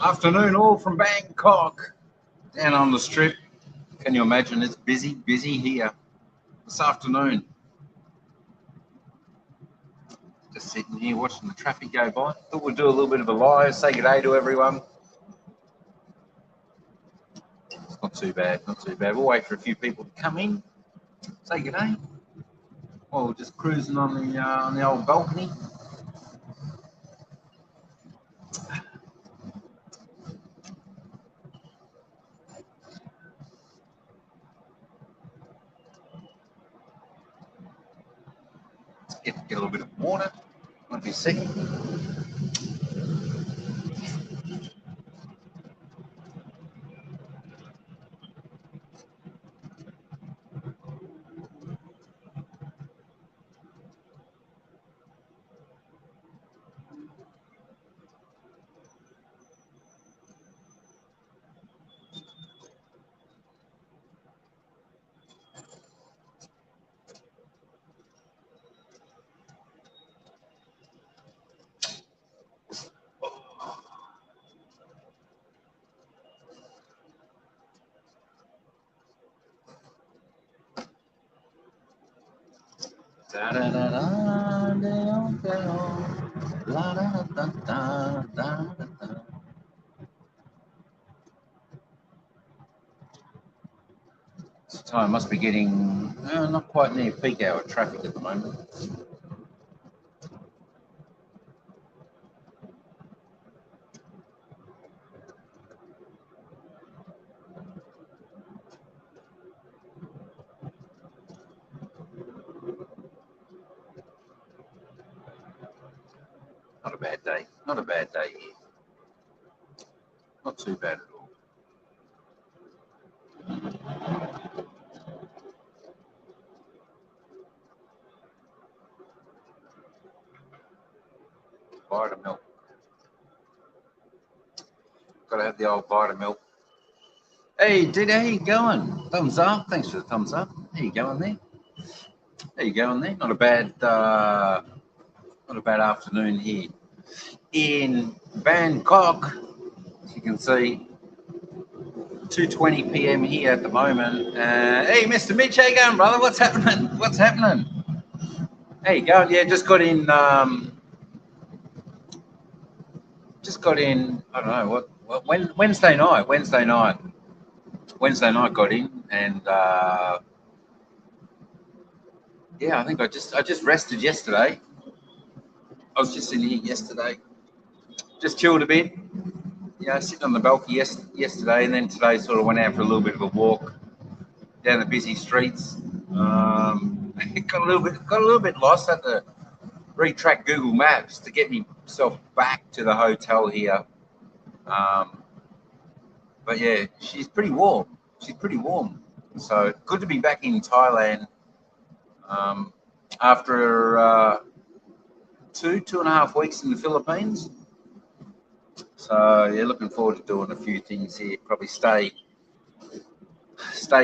Afternoon all from Bangkok, down on the strip. Can you imagine? It's busy here this afternoon. Just sitting here watching the traffic go by. Thought we'd do a little bit of a live, say good day to everyone. It's not too bad. We'll wait for a few people to come in, say good day. While we're just cruising on the old balcony. Get a little bit of water. Might be a second. This time must be getting not quite near peak hour traffic at the moment. Not a bad day here. Not too bad at all. Vitamilk. Gotta have the old Vitamilk. Hey, dude, how you going? Thumbs up. Thanks for the thumbs up. How you going there? Not a bad afternoon here in Bangkok. As you can see, 2:20 p.m. here at the moment. Hey, Mr. Mitch, how you going, brother? What's happening? How you going? Yeah, just got in. I don't know what Wednesday night got in, and yeah, I think I just rested yesterday. I was just in here yesterday, just chilled a bit. Yeah, sitting on the balcony yesterday, and then today sort of went out for a little bit of a walk down the busy streets. Got a little bit lost. Had to retrack Google Maps to get myself back to the hotel here. But yeah, she's pretty warm. So good to be back in Thailand after 2.5 weeks in the Philippines. So yeah, looking forward to doing a few things here. Probably stay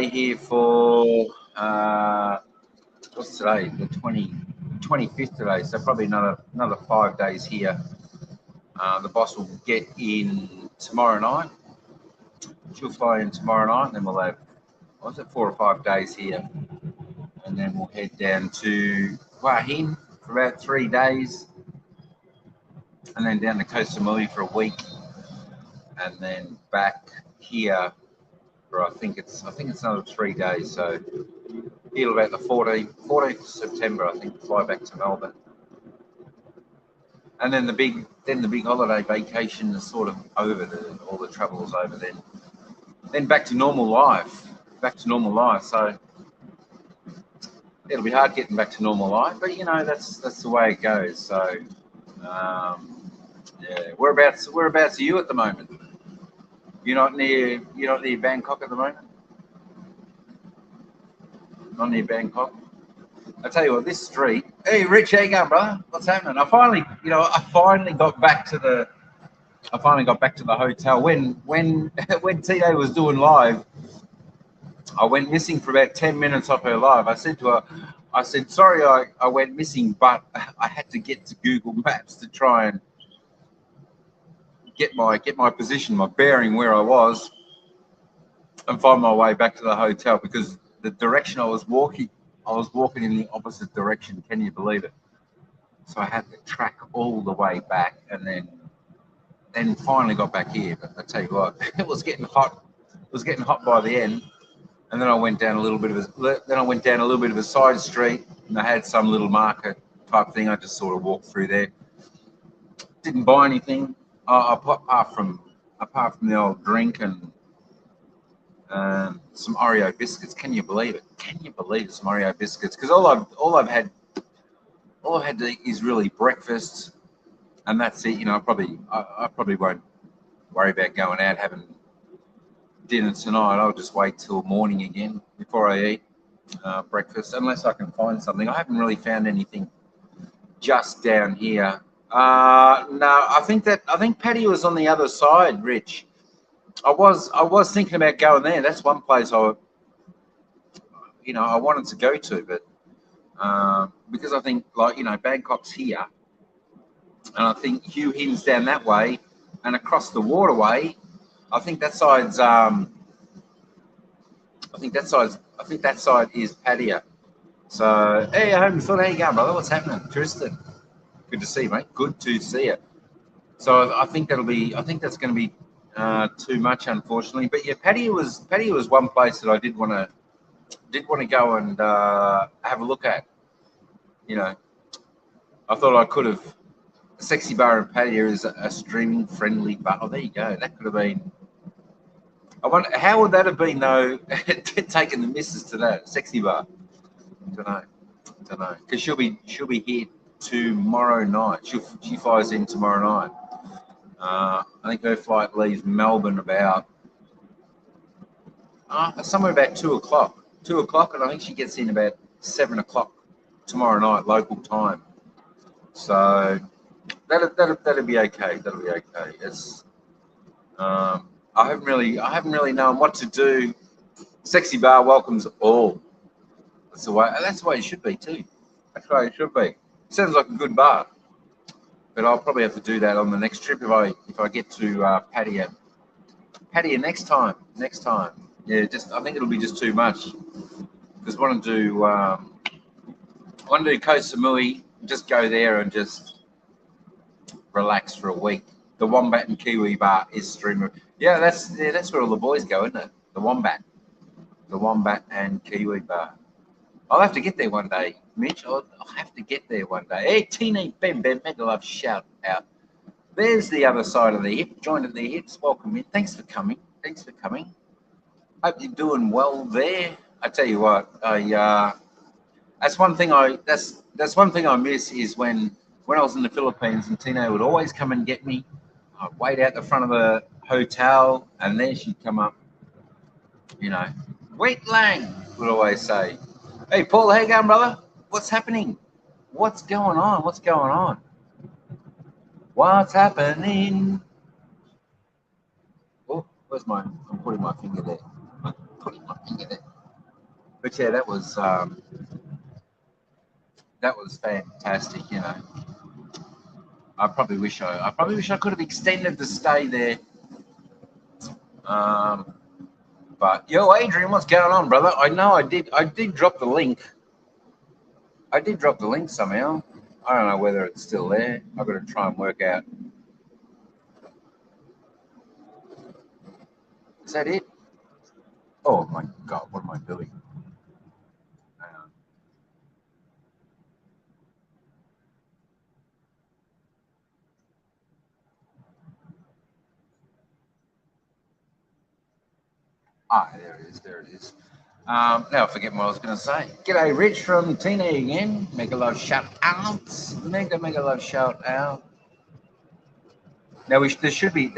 here for what's today? The 25th today. So probably another 5 days here. The boss will get in tomorrow night. She'll fly in tomorrow night, and then we'll have 4 or 5 days here, and then we'll head down to Hua Hin for about 3 days, and then down to Koh Samui for a week, and then back here for I think it's another 3 days. So till about the 14th of September, I think, fly back to Melbourne, and then the big holiday vacation is sort of over. All the travel is over then. Then back to normal life. So it'll be hard getting back to normal life, but that's the way it goes. So yeah, whereabouts are you at the moment? You're not near Bangkok at the moment? Not near Bangkok. I tell you what, this street. Hey, Rich, how you going, brother? What's happening? I finally got back to the hotel when TA was doing live. I went missing for about 10 minutes off her live. I said to her, sorry, I went missing, but I had to get to Google Maps to try and get my position, my bearing where I was, and find my way back to the hotel, because the direction I was walking in the opposite direction. Can you believe it? So I had to track all the way back, and then finally got back here. But I tell you what, it was getting hot. It was getting hot by the end, and then I went down a little bit of a side street, and I had some little market type thing. I just sort of walked through there. Didn't buy anything apart from the old drink and some Oreo biscuits. Can you believe it? Can you believe it? Some Oreo biscuits? Because all I've had to eat is really breakfast, and that's it. You know, I probably won't worry about going out having dinner tonight. I'll just wait till morning again before I eat breakfast, unless I can find something. I haven't really found anything just down here. No, I think Patty was on the other side, Rich. I was thinking about going there. That's one place I wanted to go to, but because I think, like, you know, Bangkok's here, and I think Hugh Hinn's down that way, and across the waterway, I think that side is Pattaya. So, hey, home foot, how you going, brother? What's happening? Tristan, good to see you, mate. Good to see you. So I think that's going to be too much, unfortunately. But yeah, Pattaya was one place that I did want to go and have a look at. You know, I thought I could have. Sexy Bar in Pattaya is a streaming friendly bar. Oh, there you go. That could have been. I wonder how would that have been though, taking the missus to that Sexy Bar. Don't know. Because she'll be here tomorrow night. She flies in tomorrow night. I think her flight leaves Melbourne about somewhere about 2 o'clock. 2 o'clock, and I think she gets in about 7 o'clock tomorrow night local time. So that'll be okay. That'll be okay. It's I haven't really known what to do. Sexy Bar welcomes all. That's the way it should be too. That's the way it should be. Sounds like a good bar. But I'll probably have to do that on the next trip if I get to Pattaya next time. Yeah, I think it'll be just too much. Because I want to do Koh Samui, just go there and just relax for a week. The Wombat and Kiwi Bar is streamer. Yeah, that's where all the boys go, isn't it? The Wombat and Kiwi Bar. I'll have to get there one day, Mitch. I'll have to get there one day. Hey, Teeny Ben, mega love shout out. There's the other side of the hip. Joined at the hips. Welcome in. Thanks for coming. Hope you're doing well there. I tell you what, that's one thing I miss is when I was in the Philippines and Tina would always come and get me. I'd wait out the front of the hotel, and there she'd come up. You know, Wait Lang would always say, "Hey, Paul, how you going, brother? What's happening? What's going on? What's happening?" Oh, I'm putting my finger there. But yeah, that was fantastic. You know, I probably wish I could have extended the stay there. But yo, Adrian, what's going on, brother? I know I did drop the link. Somehow. I don't know whether it's still there. I've got to try and work out. Is that it? Oh my God, what am I doing? Hang on. There it is. Now I forget what I was going to say. G'day, Rich from Tina again. Mega love shout out. Mega love shout out. Now there should be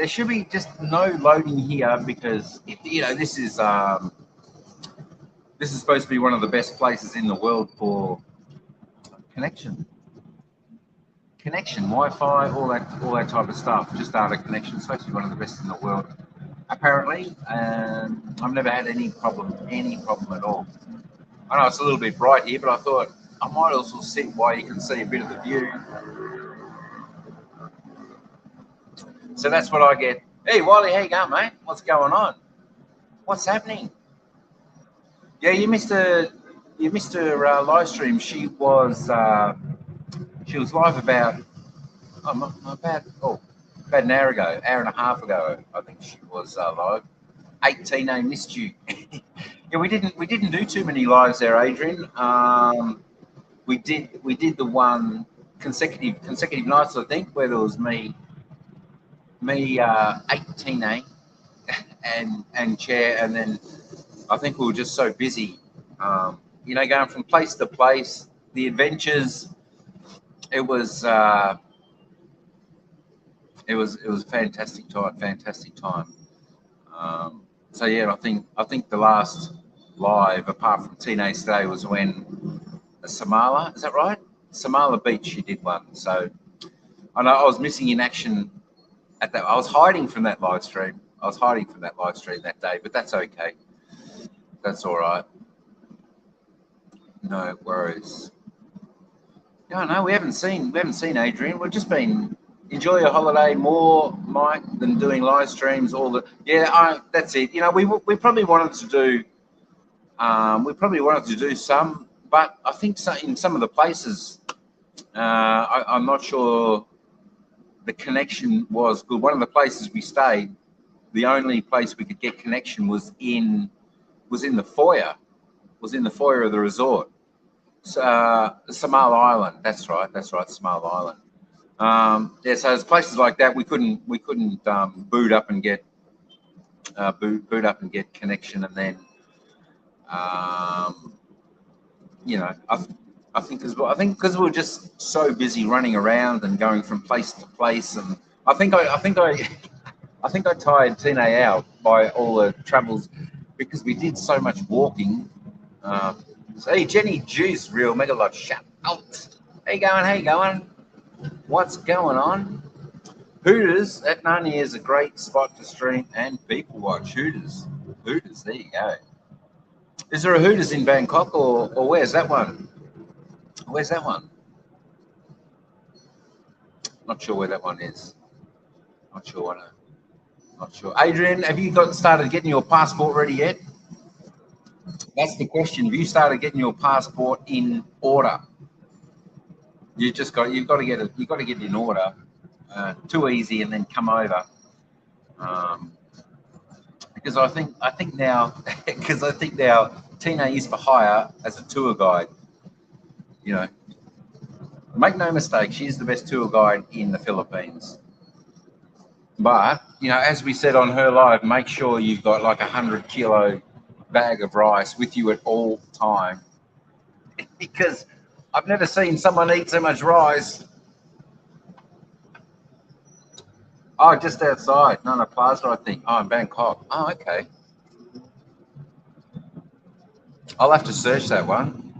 just no loading here because this is supposed to be one of the best places in the world for connection, Wi-Fi, all that type of stuff. Just data connection. It's supposed to be one of the best in the world, apparently. And I've never had any problem at all. I know it's a little bit bright here, but I thought I might also sit while you can see a bit of the view. So that's what I get. Hey, Wally, how you going, mate? What's going on? What's happening? Yeah, you missed her live stream. She was live about about an hour ago, hour and a half ago. I think she was live. 18, I missed you. Yeah, we didn't do too many lives there, Adrian. We did the one consecutive nights, I think, where there was me 18, and Chair, and then I think we were just so busy, going from place to place, the adventures. It was it was a fantastic time, fantastic time. So yeah, I think the last live, apart from TNA today, was when Samala, is that right? Samala Beach, she did one. So I know I was missing in action at that. I was hiding from that live stream. I was hiding from that live stream that day, but that's okay. That's all right. No worries. No, we haven't seen Adrian. We've just been enjoy your holiday more, Mike, than doing live streams. That's it. We probably wanted to do some, but I think in some of the places, I'm not sure the connection was good. One of the places we stayed, the only place we could get connection was in the foyer, of the resort. Samal Island. That's right. Samal Island. Yeah, so there's places like that we couldn't boot up and get connection, and then um, I think as well. I think because we were just so busy running around and going from place to place, and I think I tired Tina out by all the travels because we did so much walking. So hey, Jenny Juice, real megalot, shout out. How you going? How you going? What's going on? Hooters at Narnia is a great spot to stream and people watch. Hooters. There you go. Is there a Hooters in Bangkok, or where's that one? Where's that one? Not sure where that one is. Not sure. Not sure. Adrian, have you got started getting your passport ready yet? That's the question. Have you started getting your passport in order? You've got to get it. You've got to get it in order. Too easy, and then come over. Because I think now Tina is for hire as a tour guide. Make no mistake, she's the best tour guide in the Philippines. But as we said on her live, make sure you've got like 100-kilo bag of rice with you at all time, because I've never seen someone eat so much rice. Oh, just outside Nana Plaza, I think. Oh, in Bangkok. Oh, okay. I'll have to search that one.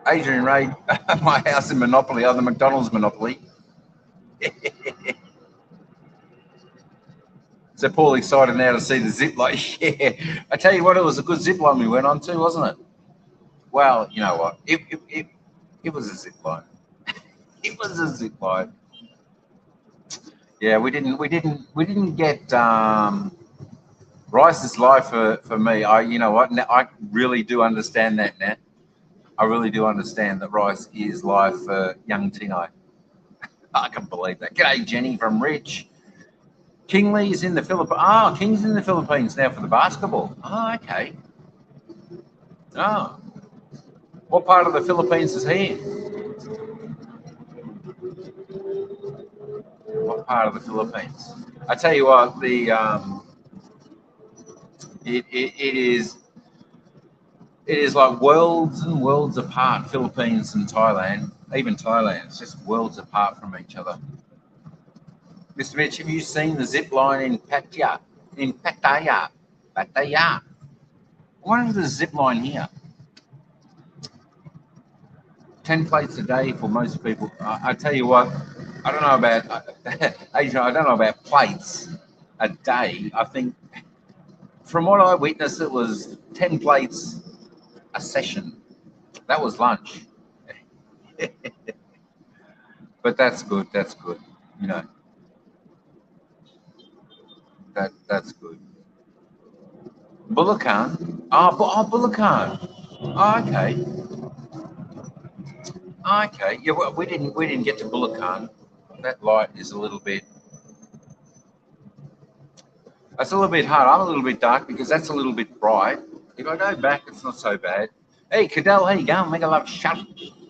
Adrian Ray, my house in Monopoly, the McDonald's Monopoly. So Paul excited now to see the zip line. Yeah, I tell you what, it was a good zip line we went on to, wasn't it? Well, you know what? It was a zip line. It was a zip line. Yeah, we didn't get Rice's life for me. I really do understand that now. I really do understand that Rice is life for young Tino. I can believe that. G'day, Jenny from Rich. Kingsley's in the Philippines. Oh, King's in the Philippines now for the basketball. Oh, okay. Oh, what part of the Philippines is he in? What part of the Philippines? I tell you what, it is like worlds and worlds apart. Philippines and Thailand, even Thailand, it's just worlds apart from each other. Mr. Mitch, have you seen the zip line in Pattaya? Pattaya. What is the zip line here? 10 plates a day for most people. I tell you what, I don't know about Adrian. I don't know about plates a day. I think, from what I witnessed, it was 10 plates a session. That was lunch. but that's good. That's good. You know, that's good. Bulacan. Bulacan. Oh, okay. Okay. Yeah, well, we didn't get to Bulacan. That light is a little bit. That's a little bit hard. I'm a little bit dark because that's a little bit bright. If I go back, it's not so bad. Hey, Cadell, how you going? Mega love shout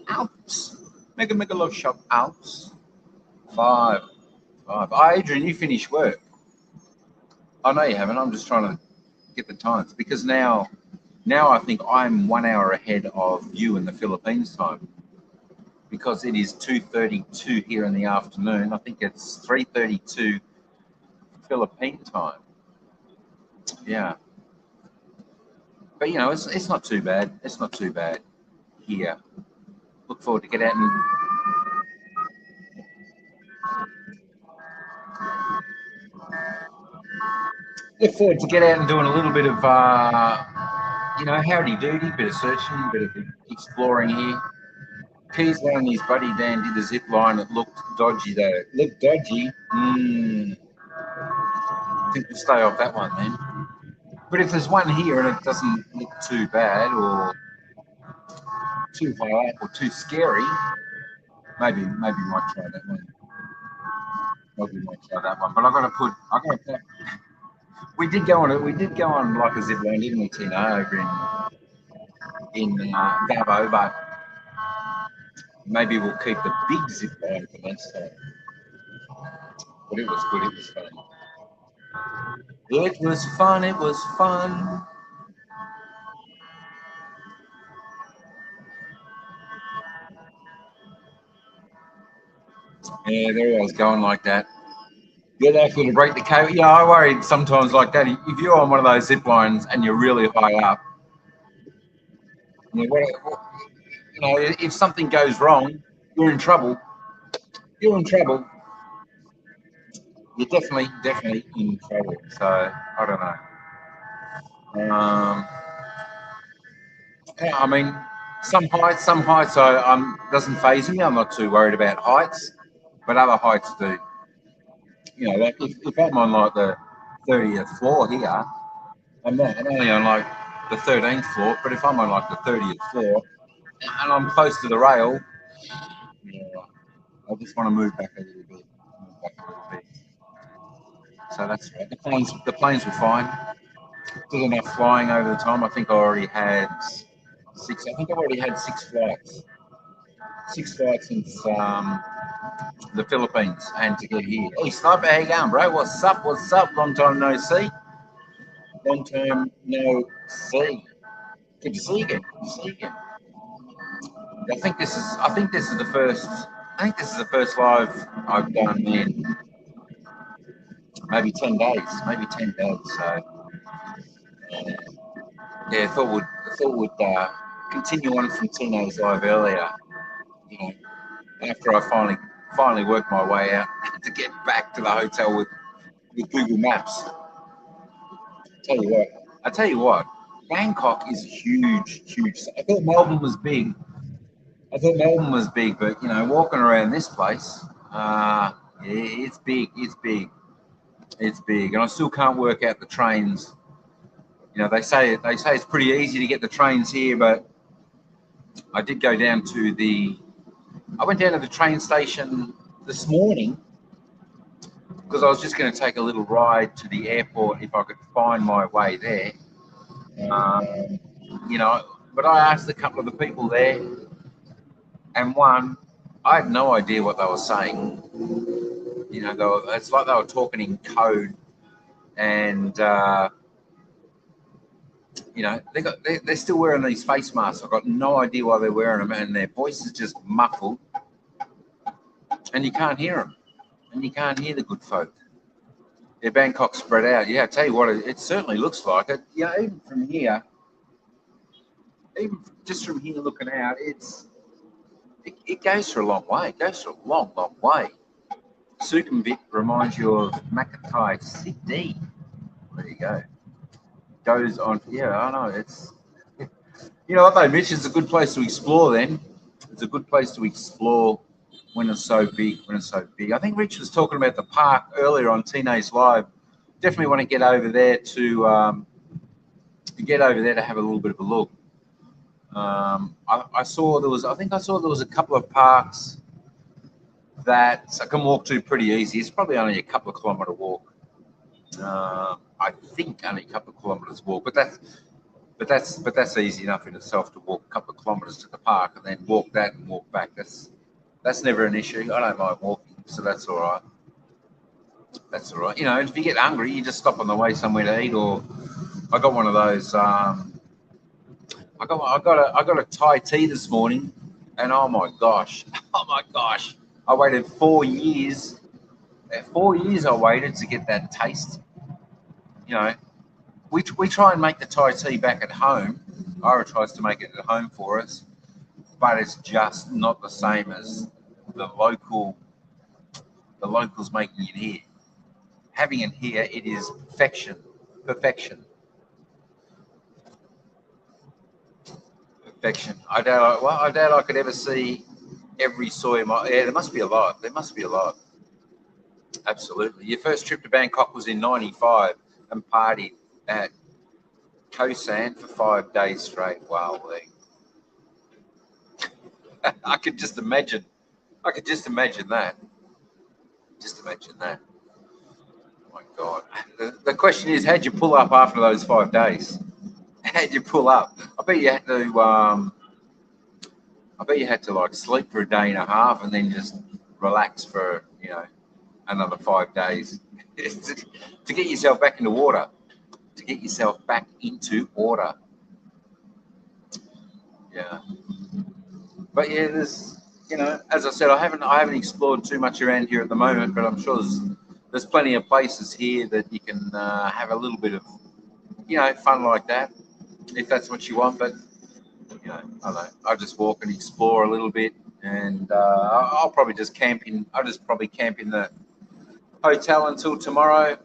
outs. Mega love shout outs. Five. Five. Oh, Adrian, you finished work. I know you haven't. I'm just trying to get the times because now I think I'm 1 hour ahead of you in the Philippines time because it is 2:32 here in the afternoon. I think it's 3:32 Philippine time. Yeah, but it's not too bad. It's not too bad here. Look forward to get out and look forward to get out and doing a little bit of howdy doody, bit of searching, bit of exploring here. Keys down his buddy Dan did a zip line. It looked dodgy though. It looked dodgy. I think we'll stay off that one then. But if there's one here and it doesn't look too bad or too high up or too scary, maybe we might try that one. Maybe we might try that one. But I got to put. We did go on like a zip line, didn't we, Tina, over in Gabo, but maybe we'll keep the big zip line for next time. But it was good. It was fun. It was fun. It was fun. Yeah, there I was going like that. Get actually to break the cable. Yeah, I worry sometimes like that. If you're on one of those zip lines and you're really high up, if something goes wrong, you're in trouble. You're in trouble. You're definitely in trouble. So I don't know. Yeah, I mean, some heights, doesn't phase me. I'm not too worried about heights, but other heights do. Like if I'm on like the 30th floor here, I'm only on like the 13th floor, but if I'm on like the 30th floor and I'm close to the rail, yeah, I just want to move back a little bit. Move back a little bit. So that's right. The planes were fine. Did enough flying over the time. I think I already had six. I think I've already had six flights. Six flights since the Philippines and to get here. Hey, Sniper, how you going, bro? What's up? What's up? Long time no see. Long time no see. Good to see you again. Good to see you again. I think this is the first. I think this is the first live I've done in maybe 10 days. Maybe 10 days. So yeah, I thought would continue on from Tino's live earlier. You know, after I finally worked my way out to get back to the hotel with Google Maps. I tell you what, Bangkok is huge, huge. I thought Melbourne was big, but walking around this place, it's big, it's big, and I still can't work out the trains. They say it's pretty easy to get the trains here, but I did go down to I went down to the train station this morning because I was just going to take a little ride to the airport if I could find my way there. Um, but I asked a couple of the people there, and one, I had no idea what they were saying. It's like they were talking in code, and they're still wearing these face masks. I've got no idea why they're wearing them, and their voice is just muffled, and you can't hear them, and you can't hear the good folk. Yeah, Bangkok spread out. Yeah, I tell you what, it certainly looks like it. Yeah, even from here, even just from here looking out, it goes for a long way. It goes for a long, long way. Sukhumvit reminds you of Makatai City. There you go. Goes on. Yeah, I know. It's what though, Mitch. It's a good place to explore. Then it's a good place to explore when it's so big, I think Rich was talking about the park earlier on Teenage Live. Definitely want to get over there to have a little bit of a look. I saw there was a couple of parks that I can walk to pretty easy. It's probably only a couple of kilometre walk. I think only a couple of kilometres walk, but that's easy enough in itself to walk a couple of kilometres to the park and then walk that and walk back. That's never an issue. I don't mind walking, so that's all right. That's all right. You know, if you get hungry, you just stop on the way somewhere to eat. Or I got one of those. I got a Thai tea this morning, and oh my gosh, I waited 4 years. 4 years I waited to get that taste. You know, we try and make the Thai tea back at home. Ira tries to make it at home for us, but it's just not the same as the locals making it here. Having it here, it is perfection. I doubt I could ever see every soy. Yeah, there must be a lot. Absolutely. Your first trip to Bangkok was in '95 and partied at Koh San for 5 days straight. Wow, I could just imagine that. Oh my God. The question is, how'd you pull up after those 5 days? How'd you pull up? I bet you had to like sleep for a day and a half and then just relax for, another 5 days to get yourself back into water. Yeah. But yeah, there's, as I said, I haven't explored too much around here at the moment, but I'm sure there's plenty of places here that you can have a little bit of, fun like that, if that's what you want. But I don't know. I'll just walk and explore a little bit, and I'll probably just camp in. I'll just probably camp in the hotel until tomorrow.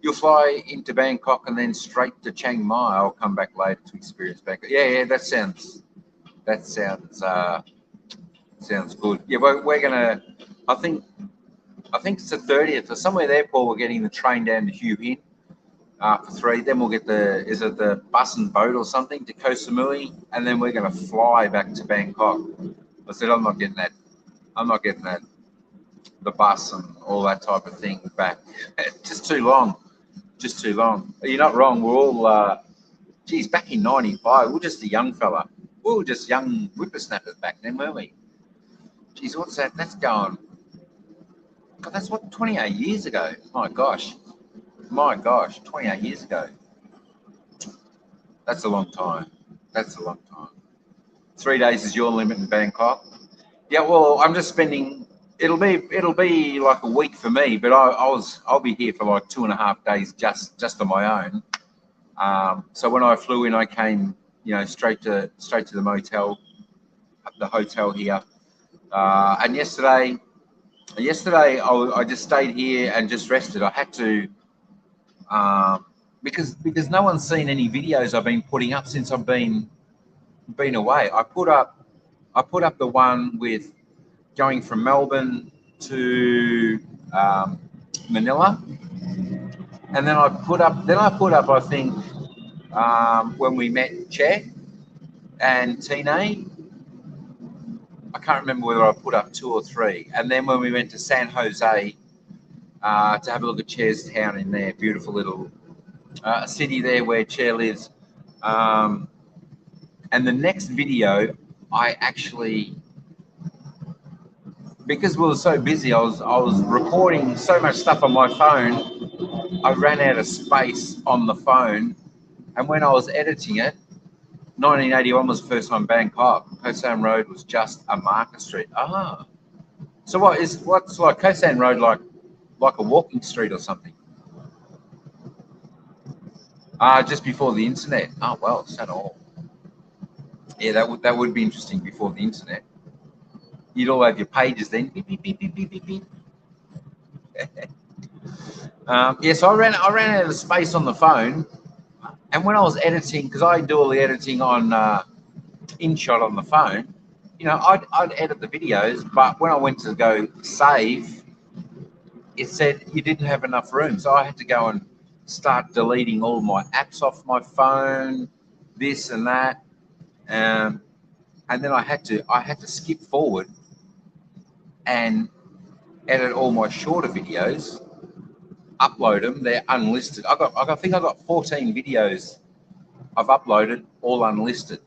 You'll fly into Bangkok and then straight to Chiang Mai. I'll come back later to experience Bangkok. Yeah, that sounds good. Yeah, we're gonna. I think it's the 30th or somewhere there, Paul. We're getting the train down to Hue Hin for 3. Then we'll get the bus and boat or something to Koh Samui, and then we're gonna fly back to Bangkok. I said I'm not getting that. The bus and all that type of thing back. Just too long. You're not wrong. We're all, back in '95, we were just a young fella. We were just young whippersnappers back then, weren't we? Geez, what's that? That's going. God, that's 28 years ago. My gosh, 28 years ago. That's a long time. 3 days is your limit in Bangkok. Yeah, well, I'm just spending. It'll be like a week for me, but I'll be here for like 2.5 days just on my own. So when I flew in, I came straight to the motel, the hotel here. And yesterday I just stayed here and just rested. I had to because no one's seen any videos I've been putting up since I've been away. I put up the one with going from Melbourne to Manila, and then I put up I think when we met Che and Tine. I can't remember whether I put up 2 or 3, and then when we went to San Jose to have a look at Che's town in there, beautiful little city there where Che lives. And the next video, I actually, because we were so busy, I was recording so much stuff on my phone, I ran out of space on the phone, and when I was editing it, 1981 was the first time Bangkok. Koh San Road was just a market street. So what's like Koh San Road like a walking street or something? Just before the internet. Oh well, it's not all. Yeah, that would be interesting before the internet. You'd all have your pages then. Beep, beep, beep, beep, beep, beep, beep. So I ran out of space on the phone, and when I was editing, because I do all the editing on InShot on the phone, I'd edit the videos, but when I went to go save, it said you didn't have enough room. So I had to go and start deleting all my apps off my phone, this and that. And then I had to skip forward and edit all my shorter videos, upload them. They're unlisted. I think I got 14 videos I've uploaded, all unlisted.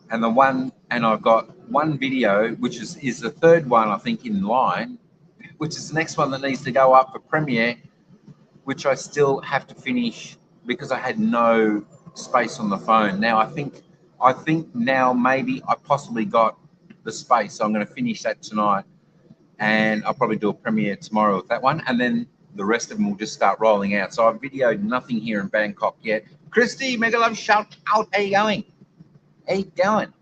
And I've got one video, which is the third one I think in line, which is the next one that needs to go up for premiere, which I still have to finish because I had no space on the phone. Now I think now maybe I possibly got the space, so I'm going to finish that tonight, and I'll probably do a premiere tomorrow with that one, and then the rest of them will just start rolling out. So I've videoed nothing here in Bangkok yet. Christy, mega love, shout out. How you going? How you going?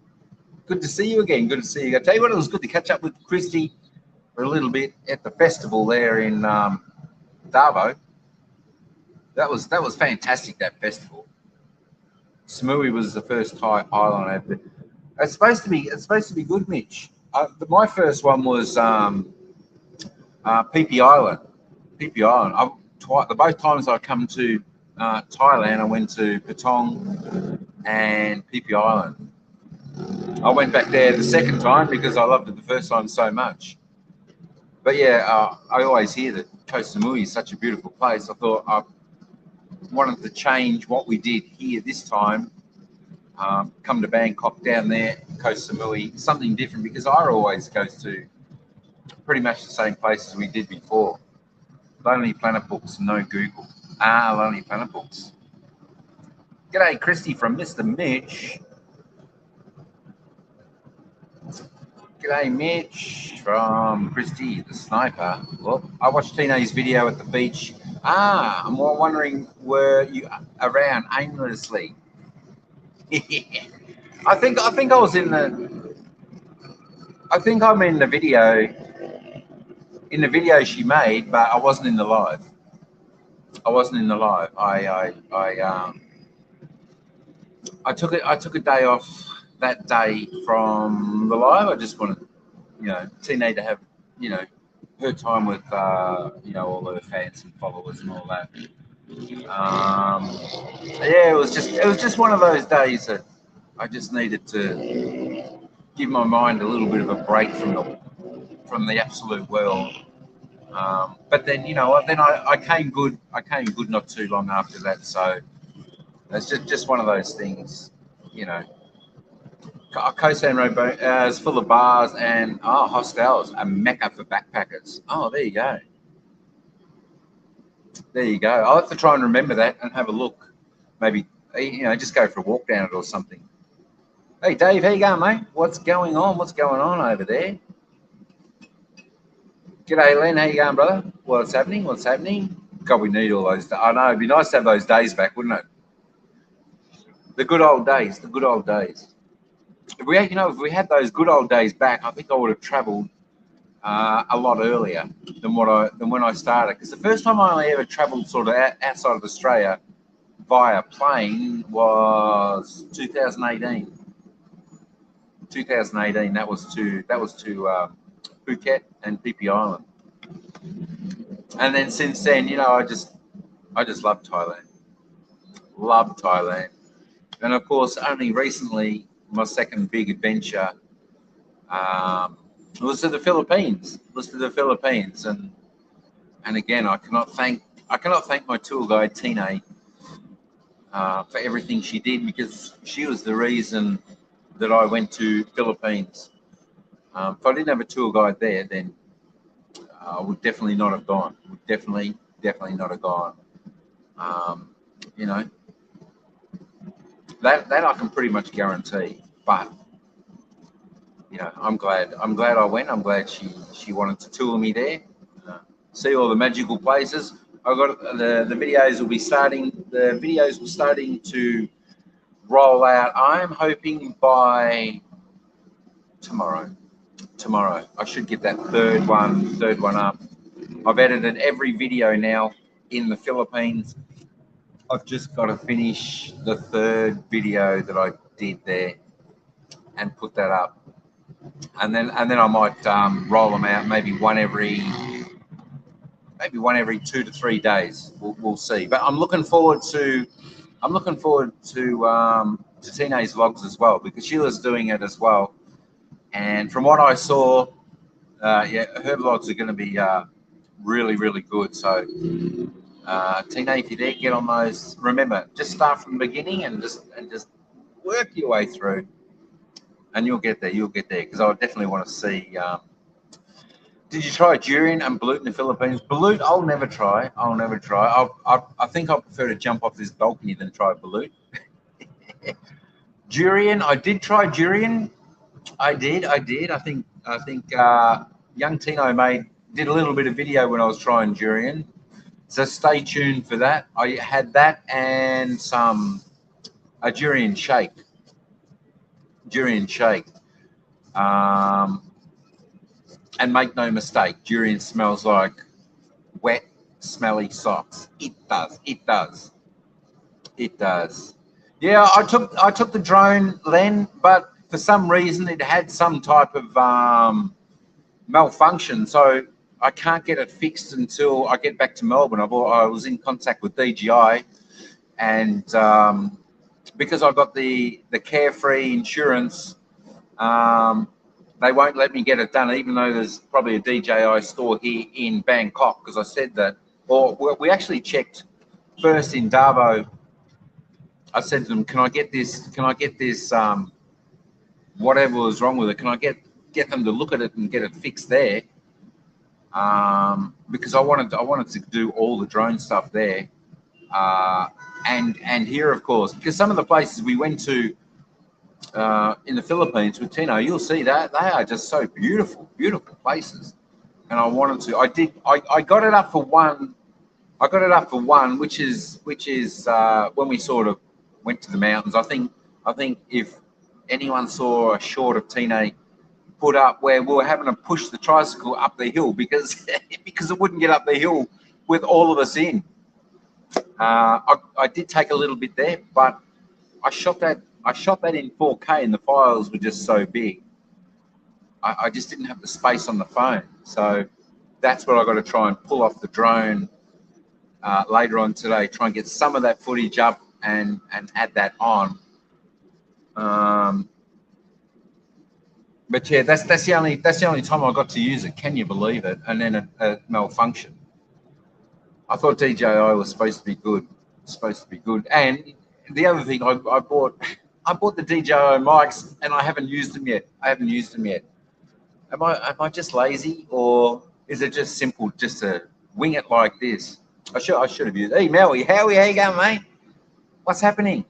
Good to see you again. Good to see you. I tell you what, it was good to catch up with Christy for a little bit at the festival there in Darvo. That was fantastic. That festival. Samui was the first Thai island I had. But it's supposed to be good, Mitch. My first one was Phi Island. Phi Island. Both times I come to Thailand, I went to Patong and Phi Island. I went back there the second time because I loved it the first time so much. But yeah, I always hear that Koh Samui is such a beautiful place. I thought I wanted to change what we did here this time. Come to Bangkok, down there, Koh Samui, something different, because I always go to pretty much the same places we did before. Lonely Planet Books, no Google. Lonely Planet Books. G'day, Christy from Mr. Mitch. G'day, Mitch from Christy, the sniper. Well, I watched Tino's video at the beach. I'm wondering, were you around aimlessly? I think I was in the. I think I'm in the video. In the video she made, but I wasn't in the live. I wasn't in the live. I took a day off that day from the live. I just wanted, Tina to have, her time with, all her fans and followers and all that. Yeah, it was just one of those days that I just needed to give my mind a little bit of a break from the absolute world. But then, I came good. I came good not too long after that. So it's just one of those things, Koh San Road is full of bars and hostels, a mecca for backpackers. Oh, there you go. There you go. I'll have to try and remember that and have a look. Maybe, just go for a walk down it or something. Hey, Dave, how you going, mate? What's going on? What's going on over there? G'day, Len. How you going, brother? What's happening? What's happening? God, we need all those. I know. It'd be nice to have those days back, wouldn't it? The good old days. The good old days. If we had those good old days back, I think I would have travelled a lot earlier than when I started. Because the first time I only ever travelled sort of outside of Australia via plane was 2018. 2018. That was to Phuket and Phi Island. And then since then, I just love Thailand. Love Thailand. And of course, only recently, my second big adventure was to the Philippines. And again, I cannot thank my tour guide Tina for everything she did, because she was the reason that I went to Philippines. If I didn't have a tour guide there, then I would definitely not have gone. Would definitely not have gone. That I can pretty much guarantee. But I'm glad I went. I'm glad she wanted to tour me there, see all the magical places. I got the videos will be starting. The videos were starting to roll out. I'm hoping by tomorrow. I should get that third one up. I've edited every video now in the Philippines. I've just got to finish the third video that I did there. and put that up, and then I might roll them out maybe one every 2 to 3 days. We'll see. But I'm looking forward to Tine's vlogs as well, because Sheila's doing it as well. And from what I saw, yeah, her vlogs are going to be really, really good. So, Tine, if you're there, get on those. Remember, just start from the beginning and just work your way through, and you'll get there. You'll get there, because I definitely want to see. Did you try durian and balut in the Philippines? Balut, I'll never try. I think I prefer to jump off this balcony than try balut. Durian, I did try durian. I did. I think young Tino did a little bit of video when I was trying durian. So stay tuned for that. I had that and a durian shake. And make no mistake, durian smells like wet, smelly socks. It does. Yeah, I took the drone, Len, but for some reason it had some type of malfunction, so I can't get it fixed until I get back to Melbourne. I was in contact with DJI, and because I got the Carefree insurance, they won't let me get it done, even though there's probably a DJI store here in Bangkok, because I said that. Or we actually checked first in Davao. I said to them, can I get this, whatever was wrong with it, can I get them to look at it and get it fixed there? Because I wanted to do all the drone stuff there. And here, of course, because some of the places we went to in the Philippines with Tino, you'll see that they are just so beautiful places. And I wanted to. I got it up for one. Which is when we sort of went to the mountains. I think if anyone saw a short of Tino put up where we were having to push the tricycle up the hill because it wouldn't get up the hill with all of us in. I did take a little bit there, but I shot that in 4K, and the files were just so big. I just didn't have the space on the phone, so that's what I got to try and pull off the drone later on today. Try and get some of that footage up and add that on. But yeah, that's the only time I got to use it. Can you believe it? And then a malfunction. I thought DJI was supposed to be good. And the other thing, I bought the DJI mics, and I haven't used them yet. Am I just lazy, or is it just simple just to wing it like this? I should have used. Hey, Melly, how you going, mate? What's happening?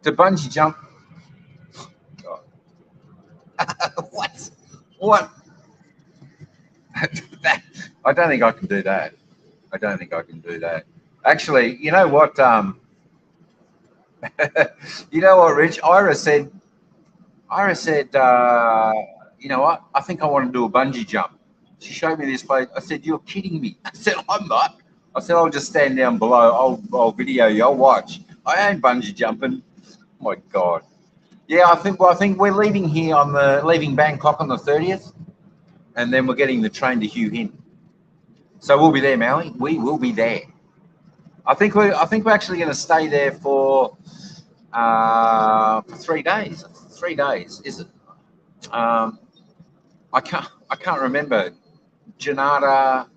To bungee jump. What? I don't think I can do that. Actually, you know what? You know what, Rich? Ira said, you know what? I think I want to do a bungee jump. She showed me this place. I said, you're kidding me. I said, I'm not. I said, I'll just stand down below. I'll video you. I'll watch. I ain't bungee jumping. Oh my God. Yeah, I think we're leaving leaving Bangkok on the 30th, and then we're getting the train to Hue Hin. So we'll be there, Mally. We will be there. I think we're actually going to stay there for 3 days. 3 days, is it? I can't remember. Janata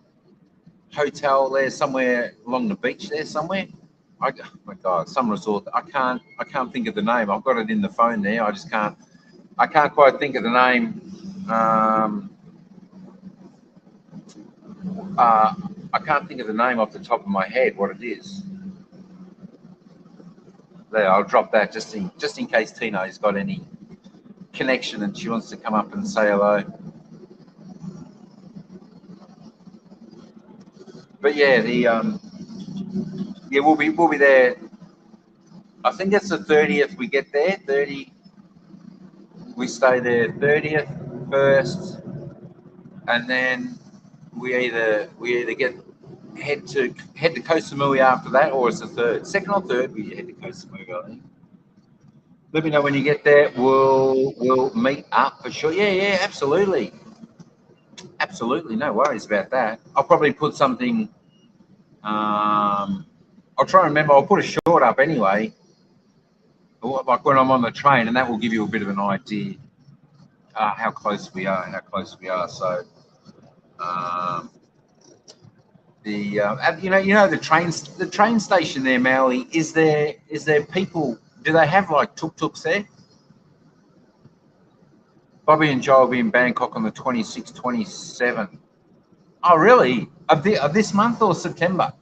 Hotel there somewhere along the beach there somewhere. Oh my God, some resort. I can't think of the name. I've got it in the phone there. I can't quite think of the name. I can't think of the name off the top of my head, what it is. There, I'll drop that just in case Tino's got any connection and she wants to come up and say hello. But yeah, we'll be there. I think it's the 30th we get there. We stay there 30th, 1st, and then we either head to Koh Samui after that, or it's the 3rd, 2nd or 3rd we head to Koh Samui, I think. Let me know when you get there. We'll meet up for sure. Yeah, yeah, absolutely, absolutely. No worries about that. I'll probably put something. I'll try and remember. I'll put a short up anyway, like when I'm on the train, and that will give you a bit of an idea how close we are. How close we are. So. Um, the train station there, Maui. Is there people? Do they have like tuk-tuks there? Bobby and Joe will be in Bangkok on the 26th, 27th. Oh, really? Of this month or September?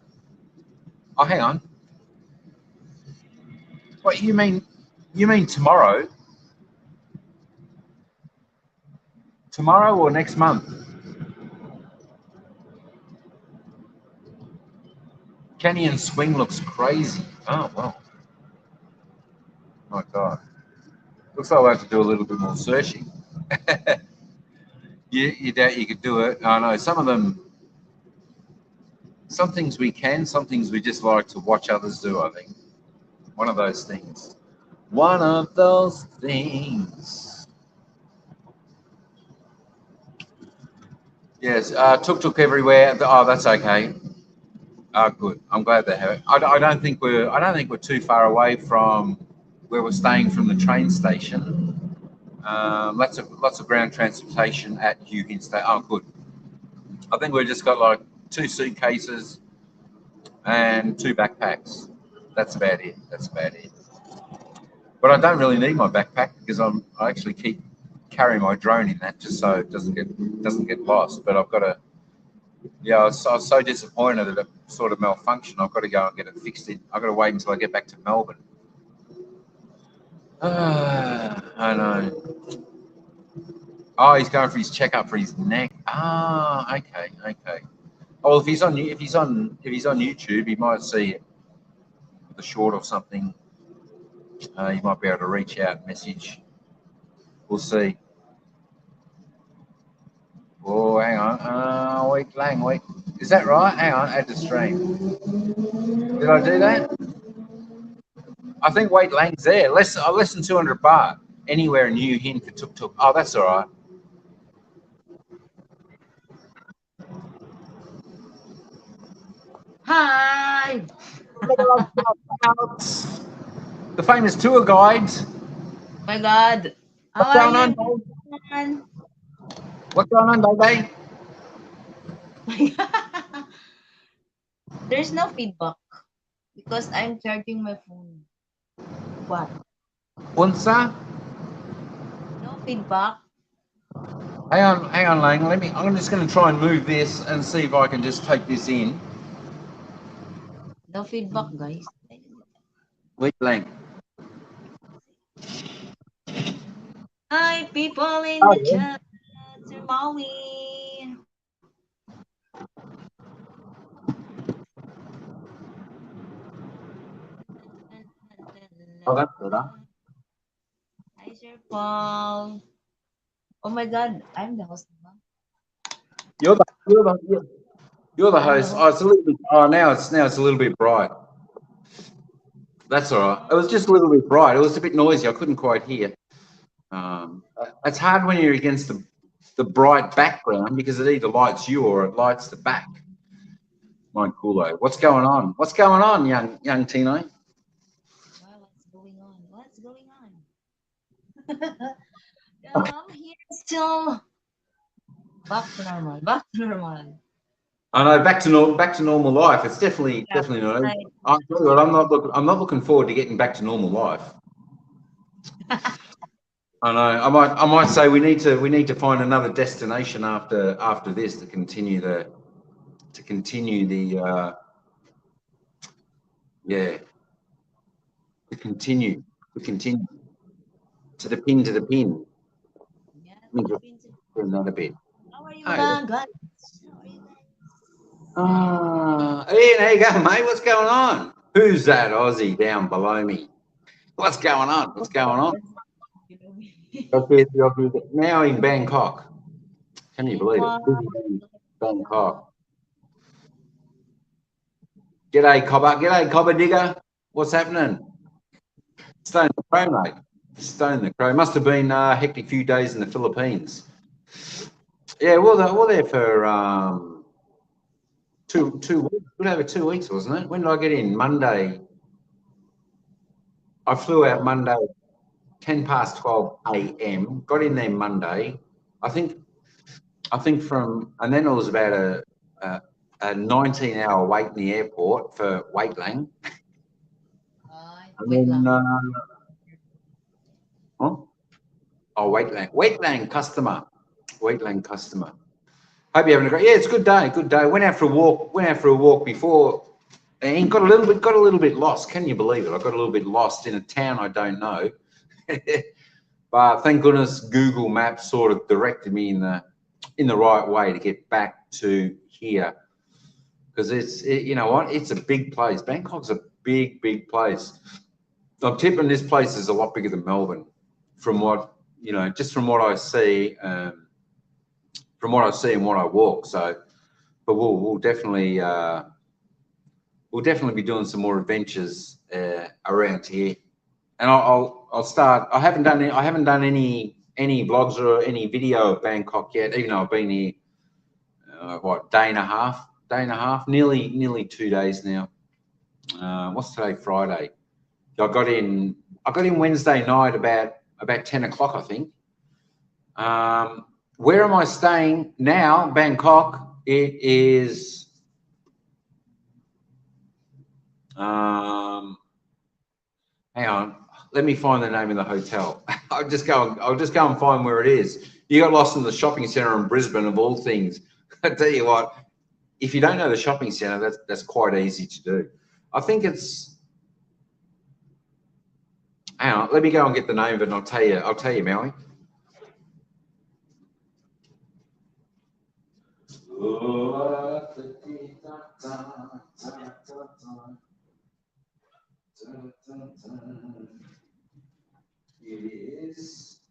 Oh, hang on. What you mean? You mean tomorrow? Tomorrow or next month? Canyon Swing looks crazy. Oh, well. My God. Looks like I'll have to do a little bit more searching. You doubt you could do it? I know some of them. Some things we can. Some things we just like to watch others do. I think one of those things. One of those things. Yes, tuk-tuk everywhere. Oh, that's okay. Oh, good. I'm glad they have it. I don't think we're too far away from where we're staying from the train station. Lots of ground transportation at Hugh Station. Oh, good. I think we've just got like 2 suitcases and 2 backpacks. That's about it. That's about it. But I don't really need my backpack because I actually keep carrying my drone in that just so it doesn't get lost. But I've got to. Yeah, I was so disappointed that it sort of malfunctioned. I've got to go and get it fixed. I've got to wait until I get back to Melbourne. I know. Oh, he's going for his checkup for his neck. Ah, okay, okay. Oh, well, if he's on YouTube, he might see the short or something. He might be able to reach out and message. We'll see. Oh, hang on. Wait, Lang, wait. Is that right? Hang on, add to stream. Did I do that? I think Wait Lang's there. Less than 200 baht. Anywhere in New Hin for Tuk Tuk. Oh, that's all right. Hi. The famous tour guides. My God. How What's are going on, you? Dave? Man? What's going on, Dave? There's no feedback because I'm charging my phone. What? Unsa? No feedback? Hang on, Lang. I'm just going to try and move this and see if I can just take this in. No feedback, guys. Wait, Lang. Hi, people in Oh, the yeah. chat. Sir Maui. Oh, that's better. Hi, Sir Paul. Oh my God, I'm the host. You're the I'm the host. host. Oh, it's a little bit. Oh, now it's a little bit bright. That's all right. It was just a little bit bright. It was a bit noisy. I couldn't quite hear. It's hard when you're against the bright background because it either lights you or it lights the back. My coolo. What's going on? What's going on, young Tino? Wow, what's going on? What's going on? I'm here still. Back to normal. Back to normal. I know back to normal life. It's definitely Yeah, not. right. I tell you what, I'm not looking forward to getting back to normal life. I know. I might say we need to find another destination after this to continue the yeah to continue to the pin to the pin. Yeah, Let me just Philippines. do another bit. How are you, Oh, guys? How are you hey, there you go, mate. What's going on? Who's that Aussie down below me? What's going on? What's going on? Now in Bangkok. Can you And believe it? what? Busy in Bangkok. G'day, Cobber. G'day, Cobber Digger. What's happening? Staying at home, mate. Stone the Crow. It must have been a hectic few days in the Philippines. Yeah, well, we're there for two weeks, a bit over 2 weeks, wasn't it? When did I get in? Monday. I flew out Monday, 12 a.m. Got in there Monday. I think and then it was about a 19-hour wait in the airport for Waitlang. And then, huh? Oh, Waitlang customer. Waitlang customer. Hope you're having a great. Yeah, it's a good day. Good day. Went out for a walk before, and got a little bit lost. Can you believe it? I got a little bit lost in a town I don't know. But thank goodness Google Maps sort of directed me in the right way to get back to here, because you know what? It's a big place. Bangkok's a big place. I'm tipping this place is a lot bigger than Melbourne, from what just from what I see. From what I see and what I walk. So, but we'll definitely be doing some more adventures around here. And I'll start. I haven't done any vlogs or any video of Bangkok yet, even though I've been here day and a half, nearly 2 days now. What's today? Friday. I got in Wednesday night about 10 o'clock, I think. Where am I staying now? Bangkok. It is. Hang on. Let me find the name of the hotel. I'll just go and find where it is. You got lost in the shopping centre in Brisbane, of all things. I tell you what, if you don't know the shopping centre, that's quite easy to do. I think it's. Hang on. Let me go and get the name of it, and I'll tell you, Maui.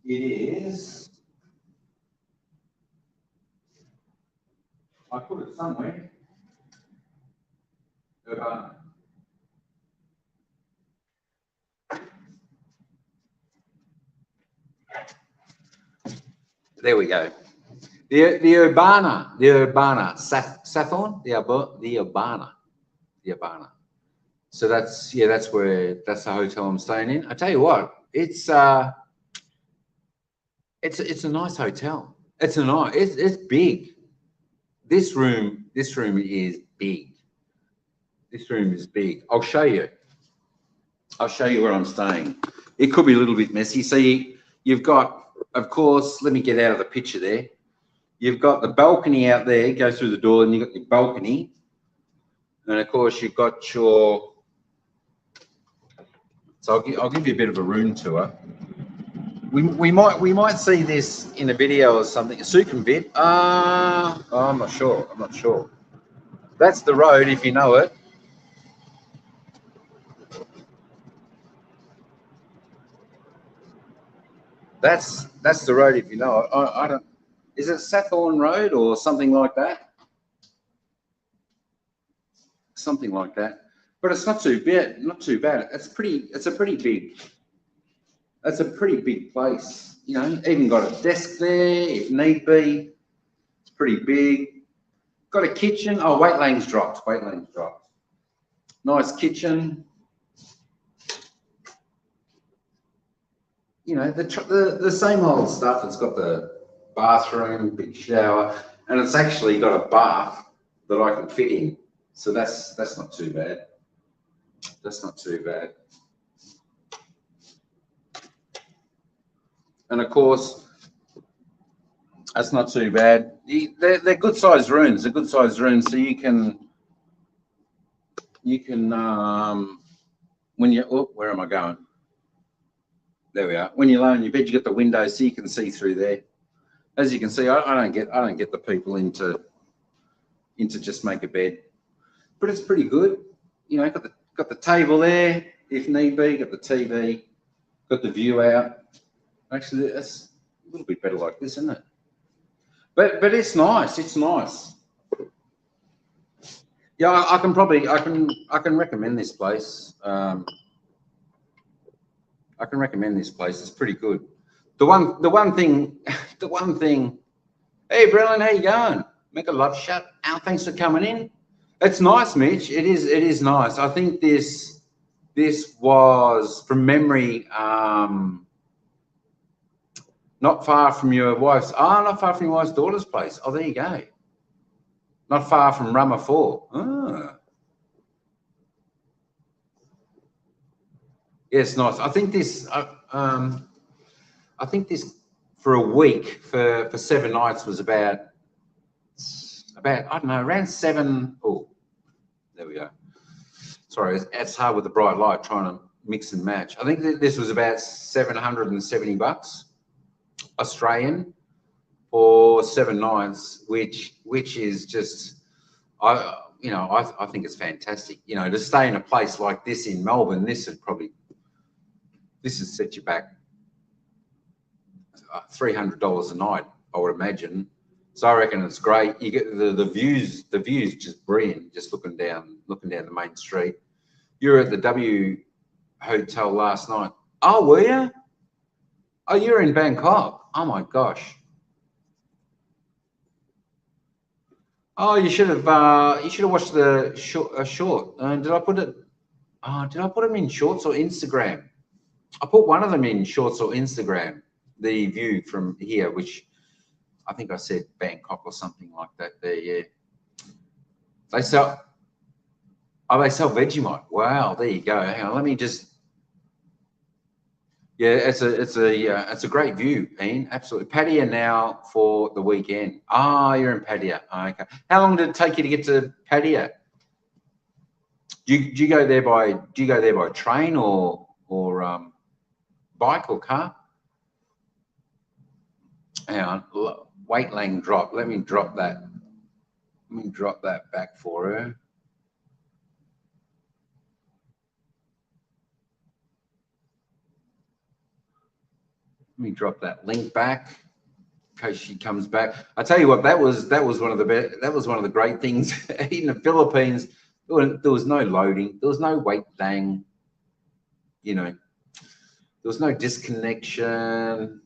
It is. I put it somewhere. There we go. The Urbana, Sathorn, the Urbana. So that's the hotel I'm staying in. I tell you what, it's a nice hotel. It's big. This room is big. This room is big. I'll show you where I'm staying. It could be a little bit messy. See, you've got, of course, let me get out of the picture there. You've got the balcony out there, go through the door, and you've got your balcony. And of course, you've got your. So I'll give you a bit of a room tour. We might see this in a video or something. A Sukhumvit. I'm not sure. That's the road, if you know it. That's the road, if you know it. I don't. Is it Sathorn Road or something like that? Something like that. But it's not too bad. Not too bad. It's a pretty big. That's a pretty big place. You know, even got a desk there if need be. It's pretty big. Got a kitchen. Oh, Waitlang's dropped. Nice kitchen. You know, the same old stuff. It's got the bathroom, big shower, and it's actually got a bath that I can fit in. So that's not too bad. That's not too bad. And of course, that's not too bad. They're good sized rooms. They're good sized rooms, so you can when you where am I going? There we are. When you lay on your bed, you get the windows, so you can see through there. As you can see, I don't get the people into just make a bed, but it's pretty good. You know, got the table there if need be. Got the TV. Got the view out. Actually, that's a little bit better like this, isn't it? But it's nice. It's nice. Yeah, I can recommend this place. I I can recommend this place. It's pretty good. The one thing. Hey, Brennan, how you going? Make a love shot. Al, thanks for coming in. It's nice, Mitch. It is nice. I think this was from memory. Not far from your wife's. Not far from your wife's daughter's place. Oh, there you go. Not far from Rama 4. Ah. Yes, nice. I think this. I think this for a week for 7 nights was about I don't know, around 7. Oh, there we go. Sorry, it's hard with the bright light trying to mix and match. I think this was about $770 Australian for 7 nights, which is just I think it's fantastic. You know, to stay in a place like this in Melbourne, this has set you back $300 a night, I would imagine. So I reckon it's great. You get the views. The views just brilliant. Just looking down the main street. You were at the W Hotel last night. Oh, were you? Oh, you're in Bangkok. Oh my gosh. Oh, you should have watched the short. Did I put it? Did I put them in shorts or Instagram? I put one of them in shorts or Instagram. The view from here, which I think I said Bangkok or something like that. There, yeah. They sell Vegemite. Wow, there you go. Hang on, let me just. Yeah, it's a great view, Ian. Absolutely. Pattaya now for the weekend. You're in Pattaya. Okay. How long did it take you to get to Pattaya? Do you go there by train or bike or car? Hang on. Wait Lang drop. Let me drop that. Let me drop that back for her. Let me drop that link back in case she comes back. I tell you what, that was one of the great things in the Philippines. There was no loading. There was no wait Lang. You know, there was no disconnection.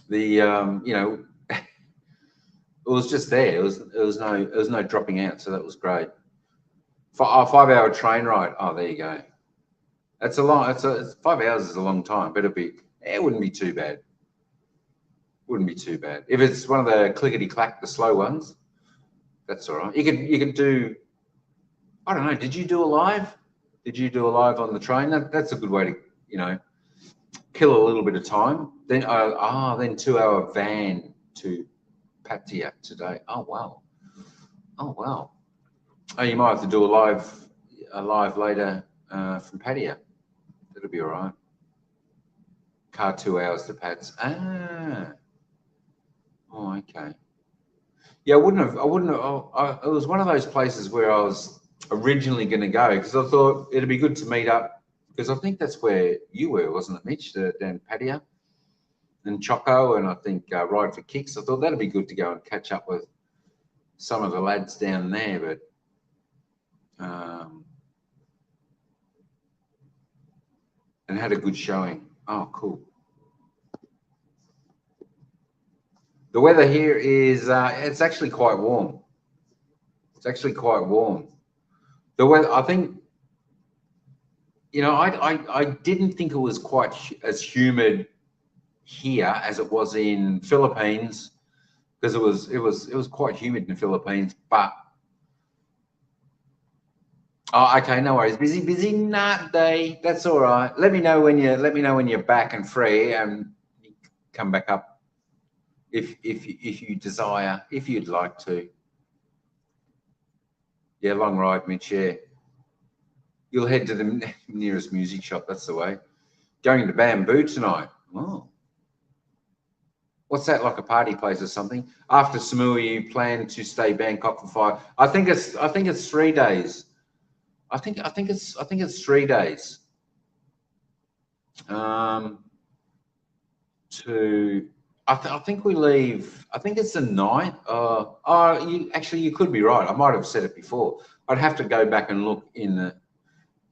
The it was just there. It was no dropping out. So that was great. 5-hour train ride. Oh, there you go. That's a long. It's 5 hours is a long time, but it wouldn't be too bad. Wouldn't be too bad if it's one of the clickety clack, the slow ones. That's all right. You could do. I don't know. Did you do a live? Did you do a live on the train? That's a good way to kill a little bit of time. Then 2-hour van to Pattaya today. Oh wow. Oh wow. Oh, you might have to do a live later from Pattaya. That'll be all right. Car 2 hours to Pats. Oh, okay. Yeah, I wouldn't have. It was one of those places where I was originally going to go because I thought it'd be good to meet up because I think that's where you were, wasn't it, Mitch? Down Pattaya and Choco, and I think Ride for Kicks. I thought that'd be good to go and catch up with some of the lads down there, but. And had a good showing. Oh, cool. The weather here is, it's actually quite warm. It's actually quite warm. The weather, I think, I didn't think it was quite as humid here as it was in Philippines because it was quite humid in the Philippines, but okay, no worries. Busy nut day. That's all right. Let me know when you're back and free, and you come back up if you desire, if you'd like to. Yeah, long ride, Mitch. Yeah, you'll head to the nearest music shop. That's the way. Going to Bamboo tonight. Oh, what's that, like a party place or something? After Samui, you plan to stay Bangkok for 5. I think it's 3 days. I think it's 3 days. I think we leave. I think it's a night. You could be right. I might have said it before. I'd have to go back and look in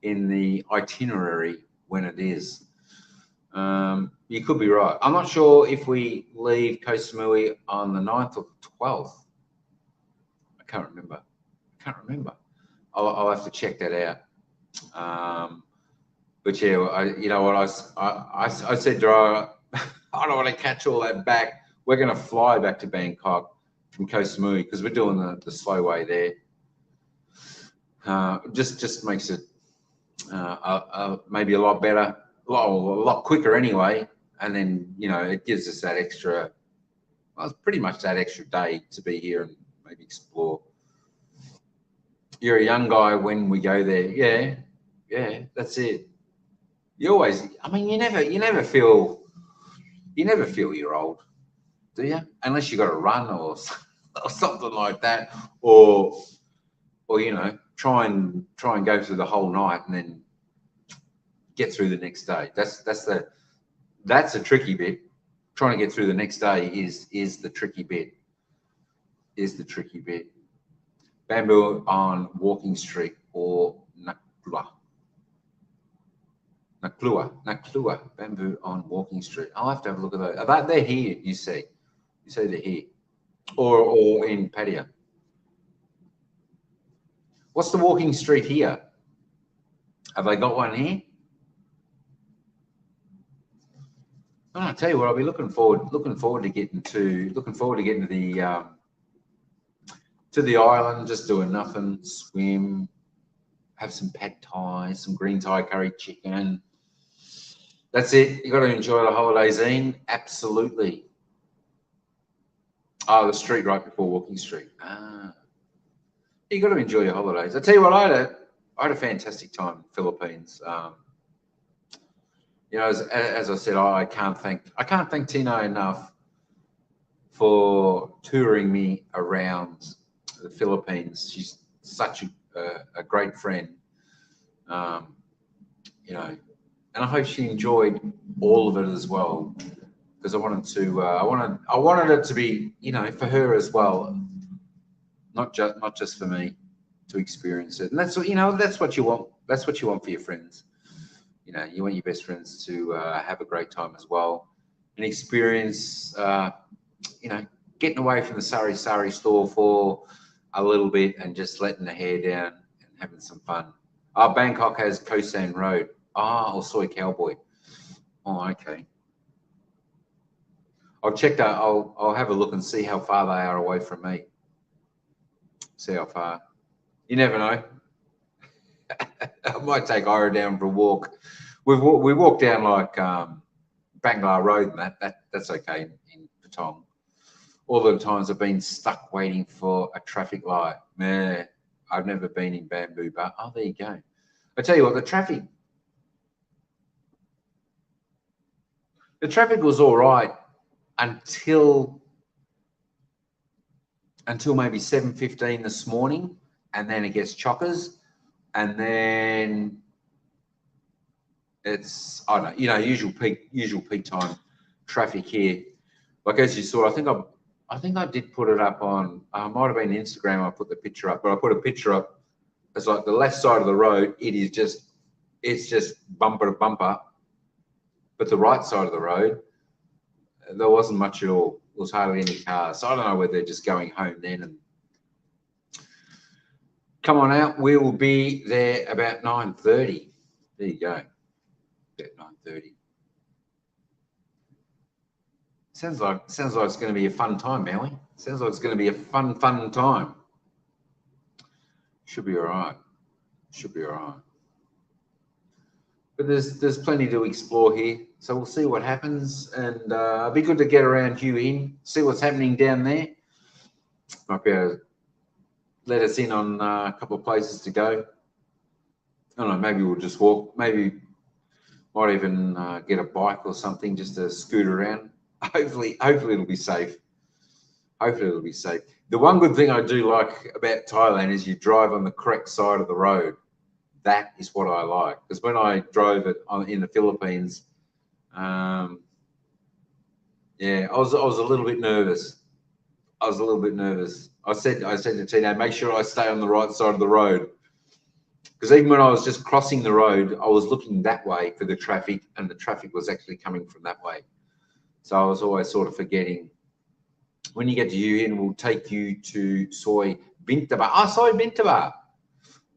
the itinerary. when it is. You could be right. I'm not sure if we leave Koh Samui on the 9th or 12th. I can't remember. I'll have to check that out. But yeah, you know what, I said to her, I don't want to catch all that back. We're going to fly back to Bangkok from Koh Samui because we're doing the slow way there. Just makes it maybe a lot better, a lot quicker anyway. And then, you know, it gives us that extra, well, it's pretty much that extra day to be here and maybe explore. You're a young guy when we go there. Yeah, that's it. You always, I mean, you never feel you're old, do you? Unless you got to run or something like that, or you know, try and go through the whole night and then get through the next day. That's the tricky bit. Trying to get through the next day is the tricky bit. Bamboo on Walking Street or Naklua, Bamboo on Walking Street. I'll have to have a look at those. They're here, you say they're here, or in Pattaya. What's the Walking Street here? Have they got one here? I'll tell you what, I'll be looking forward to getting to the island, just doing nothing, swim, have some pad thai, some green Thai curry chicken. That's it. You got to enjoy the holidays, Ian. Absolutely. Oh, the street right before Walking Street. You got to enjoy your holidays. I tell you what, I had a fantastic time in the Philippines. You know, as I said, I can't thank Tino enough for touring me around the Philippines. She's such a great friend. You know, and I hope she enjoyed all of it as well, because I wanted it to be, you know, for her as well, not just for me to experience it. And that's what, you know, that's what you want. That's what you want for your friends. You know, you want your best friends to have a great time as well and experience, you know, getting away from the sari store for a little bit and just letting the hair down and having some fun. Bangkok has Koh San Road. Or Soy Cowboy. Oh, okay. I'll check that. I'll have a look and see how far they are away from me. See how far. You never know. I might take Ira down for a walk. We walk down like Bangla Road, and that's okay in Patong. All the times I've been stuck waiting for a traffic light. Man, I've never been in Bamboo, but there you go. I tell you what, the traffic was all right until maybe 7:15 this morning, and then it gets chockers, and then it's, I don't know, you know, usual peak time traffic here. Like as you saw, I think I did put it up on, might have been Instagram. I put the picture up, but I put a picture up. It's like the left side of the road. It's just bumper to bumper. But the right side of the road, there wasn't much at all. There was hardly any cars. So I don't know whether they're just going home then. And come on out. We will be there about 9:30. There you go. About 9:30. Sounds like it's going to be a fun time, Maui. Sounds like it's going to be a fun time. Should be all right. But there's plenty to explore here, so we'll see what happens, and it'll be good to get around you in, see what's happening down there. Might be able to let us in on a couple of places to go. I don't know, maybe we'll just walk, maybe might even get a bike or something just to scoot around. Hopefully it'll be safe. The one good thing I do like about Thailand is you drive on the correct side of the road. That is what I like, because when I drove it in the Philippines, yeah, I was a little bit nervous. I said to Tino, make sure I stay on the right side of the road. Because even when I was just crossing the road, I was looking that way for the traffic, and the traffic was actually coming from that way. So I was always sort of forgetting. When you get to Yuhin, we'll take you to Soy Bintaba. Ah, Soy Bintaba.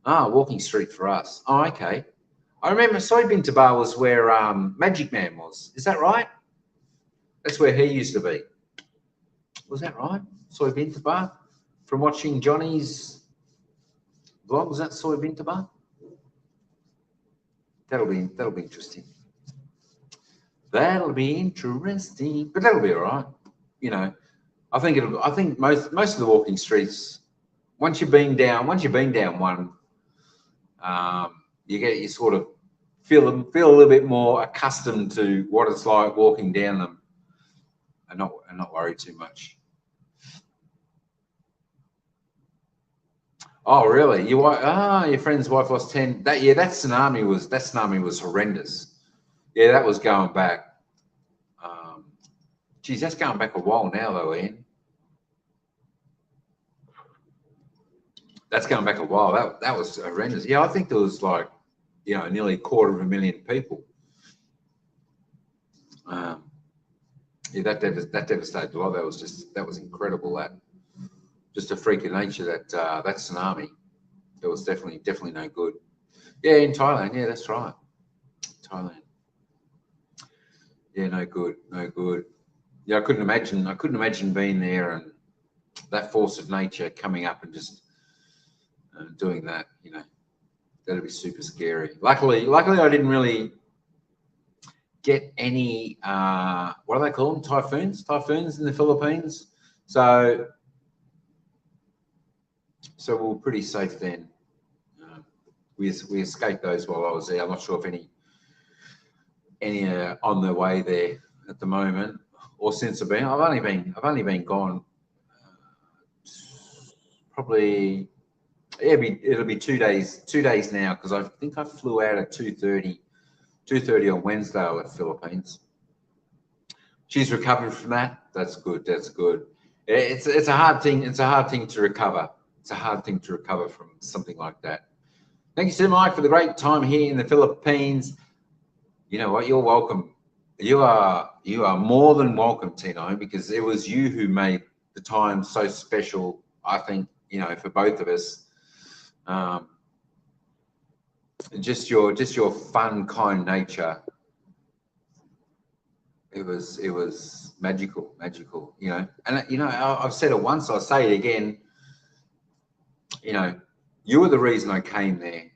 Ah, walking street for us. Oh, okay. I remember Soy Bintaba was where Magic Man was. Is that right? That's where he used to be. Was that right? Soy Bintaba? From watching Johnny's vlog, was that Soy Bintaba? That'll be interesting. That'll be interesting, but that'll be all right. You know, I think most of the walking streets, once you've been down one, you sort of feel a little bit more accustomed to what it's like walking down them, and not worry too much. Oh, really? Your friend's wife lost 10. That tsunami was horrendous. Yeah, that was going back. Geez, that's going back a while now, though, Ian. That's going back a while. That was horrendous. Yeah, I think there was like, nearly 250,000 people. Yeah, that devastated a lot. That was incredible. That just a freak of nature. That tsunami. It was definitely no good. Yeah, in Thailand. Yeah, that's right. Thailand. Yeah, no good. Yeah, I couldn't imagine being there and that force of nature coming up and just doing that. That'd be super scary. Luckily, I didn't really get any what do they call them? Typhoons in the Philippines. So we were pretty safe then. We escaped those while I was there. I'm not sure if any on their way there at the moment or since I've only been gone probably. Yeah, it'll be 2 days. 2 days now, because I think I flew out at 2:30 on Wednesday. I left Philippines. She's recovered from that. That's good. It's a hard thing. It's a hard thing to recover. It's a hard thing to recover from something like that. Thank you so much for the great time here in the Philippines. You know what? You're welcome. You are more than welcome, Tino, because it was you who made the time so special. I think, for both of us. Just your fun, kind nature. It was magical, and I've said it once, I'll say it again. You were the reason I came there,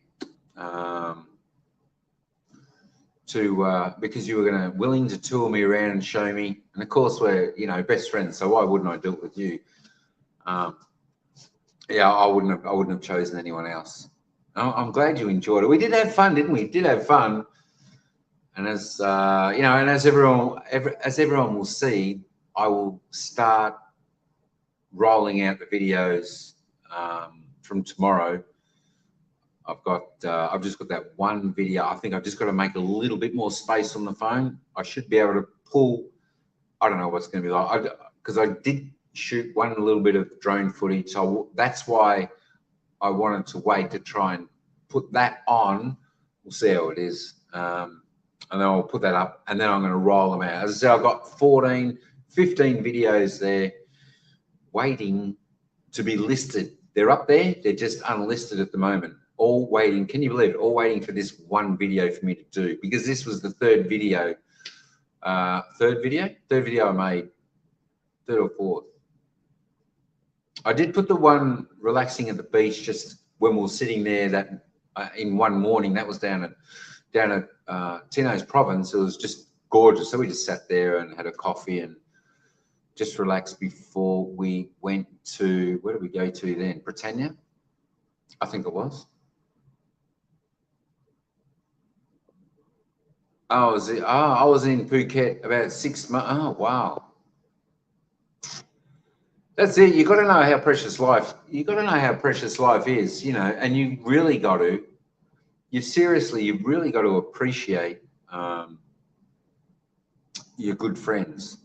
because you were willing to tour me around and show me, and of course we're best friends, so why wouldn't I do it with you? Yeah, I wouldn't have chosen anyone else. I'm glad you enjoyed it. We did have fun, didn't we? Did have fun. And as and as everyone will see, I will start rolling out the videos from tomorrow. I've just got that one video. I think I've just got to make a little bit more space on the phone. I should be able to pull. I don't know what's going to be like, because I did shoot one little bit of drone footage. So that's why I wanted to wait to try and put that on. We'll see how it is. And then I'll put that up, and then I'm going to roll them out. As I said, I've got 15 videos there waiting to be listed. They're up there. They're just unlisted at the moment. All waiting. Can you believe it? All waiting for this one video for me to do, because this was the third video. Third video I made. Third or fourth. I did put the one relaxing at the beach just when we were sitting there that in one morning. That was down at Tino's province. It was just gorgeous. So we just sat there and had a coffee and just relaxed before we went to, where did we go to then? Britannia, I think it was. I was in Phuket about 6 months. Oh, wow. That's it. You got to know how precious life. You got to know how precious life is, and you really got to. You've really got to appreciate your good friends.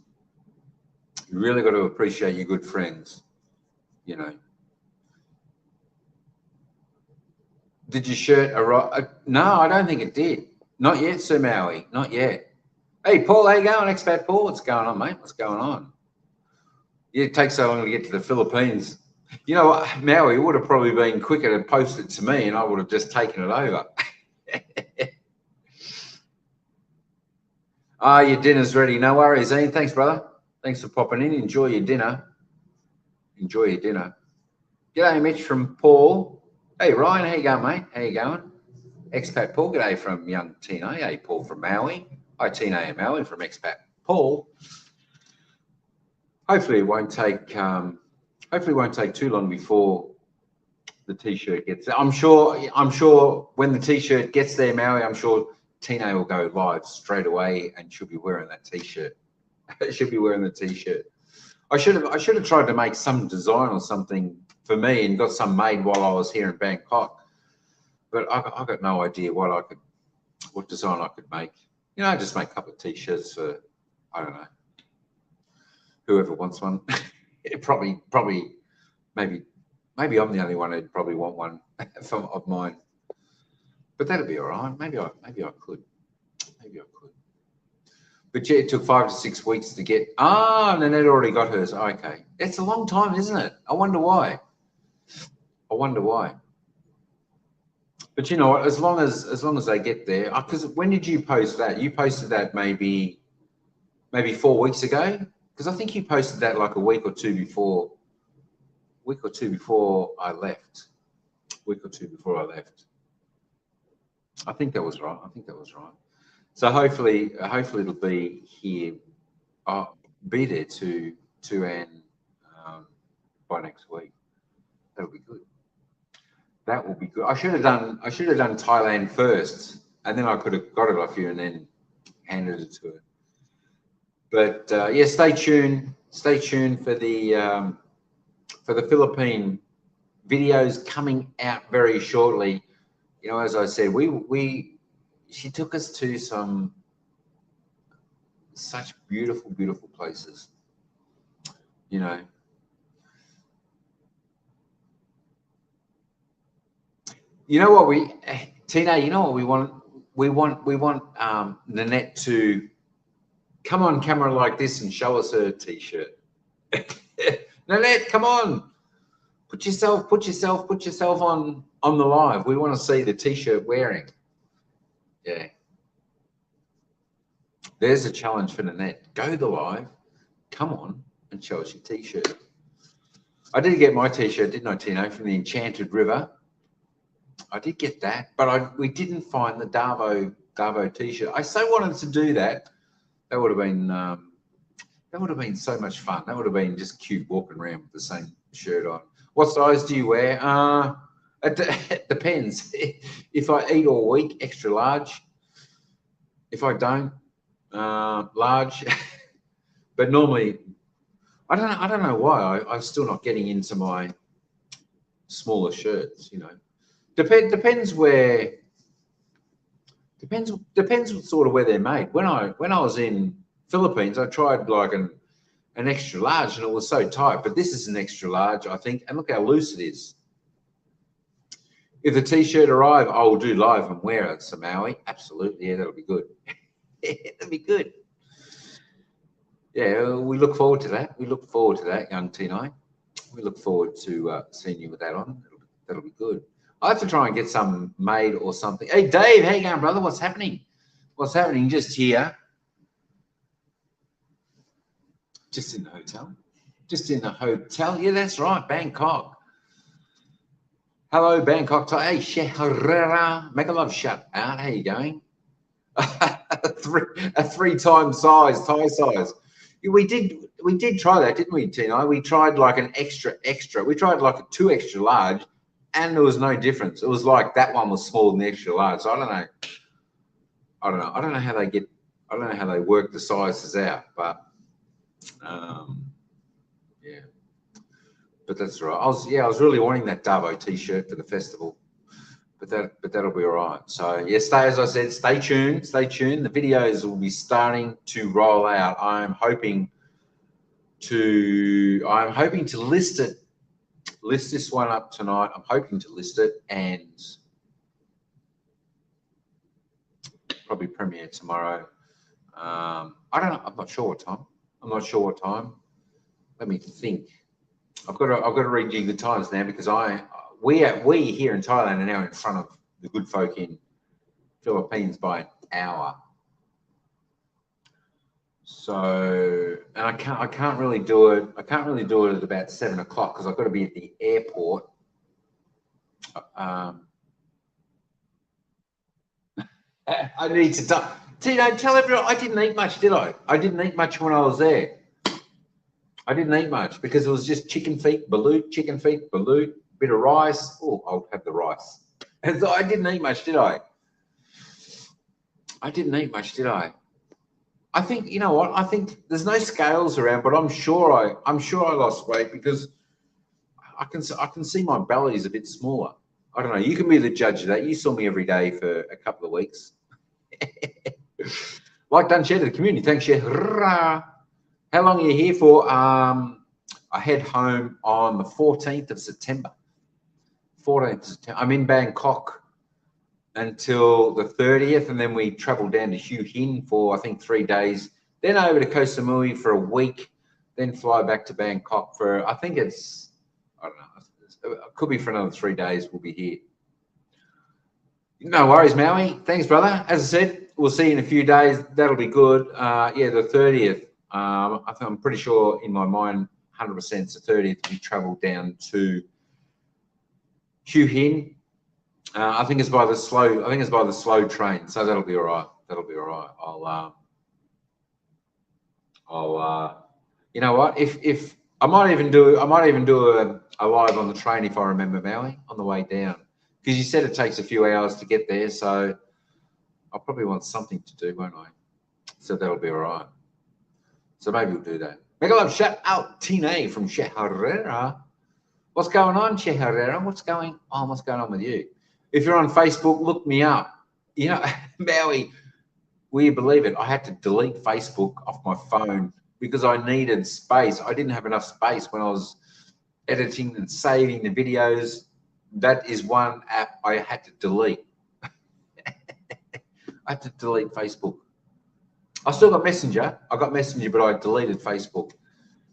You really got to appreciate your good friends, Did your shirt arrive? No, I don't think it did. Not yet, Sir Maui. Not yet. Hey, Paul, how you going? Expat Paul, what's going on, mate? What's going on? Yeah, it takes so long to get to the Philippines. You know what, Maui would have probably been quicker to post it to me, and I would have just taken it over. Your dinner's ready. No worries, Ian. Thanks, brother. Thanks for popping in. Enjoy your dinner. Enjoy your dinner. G'day, Mitch from Paul. Hey, Ryan, how you going, mate? How you going? Expat Paul. G'day from young Tino. Hey, Paul from Maui. Hi, Tino and Maui from Expat Paul. Hopefully, it won't take. Hopefully, it won't take too long before the T-shirt gets there. I'm sure when the T-shirt gets there, Maui, I'm sure Tino will go live straight away, and she'll be wearing that T-shirt. She'll be wearing the T-shirt. I should have tried to make some design or something for me and got some made while I was here in Bangkok, but I got no idea what design I could make. You know, just make a couple of T-shirts for, I don't know, whoever wants one. probably maybe I'm the only one who'd probably want one of mine, but that'd be all right. Maybe I could. But yeah, it took 5 to 6 weeks to get. Nanette already got hers. Okay, it's a long time, isn't it? I wonder why. But you know what? As long as they get there, because when did you post that? You posted that maybe 4 weeks ago, because I think you posted that like a week or two before I left. I think that was right. So hopefully it'll be here. Be there to and by next week. That'll be good. That will be good. I should have done Thailand first, and then I could have got it off you and then handed it to her. But yeah, stay tuned for the Philippine videos coming out very shortly. You know, as I said, she took us to such beautiful places. You know, Tina, you know what we want? We want Nanette to come on camera like this and show us her T-shirt. Nanette, come on. Put yourself on the live. We want to see the T-shirt wearing. Yeah. There's a challenge for Nanette. Go the live. Come on and show us your T-shirt. I did get my T-shirt, didn't I, Tino, from the Enchanted River. I did get that, but we didn't find the Darvo T-shirt. I so wanted to do that. That would have been so much fun. That would have been just cute walking around with the same shirt on. What size do you wear? It depends. If I eat all week, extra large. If I don't, large. But normally, I don't know why I'm still not getting into my smaller shirts. You know, depends sort of where they're made. When I was in Philippines, I tried like an extra large and it was so tight, but this is an extra large, I think, and look how loose it is. If the T-shirt arrive, I will do live and wear it, Samawi. Absolutely, yeah, that'll be good. That'll be good. Yeah, we look forward to that. Young Tino. We look forward to seeing you with that on. That'll be good. I have to try and get some made or something. Hey, Dave, how you going, brother? What's happening? Just here. Just in the hotel. Yeah, that's right. Bangkok. Hello, Bangkok. Hey, Sheharera. Make a love shut out. How you going? a three-time size, Thai size. We did try that, didn't we, Tino? We tried like an extra. We tried like a 2 extra large, and there was no difference. It was like that one was smaller than the extra large. So I don't know. I don't know how they work the sizes out, but yeah. But that's right. I was really wanting that Darvo T-shirt for the festival, but that'll be all right. So yeah, as I said, stay tuned. The videos will be starting to roll out. I'm hoping to list this one up tonight. I'm hoping to list it and probably premiere tomorrow. I don't know. I'm not sure what time. I'm not sure what time. Let me think. I've got to rejig the times now because we here in Thailand are now in front of the good folk in Philippines by an hour. So, and I can't really do it. I can't really do it at about 7 o'clock because I've got to be at the airport. I need to tell everyone I didn't eat much, did I? I didn't eat much when I was there. I didn't eat much because it was just chicken feet, balut, bit of rice. Oh, I'll have the rice. And so I didn't eat much, did I? I didn't eat much, did I? I think, you know what? I think there's no scales around, but I'm sure I lost weight because I can see my belly is a bit smaller. I don't know. You can be the judge of that. You saw me every day for a couple of weeks. Like done, share to the community. Thanks, share. How long are you here for? I head home on the 14th of September. 14th of September. I'm in Bangkok until the 30th, and then we travel down to Hue Hin for, I think, 3 days. Then over to Koh Samui for a week. Then fly back to Bangkok for, I think it's, I don't know, it could be for another 3 days. We'll be here. No worries, Maui. Thanks, brother. As I said, we'll see you in a few days. That'll be good. Yeah, the 30th. I'm pretty sure in my mind, 100% it's the 30th. We travel down to Hue Hin. I think it's by the slow train, so that'll be all right. That'll be all right. I'll you know what? If I might even do a live on the train if I remember, Maui, on the way down. Because you said it takes a few hours to get there, so I'll probably want something to do, won't I? So that'll be all right. So maybe we'll do that. Mega love, shout out Tina from Herrera. What's going on, Herrera? What's going on with you? If you're on Facebook, look me up. You know, Maui, will you believe it? I had to delete Facebook off my phone because I needed space. I didn't have enough space when I was editing and saving the videos. That is one app I had to delete. I had to delete Facebook. I still got Messenger. I got Messenger, but I deleted Facebook.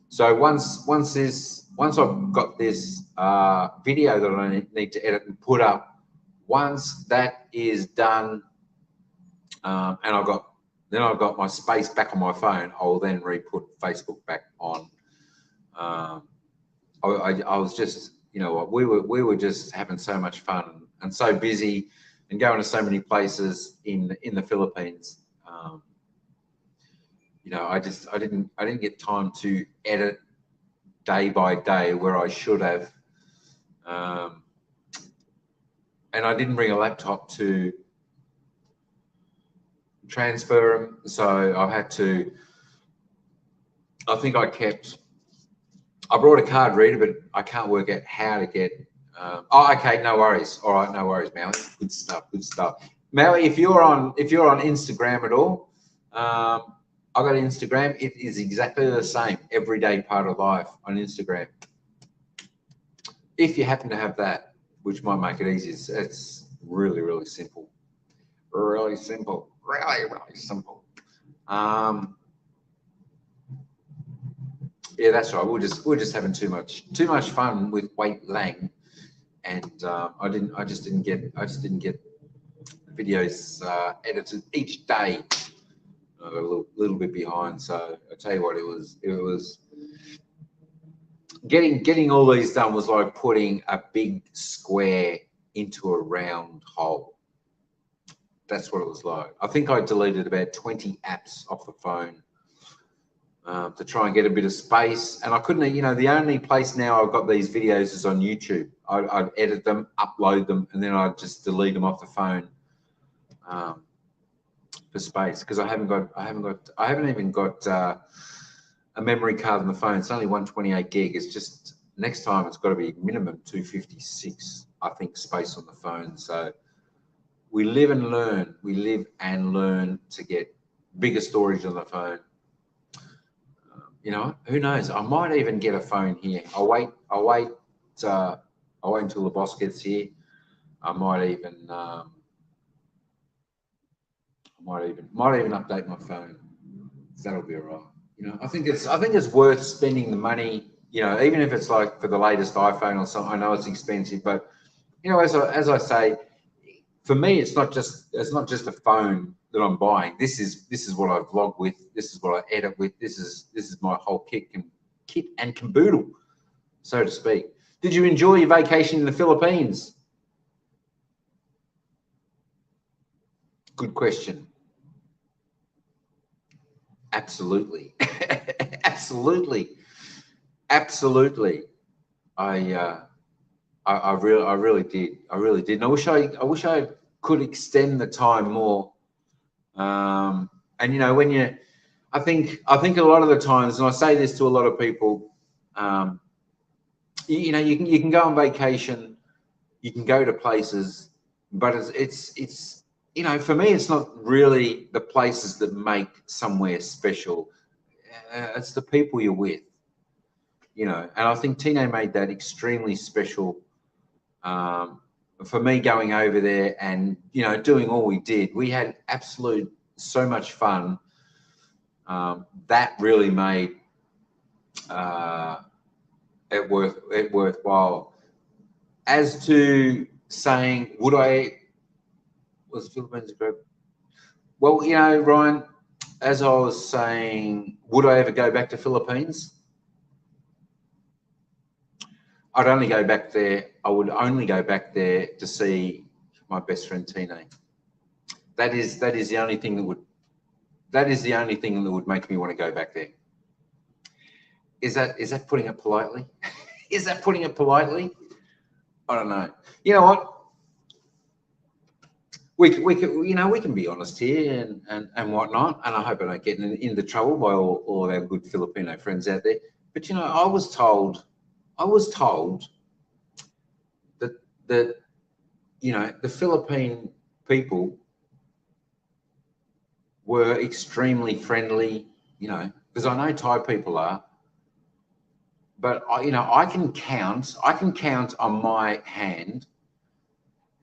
So once I've got this video that I need to edit and put up, once that is done, and I've got my space back on my phone, I will then re-put Facebook back on. I was just, you know what, we were just having so much fun and so busy and going to so many places in the Philippines. You know, I didn't get time to edit day by day where I should have, and I didn't bring a laptop to transfer them, so I had to. I think I brought a card reader, but I can't work out how to get. Oh, okay, no worries. All right, no worries, Maui. Good stuff. Good stuff. Maui, if you're on Instagram at all, I got Instagram. It is exactly the same everyday part of life on Instagram. If you happen to have that, which might make it easy, it's really, really simple. Really simple. Really, really simple. Yeah, that's right. We're just having too much fun with Wait Lang, and I just didn't get videos edited each day. A little bit behind. So I tell you what, it was getting all these done was like putting a big square into a round hole. That's what it was like. I think I deleted about 20 apps off the phone to try and get a bit of space. And I couldn't, you know, the only place now I've got these videos is on YouTube. I'd edit them, upload them, and then I'd just delete them off the phone for space because I haven't even got a memory card on the phone. It's only 128 gig. It's just next time it's got to be minimum 256, I think, space on the phone. So we live and learn. We live and learn to get bigger storage on the phone. You know, who knows? I might even get a phone here. I'll wait until the boss gets here. I might even Might even update my phone. That'll be all right. You know, I think it's worth spending the money. You know, even if it's like for the latest iPhone or something. I know it's expensive, but you know, as I say, for me, it's not just a phone that I'm buying. This is what I vlog with. This is what I edit with. This is my whole kit and caboodle, so to speak. Did you enjoy your vacation in the Philippines? Good question. Absolutely, absolutely. I really did. And I wish I could extend the time more. And you know, I think a lot of the times, and I say this to a lot of people, you know, you can go on vacation, you can go to places, but it's you know, for me, it's not really the places that make somewhere special. It's the people you're with, you know. And I think Tino made that extremely special. For me, going over there and, you know, doing all we did, we had so much fun. That really made it worthwhile. As to saying, was the Philippines a group? Well, you know, Ryan, as I was saying, would I ever go back to Philippines? I'd only go back there. I would only go back there to see my best friend Tino. That is the only thing that would make me want to go back there. Is that putting it politely? Is that putting it politely? I don't know. You know what? We can be honest here and whatnot. And I hope I don't get into trouble by all our good Filipino friends out there. But you know, I was told that you know, the Philippine people were extremely friendly. You know, because I know Thai people are. But you know, I can count on my hand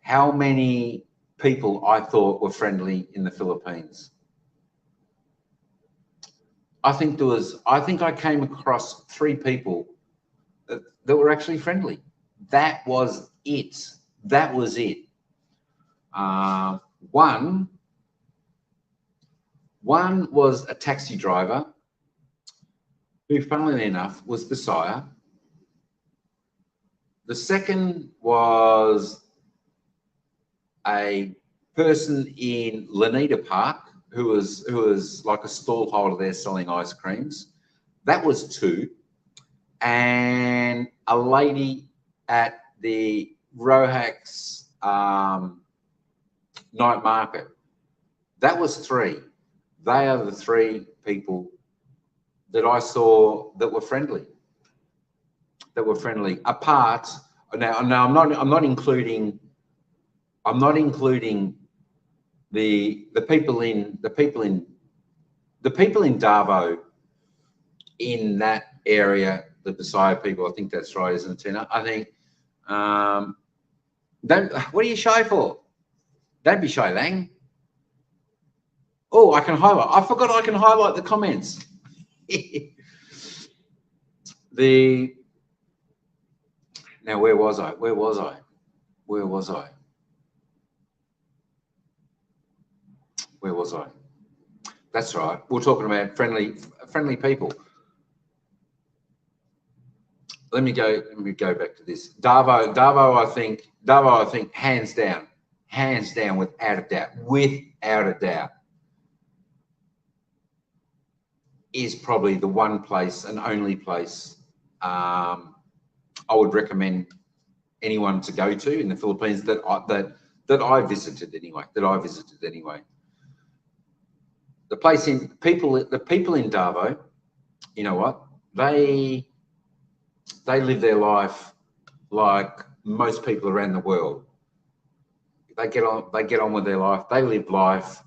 how many people I thought were friendly in the Philippines. I think I came across 3 people that were actually friendly. That was it. One was a taxi driver who, funnily enough, was the sire. The second was a person in Lanita Park who was like a stallholder there selling ice creams. That was 2. And a lady at the Rohax night market. That was 3. They are the 3 people that I saw that were friendly. Apart now, I'm not including the people in Davao, in that area, the Pasaya people. I think that's right, isn't it, Tina? I think what are you shy for? Don't be shy, Lang. Oh, I can highlight. I forgot I can highlight the comments. Now, where was I? That's right. We're talking about friendly people. Let me go back to this. Davao, I think, hands down, without a doubt, is probably the one place and only place I would recommend anyone to go to in the Philippines that I visited anyway. The people in Davao, you know what? They live their life like most people around the world. They get on with their life. They live life.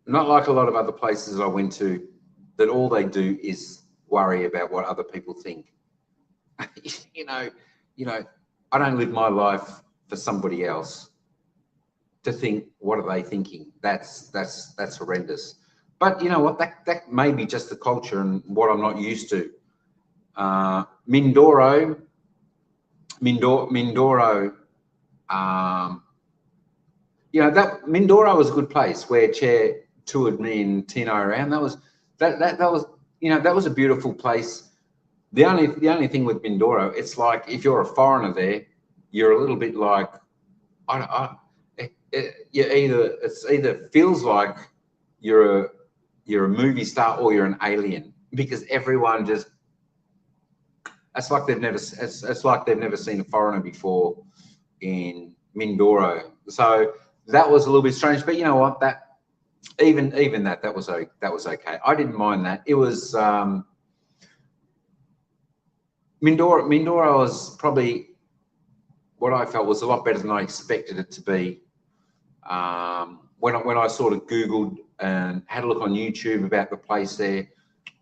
Not like a lot of other places I went to, that all they do is worry about what other people think. you know, I don't live my life for somebody else to think, what are they thinking? That's horrendous. But you know what? That may be just the culture and what I'm not used to. Mindoro. You know, that Mindoro was a good place where Chair toured me and Tino around. That was you know, that was a beautiful place. The only thing with Mindoro, it's like if you're a foreigner there, you're a little bit like, it's either feels like you're a movie star or you're an alien, because everyone just, it's like they've never seen a foreigner before in Mindoro. So that was a little bit strange, but you know what? That even that was okay. I didn't mind that. It was Mindoro was probably what I felt was a lot better than I expected it to be. When I sort of Googled and had a look on YouTube about the place there,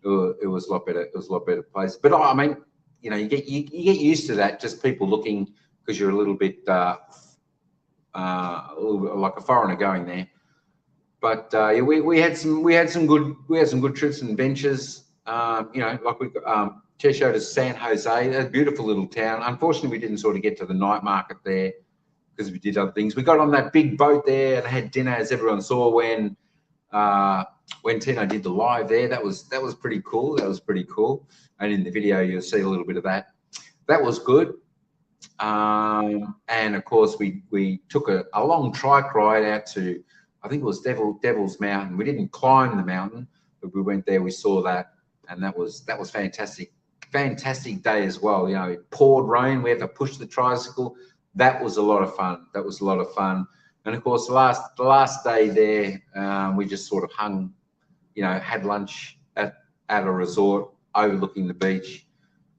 it was a lot better. It was a lot better place. But I mean, you know, you get used to that. Just people looking, because you're a little bit like a foreigner going there. But yeah, we had some good trips and adventures. You know, like Chair showed us San Jose, a beautiful little town. Unfortunately, we didn't sort of get to the night market there because we did other things. We got on that big boat there and had dinner, as everyone saw when Tino did the live there. That was pretty cool. That was pretty cool. And in the video, you'll see a little bit of that. That was good. And of course, we took a long trike ride out to, I think it was Devil's Mountain. We didn't climb the mountain, but we went there. We saw that, and that was fantastic. Fantastic day as well. You know, it poured rain. We had to push the tricycle. That was a lot of fun. That was a lot of fun. And of course, the last day there, we just sort of hung, you know, had lunch at a resort overlooking the beach.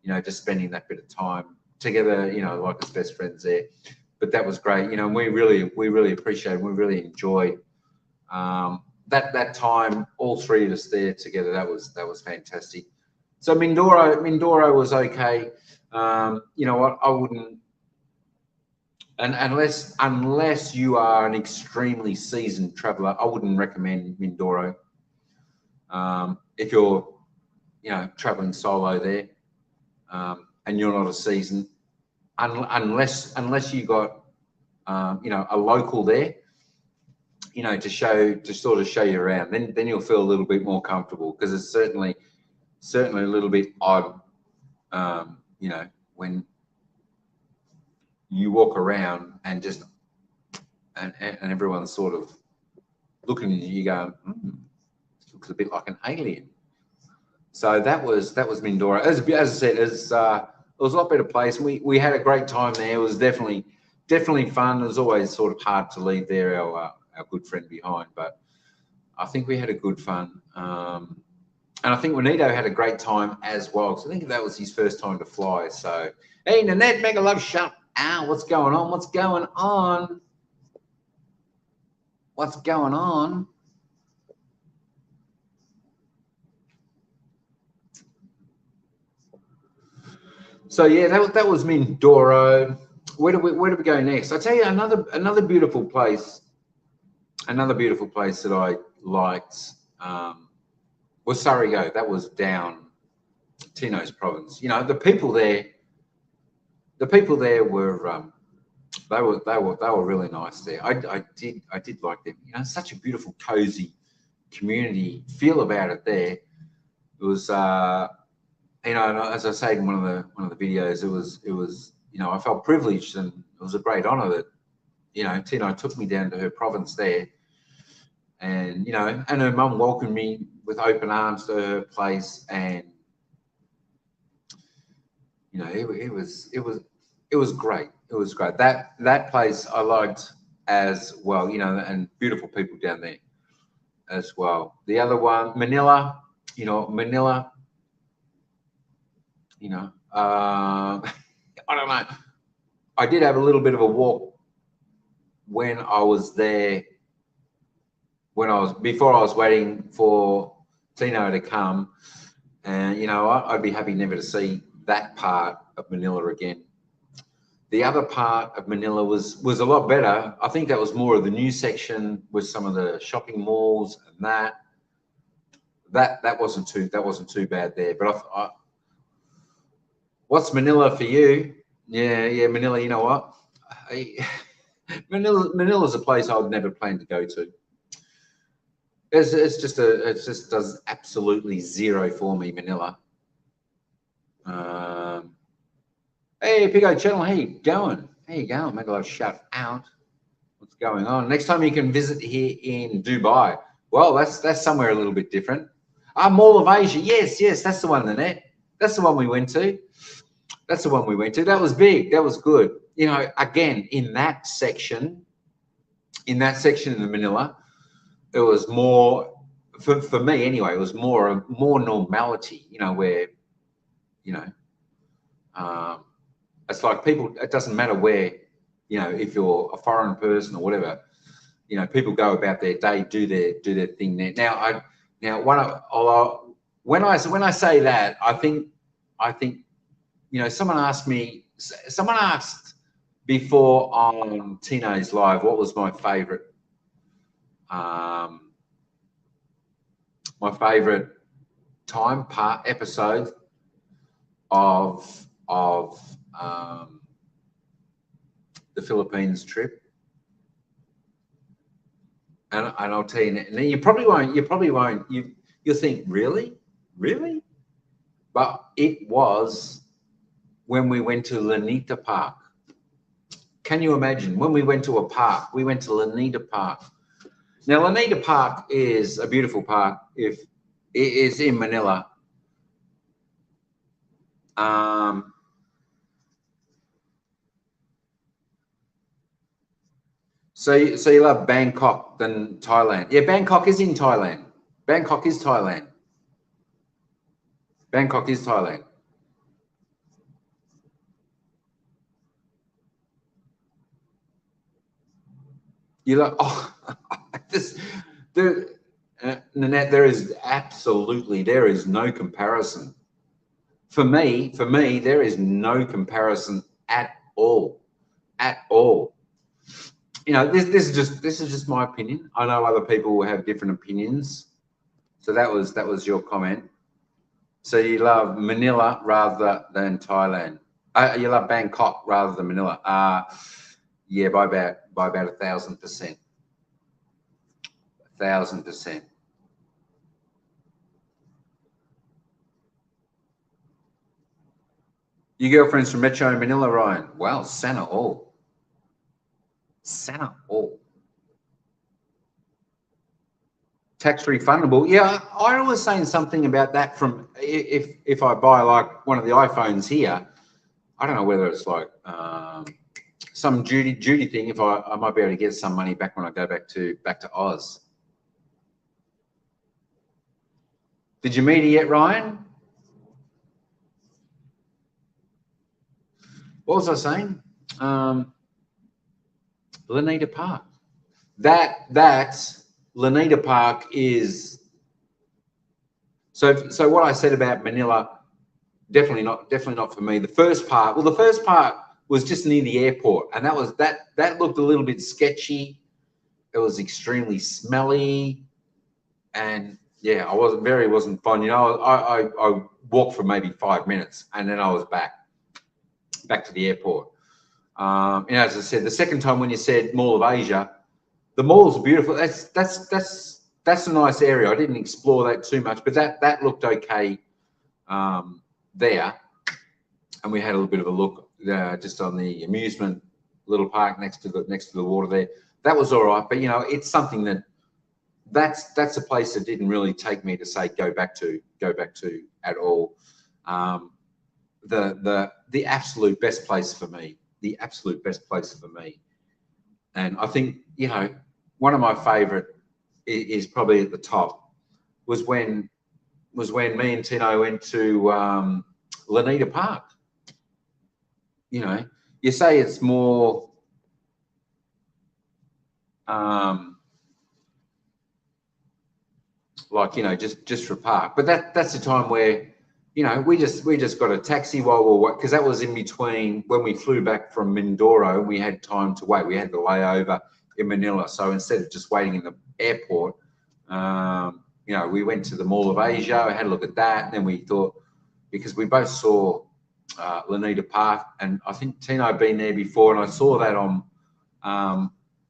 You know, just spending that bit of time together. You know, like as best friends there. But that was great. You know, we really appreciated. We really enjoyed that time. All three of us there together. That was fantastic. So Mindoro was okay. You know what? I wouldn't. And unless you are an extremely seasoned traveller, I wouldn't recommend Mindoro. If you're, you know, travelling solo there, and you're not a seasoned, unless you got, you know, a local there, you know, to sort of show you around, then you'll feel a little bit more comfortable, because it's certainly a little bit odd, you know, when you walk around and just and everyone's sort of looking at you going, looks a bit like an alien. So that was Mindoro. As I said, it was a lot better place. We had a great time there. It was definitely fun. It was always sort of hard to leave there our good friend behind, but I think we had a good fun. And I think Juanito had a great time as well. So I think that was his first time to fly. So, hey, Nanette, Mega Love Shop. Ow, what's going on? What's going on? What's going on? So yeah, that was Mindoro. Where do we go next? I tell you another beautiful place. Another beautiful place that I liked was Surrey. That was down Tino's province. You know, the people there were they were really nice there. I did like them. You know, such a beautiful, cozy community feel about it there. It was you know, as I say in one of the videos, it was you know, I felt privileged, and it was a great honour that, you know, Tino took me down to her province there, and you know, and her mum welcomed me with open arms to her place, and you know, it was great. It was great. That place I liked as well, you know, and beautiful people down there as well. The other one, Manila, you know, I don't know. I did have a little bit of a walk when I was there, before I was waiting for Tino to come, and you know, I'd be happy never to see that part of Manila again. The other part of Manila was a lot better. I think that was more of the new section with some of the shopping malls and that wasn't too bad there. But what's Manila for you? Yeah, Manila. You know what? Manila's a place I would never plan to go to. It just does absolutely zero for me, Manila. Hey, Pico Channel, how you going? How you going? Maybe I'll shout out. What's going on? Next time you can visit here in Dubai. Well, that's somewhere a little bit different. Mall of Asia. Yes, that's the one, Nanette. That's the one we went to. That's the one we went to. That was big. That was good. You know, again, in that section in the Manila, it was more, for me anyway, it was more normality, you know, where, you know, it's like people, it doesn't matter where, you know, if you're a foreign person or whatever, you know, people go about their day, do their thing there. When I say that, I think, you know, someone asked before on Tino's live, what was my favorite episode of the Philippines trip, and I'll tell you, and you probably won't. You'll think, really, but it was when we went to Lanita Park. Can you imagine when we went to a park? We went to Lanita Park. Now, Lanita Park is a beautiful park. If it is in Manila, so you love Bangkok than Thailand? Yeah, Bangkok is in Thailand. Bangkok is Thailand. You love Nanette, there is no comparison. For me, there is no comparison at all. You know, this is just my opinion. I know other people will have different opinions. So that was your comment. So you love Manila rather than Thailand. You love Bangkok rather than Manila. Yeah, by about 1,000%. 1,000%. Your girlfriend's from Metro Manila, Ryan. Well, Santa all. Tax refundable. Yeah, I was saying something about that from if I buy like one of the iPhones here, I don't know whether it's like some duty thing. If I might be able to get some money back when I go back to Oz. Did you meet her yet, Ryan? What was I saying? Lanita Park. That Lanita Park is. So what I said about Manila, definitely not for me. The first part was just near the airport, and that looked a little bit sketchy. It was extremely smelly, and yeah, I wasn't fun. You know, I walked for maybe 5 minutes, and then I was back to the airport. And as I said, the second time when you said Mall of Asia, the malls are beautiful. That's a nice area. I didn't explore that too much, but that looked okay there. And we had a little bit of a look just on the amusement little park next to the water there. That was all right, but you know, it's something that's a place that didn't really take me to say go back to at all. The absolute best place for me. And I think, you know, one of my favorite is probably at the top was when me and Tino went to Lanita Park. You know, you say it's more like, you know, just for a park, but that's the time where you know, we just got a taxi while we were, because that was in between when we flew back from Mindoro. We had time to wait. We had the layover in Manila, so instead of just waiting in the airport, you know, we went to the Mall of Asia. I had a look at that, and then we thought, because we both saw Lanita Park, and I think Tino had been there before, and I saw that on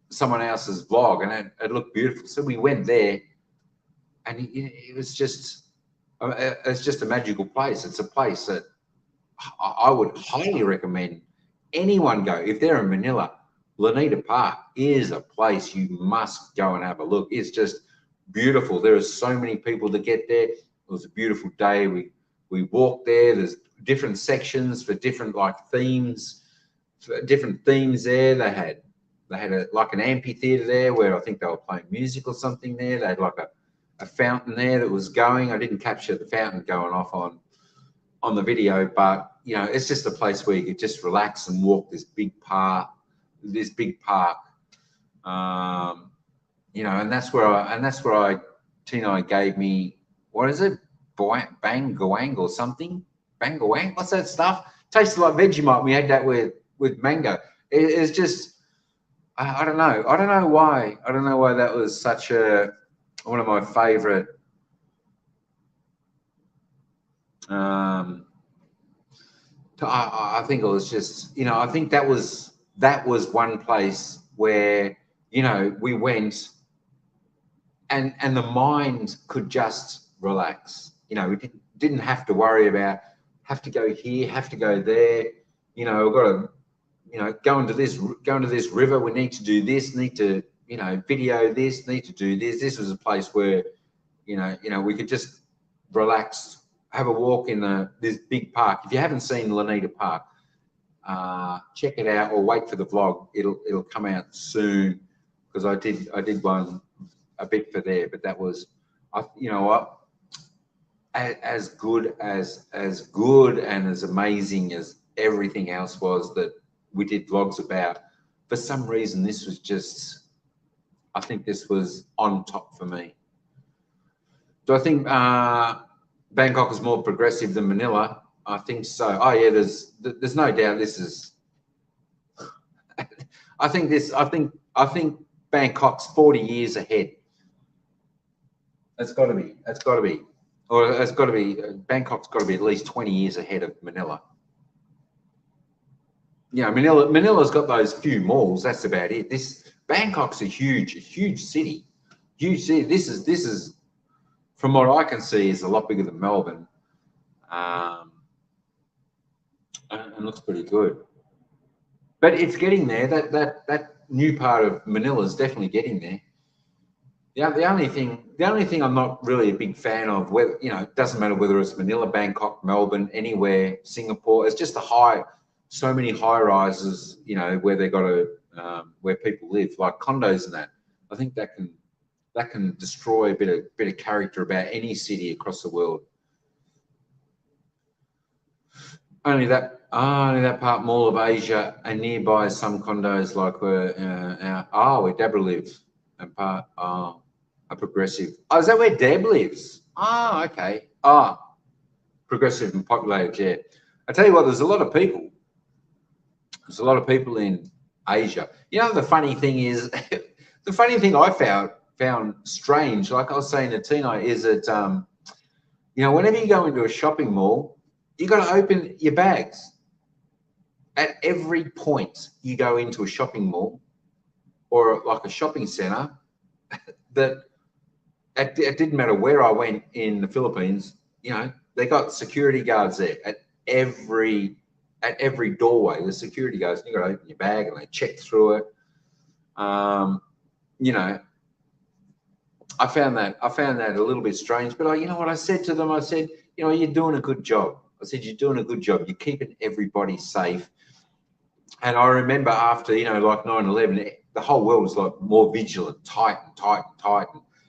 someone else's vlog, and it looked beautiful. So we went there, and it was just, it's just a magical place. It's a place that I would highly recommend anyone go. If they're in Manila, Lanita Park is a place you must go and have a look. It's just beautiful. There are so many people that get there. It was a beautiful day. We walked there. There's different sections for different like themes, for different themes there. They had like an amphitheater there where I think they were playing music or something there. They had like a fountain there that was going. I didn't capture the fountain going off on the video, but you know, it's just a place where you could just relax and walk this big park. You know, and that's where Tino gave me, what is it? Bangoang or something? Bangoang? What's that stuff? Tasted like Vegemite. We had that with mango. It's just, I don't know. I don't know why. I don't know why that was such one of my favorite I think it was just, you know, I think that was one place where, you know, we went and the mind could just relax. You know, we didn't have to worry about have to go here, have to go there. You know, we've got to, you know, go into this river. We need to do this. Need to, you know, video this. Need to do this. This was a place where, you know, we could just relax, have a walk in this big park. If you haven't seen Lanita Park, check it out or wait for the vlog. It'll come out soon, because I did one a bit for there, but that was, you know what, as good and as amazing as everything else was that we did vlogs about. For some reason, this was just, I think this was on top for me. Do I think Bangkok is more progressive than Manila? I think so. Oh yeah, there's no doubt this is. I think Bangkok's 40 years ahead. It's got to be. Or it's got to be. Bangkok's got to be at least 20 years ahead of Manila. You know, Manila's got those few malls. That's about it. Bangkok's a huge city. Huge city. This is. From what I can see, is a lot bigger than Melbourne, and looks pretty good. But it's getting there. That new part of Manila is definitely getting there. Yeah, the only thing I'm not really a big fan of, whether, you know, it doesn't matter whether it's Manila, Bangkok, Melbourne, anywhere, Singapore. It's just so many high rises, you know, where they got where people live, like condos and that. I think that can destroy a bit of character about any city across the world. Only that part, Mall of Asia, and nearby some condos like where Deborah lives, and part are progressive. Oh, is that where Deb lives? Oh, okay. Progressive and populated, yeah. I tell you what, there's a lot of people. There's a lot of people in Asia. You know, the funny thing is, the funny thing I found strange, like I was saying to Tino, is that you know, whenever you go into a shopping mall, you got to open your bags. At every point you go into a shopping mall or like a shopping center, that it didn't matter where I went in the Philippines, you know, they got security guards there at every doorway. The security guards, you got to open your bag and they check through it. You know, I found that a little bit strange, but you know what I said to them? I said, you know, you're doing a good job. I said, you're doing a good job. You're keeping everybody safe. And I remember after, you know, like 9/11, the whole world was like more vigilant, tighten.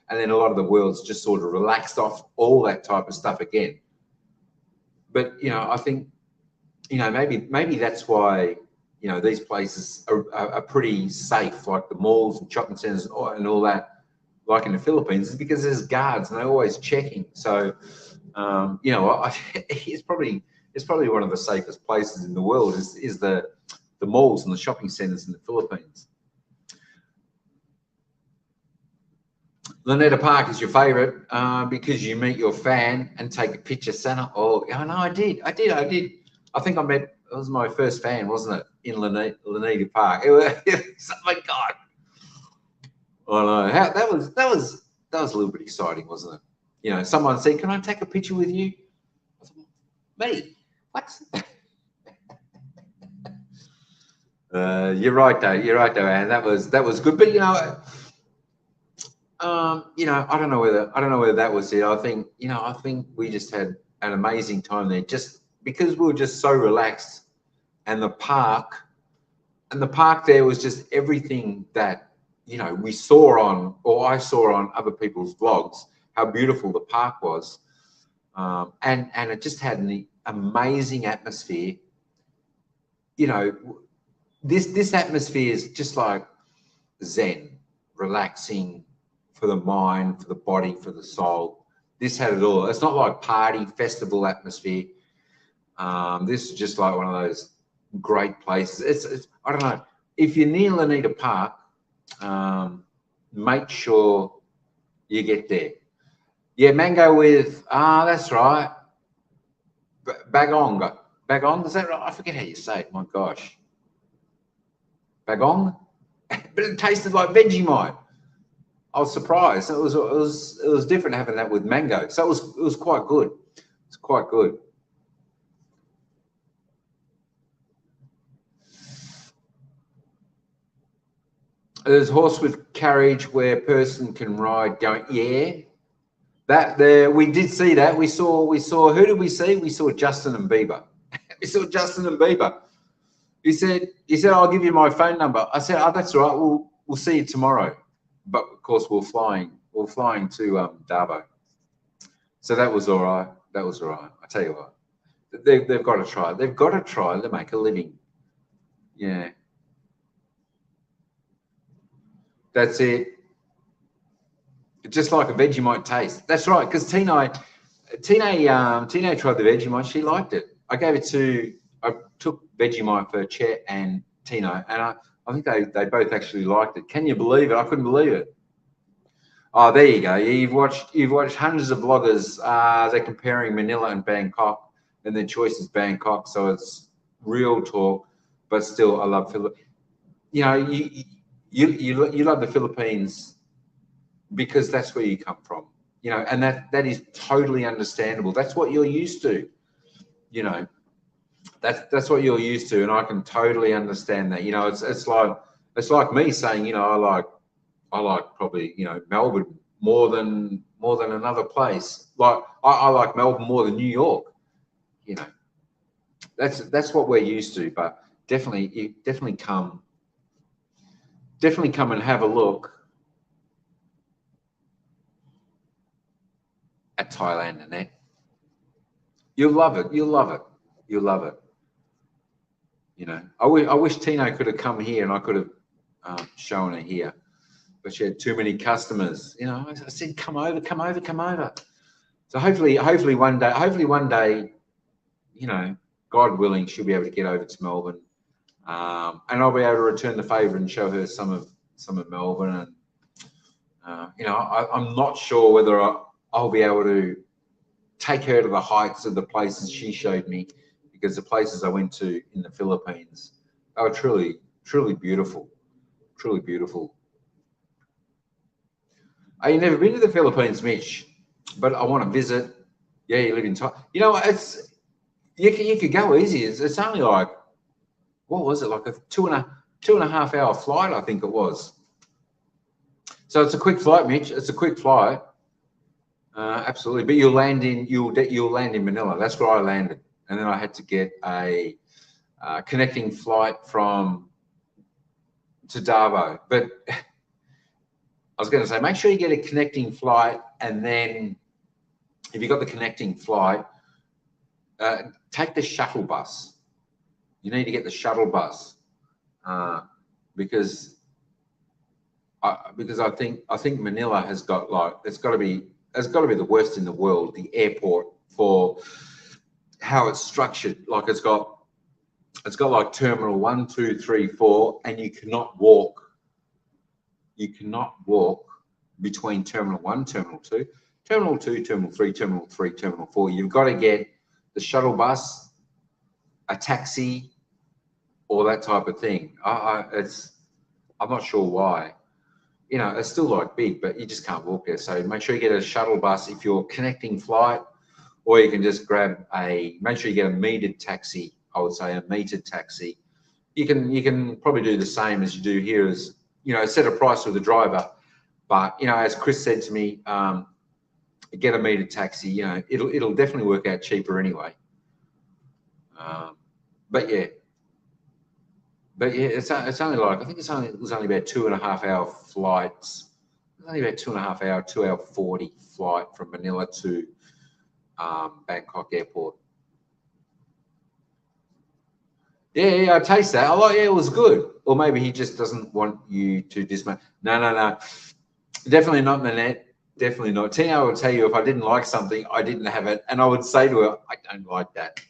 And then a lot of the world's just sort of relaxed off all that type of stuff again. But, you know, I think, you know, maybe that's why, you know, these places are pretty safe, like the malls and shopping centers and all that, like in the Philippines, is because there's guards and they're always checking. So, You know, it's probably one of the safest places in the world. Is the malls and the shopping centres in the Philippines. Luneta Park is your favourite because you meet your fan and take a picture, Santa. Oh, no, I did. I think I met. It was my first fan, wasn't it? In Luneta Park. It was, oh my God. Oh no, that was a little bit exciting, wasn't it? You know, someone said, "Can I take a picture with you?" I thought, me? What? You're right, though. You're right, though, Anne. That was good. But you know, I don't know whether that was it. I think we just had an amazing time there, just because we were just so relaxed, and the park there was just everything that we saw on, or I saw on other people's vlogs, how beautiful the park was, and it just had an amazing atmosphere. You know, this atmosphere is just like Zen, relaxing for the mind, for the body, for the soul. This had it all. It's not like party festival atmosphere. This is just like one of those great places. It's I don't know, if you're near Luneta Park, make sure you get there. Yeah, mango with that's right, bagong. Bagong, is that right? I forget how you say it. My gosh, bagong, but it tasted like Vegemite. I was surprised. It was different having that with mango. So it was quite good. It's quite good. There's horse with carriage where a person can ride going. Yeah, that there we did see that. We saw who did we see? We saw Justin and Bieber. We saw Justin and Bieber. He said I'll give you my phone number. I said, oh, that's all right. We'll see you tomorrow. But of course we're flying to Darbo. So that was all right. That was all right. I tell you what, they've got to try. They've got to try to make a living. Yeah. That's it. Just like a Vegemite taste. That's right. Because Tino tried the Vegemite. She liked it. I took Vegemite for Chet and Tino, and I think they both actually liked it. Can you believe it? I couldn't believe it. Oh, there you go. You've watched hundreds of vloggers. They're comparing Manila and Bangkok, and their choice is Bangkok. So it's real talk, but still, I love Philippines. You know, you love the Philippines because that's where you come from. You know, and that is totally understandable. That's what you're used to. You know, that's what you're used to, and I can totally understand that. You know, it's like me saying, I like probably Melbourne more than another place. Like I like Melbourne more than New York. You know, that's what we're used to. But definitely come and have a look at Thailand, and that you'll love it. You'll love it. You'll love it. You know, I wish Tino could have come here and I could have shown her here, but she had too many customers. You know, I said, come over. So hopefully one day, you know, God willing, she'll be able to get over to Melbourne, and I'll be able to return the favour and show her some of Melbourne. And you know, I'm not sure whether I'll be able to take her to the heights of the places she showed me, because the places I went to in the Philippines, they were truly beautiful, truly beautiful. I've never been to the Philippines, Mitch, but I want to visit. Yeah, you live in Thailand. You know, you could go easy. It's only like, what was it, like a two and a half hour flight, I think it was. So it's a quick flight, Mitch. It's a quick flight, absolutely. But you'll land in Manila. That's where I landed, and then I had to get a connecting flight to Davao. But I was going to say, make sure you get a connecting flight, and then if you got the connecting flight, take the shuttle bus. You need to get the shuttle bus because I think Manila has got, like, it's got to be the worst in the world. The airport for how it's structured. Like it's got like terminal 1, 2, 3, 4, and you cannot walk. You cannot walk between terminal 1, terminal 2, terminal 2, terminal 3, terminal 3, terminal 4. You've got to get the shuttle bus, a taxi, or that type of thing. I'm not sure why. You know, it's still like big, but you just can't walk there. So make sure you get a shuttle bus if you're connecting flight, or you can just make sure you get a metered taxi. I would say a metered taxi. You can probably do the same as you do here, as, you know, set a price with the driver. But, you know, as Chris said to me, get a metered taxi. You know, it'll definitely work out cheaper anyway. But yeah, it's only like, I think it was only about 2.5 hour flights. It's only about 2.5 hour, 2 hour 40 flight from Manila to Bangkok airport. Yeah, I taste that. Yeah, it was good. Or maybe he just doesn't want you to dismount. No. Definitely not Manette. Definitely not. Tina will tell you if I didn't like something, I didn't have it, and I would say to her, I don't like that.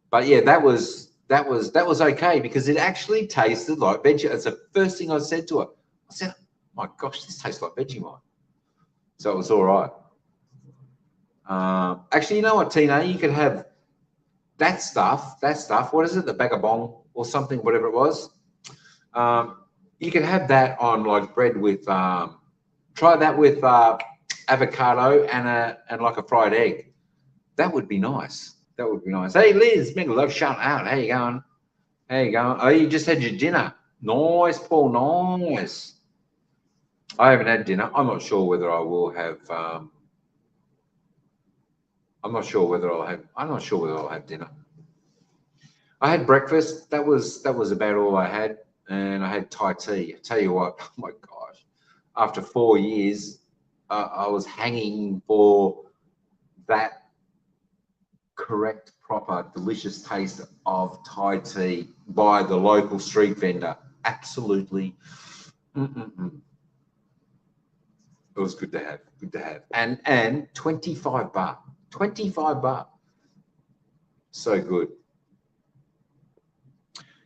But yeah, that was okay, because it actually tasted like Vegemite. It's the first thing I said to her. I said, oh my gosh, this tastes like Vegemite. So it was all right. Actually, you know what, Tina? You could have that stuff. What is it? The bagabong or something, whatever it was. You can have that on like bread with. Try that with avocado and like a fried egg. That would be nice. That would be nice. Hey, Liz, make love shout out. How you going? How you going? Oh, you just had your dinner. Nice, Paul. Nice. I haven't had dinner. I'm not sure whether I will have. I'm not sure whether I'll have dinner. I had breakfast. That was about all I had, and I had Thai tea. I tell you what, oh my gosh, after 4 years, I was hanging for that correct, proper, delicious taste of Thai tea by the local street vendor. Absolutely. It was good to have. And 25 baht. 25 baht. So good.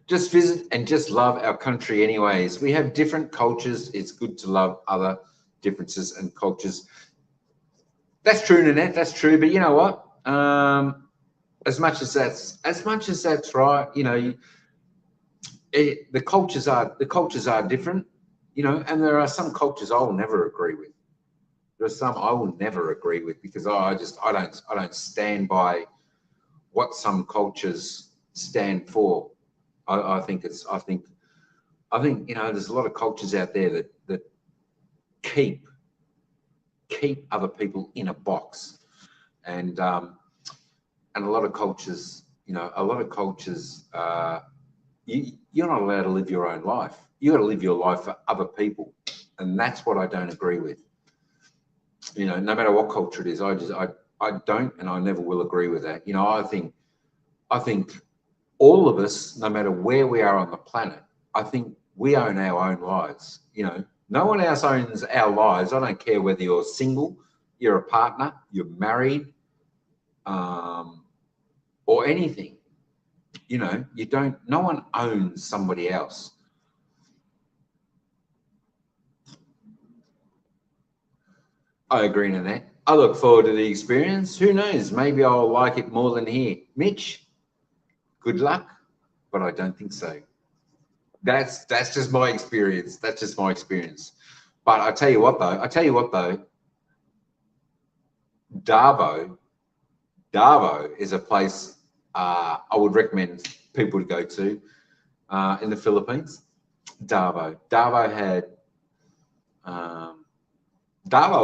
Just visit and just love our country anyways. We have different cultures. It's good to love other differences and cultures. That's true, Nanette. That's true. But you know what? As much as that's right, you know, the cultures are different, you know, and there are some cultures I will never agree with. There are some I will never agree with, because I don't stand by what some cultures stand for. I think you know, there's a lot of cultures out there that keep other people in a box, and a lot of cultures, you know, you're not allowed to live your own life. You got to live your life for other people, and that's what I don't agree with. You know, no matter what culture it is, I don't, and I never will agree with that. You know, I think all of us, no matter where we are on the planet, I think we own our own lives. You know, no one else owns our lives. I don't care whether you're single, you're a partner, you're married, or anything. You know, no one owns somebody else. I agree on that. I look forward to the experience. Who knows? Maybe I'll like it more than here. Mitch, good luck, but I don't think so. That's just my experience. That's just my experience. But I tell you what though, Davao is a place I would recommend people to go to in the Philippines. Davao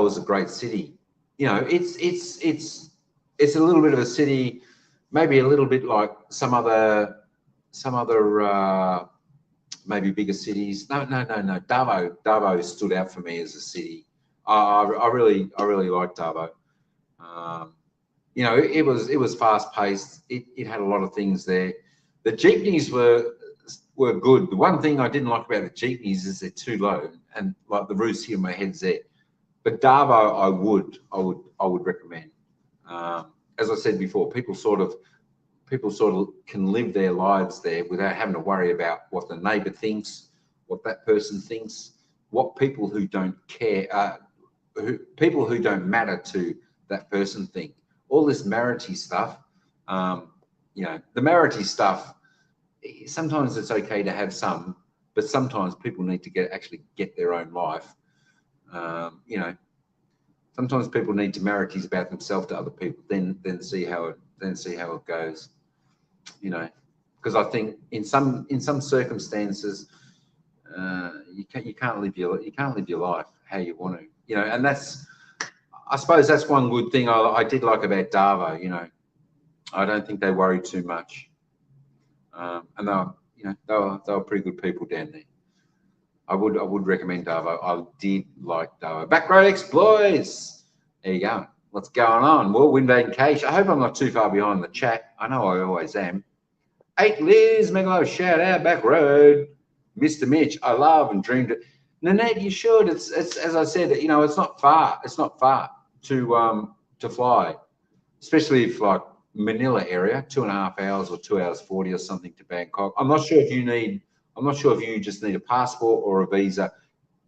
was a great city. You know, it's a little bit of a city, maybe a little bit like some other maybe bigger cities. No. Davao stood out for me as a city. I really liked Davao. You know, it was fast paced. It had a lot of things there. The jeepneys were good. The one thing I didn't like about the jeepneys is they're too low, and like the roof's here, my head's there. But Davao, I would recommend. as I said before, people sort of can live their lives there without having to worry about what the neighbour thinks, what that person thinks, what people who don't care, people who don't matter to that person think. All this marriage stuff, you know, the marriage stuff, sometimes it's okay to have some, but sometimes people need to actually get their own life. You know, sometimes people need to marriage about themselves to other people, then see how it goes. You know, because I think in some circumstances, you can't live your life how you want to. You know, and I suppose that's one good thing I did like about Darvo. You know, I don't think they worry too much, and they were pretty good people down there. I would recommend Darvo. I did like Darvo. Back road exploits. There you go. What's going on? Whirlwind vacation. I hope I'm not too far behind the chat. I know I always am. 8 Liz, Megalo, shout out, back road. Mr. Mitch, I love and dreamed it. Nanette, you should. It's as I said, you know, it's not far. It's not far to fly, especially if like Manila area, 2.5 hours or 2 hours 40 or something to Bangkok. I'm not sure if you just need a passport or a visa.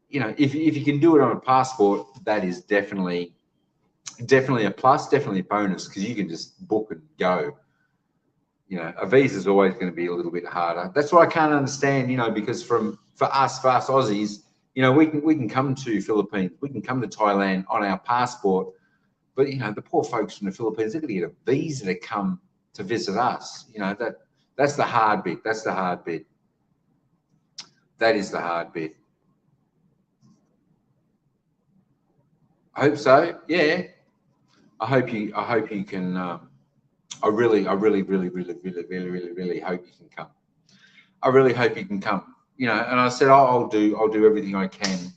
You know, if you can do it on a passport, that is definitely a plus, definitely a bonus, because you can just book and go. You know, a visa is always going to be a little bit harder. That's what I can't understand, you know, because for us Aussies, you know, we can come to Philippines, we can come to Thailand on our passport, but you know, the poor folks from the Philippines, they're going to get a visa to come to visit us. You know, that's the hard bit. That's the hard bit. That is the hard bit. I hope so. Yeah. I hope you can. I really hope you can come. I really hope you can come. You know, and I said I'll do everything I can,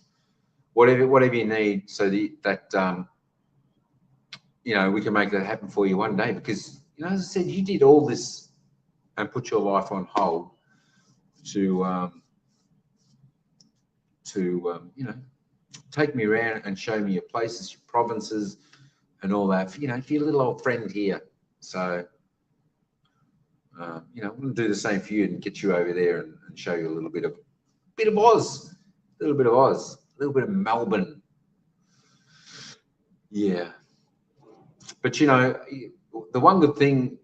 whatever you need, so that you know, we can make that happen for you one day. Because you know, as I said, you did all this and put your life on hold to you know, take me around and show me your places, your provinces, and all that. You know, for your little old friend here. So, you know, we'll do the same for you and get you over there and show you a little bit of Oz, a little bit of Oz, a little bit of Melbourne. Yeah. But you know, the one good thing,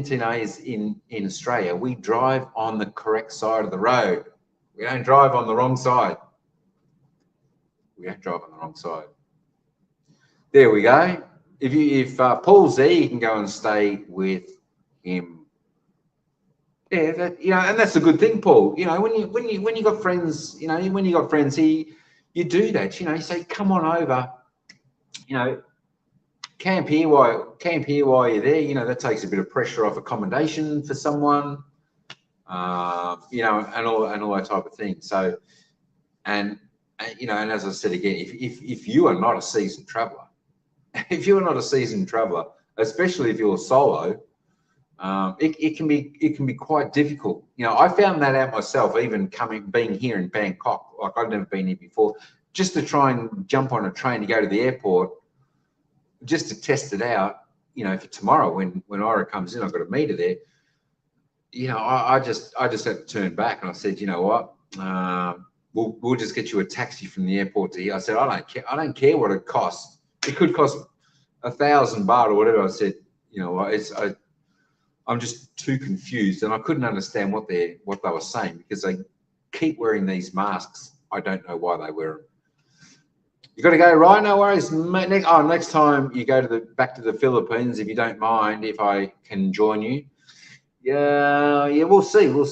Tina, is in Australia, we drive on the correct side of the road. We don't drive on the wrong side. We don't drive on the wrong side. There we go. If Paul's there, you can go and stay with him. Yeah, you know, and that's a good thing, Paul. You know, when you got friends, you know, when you got friends here, you do that. You know, you say, come on over. You know, camp here while you're there. You know, that takes a bit of pressure off accommodation for someone. You know, and all that type of thing. So, and you know, and as I said again, if you are not a seasoned traveller, especially if you're solo, it can be quite difficult. You know, I found that out myself, even being here in Bangkok. Like, I've never been here before, just to try and jump on a train to go to the airport, just to test it out. You know, for tomorrow when Ira comes in, I've got to meet her there. You know, I just had to turn back, and I said, you know what, we'll just get you a taxi from the airport to here. I said, I don't care what it costs. It could cost 1,000 baht or whatever. I said, you know, I'm just too confused, and I couldn't understand what they were saying, because they keep wearing these masks. I don't know why they wear them. You got to go, right? No worries. Next time you go back to the Philippines, if you don't mind, if I can join you. Yeah, we'll see. You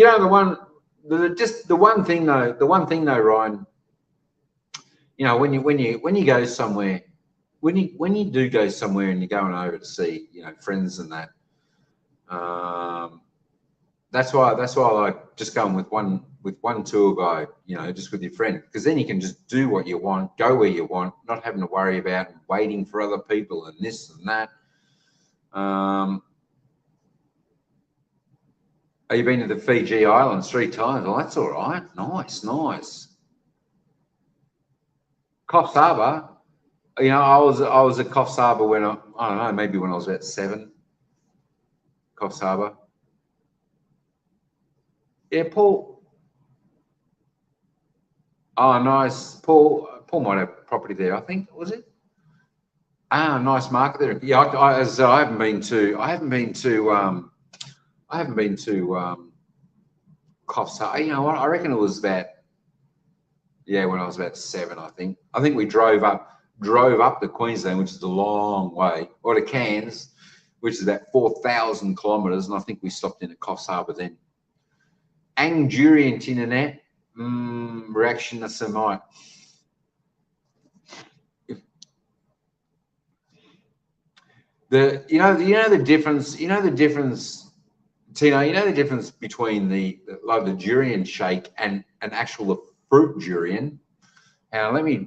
know, the one thing though, Ryan. You know, when you go somewhere, when you do go somewhere and you're going over to see, you know, friends and that, that's why I like just going with one tour guide, you know, just with your friend, because then you can just do what you want, go where you want, not having to worry about waiting for other people and this and that. Have you been to the Fiji Islands 3 times? Well, that's all right. Nice. Coffs Harbour. You know, I was at Coffs Harbour when I don't know, maybe when I was about 7. Coffs Harbour. Yeah, Paul. Oh, nice. Paul might have property there, I think, was it? Ah, nice market there. Yeah, I haven't been to Coffs Harbour. You know what? I reckon it was about, yeah, when I was about 7, I think. I think we drove up to Queensland, which is a long way, or to Cairns, which is about 4,000 kilometres, and I think we stopped in at Coffs Harbour then. Angurian internet reaction to Samite. You know the difference, Tino, you know the difference between the durian shake and an actual fruit durian. Now let me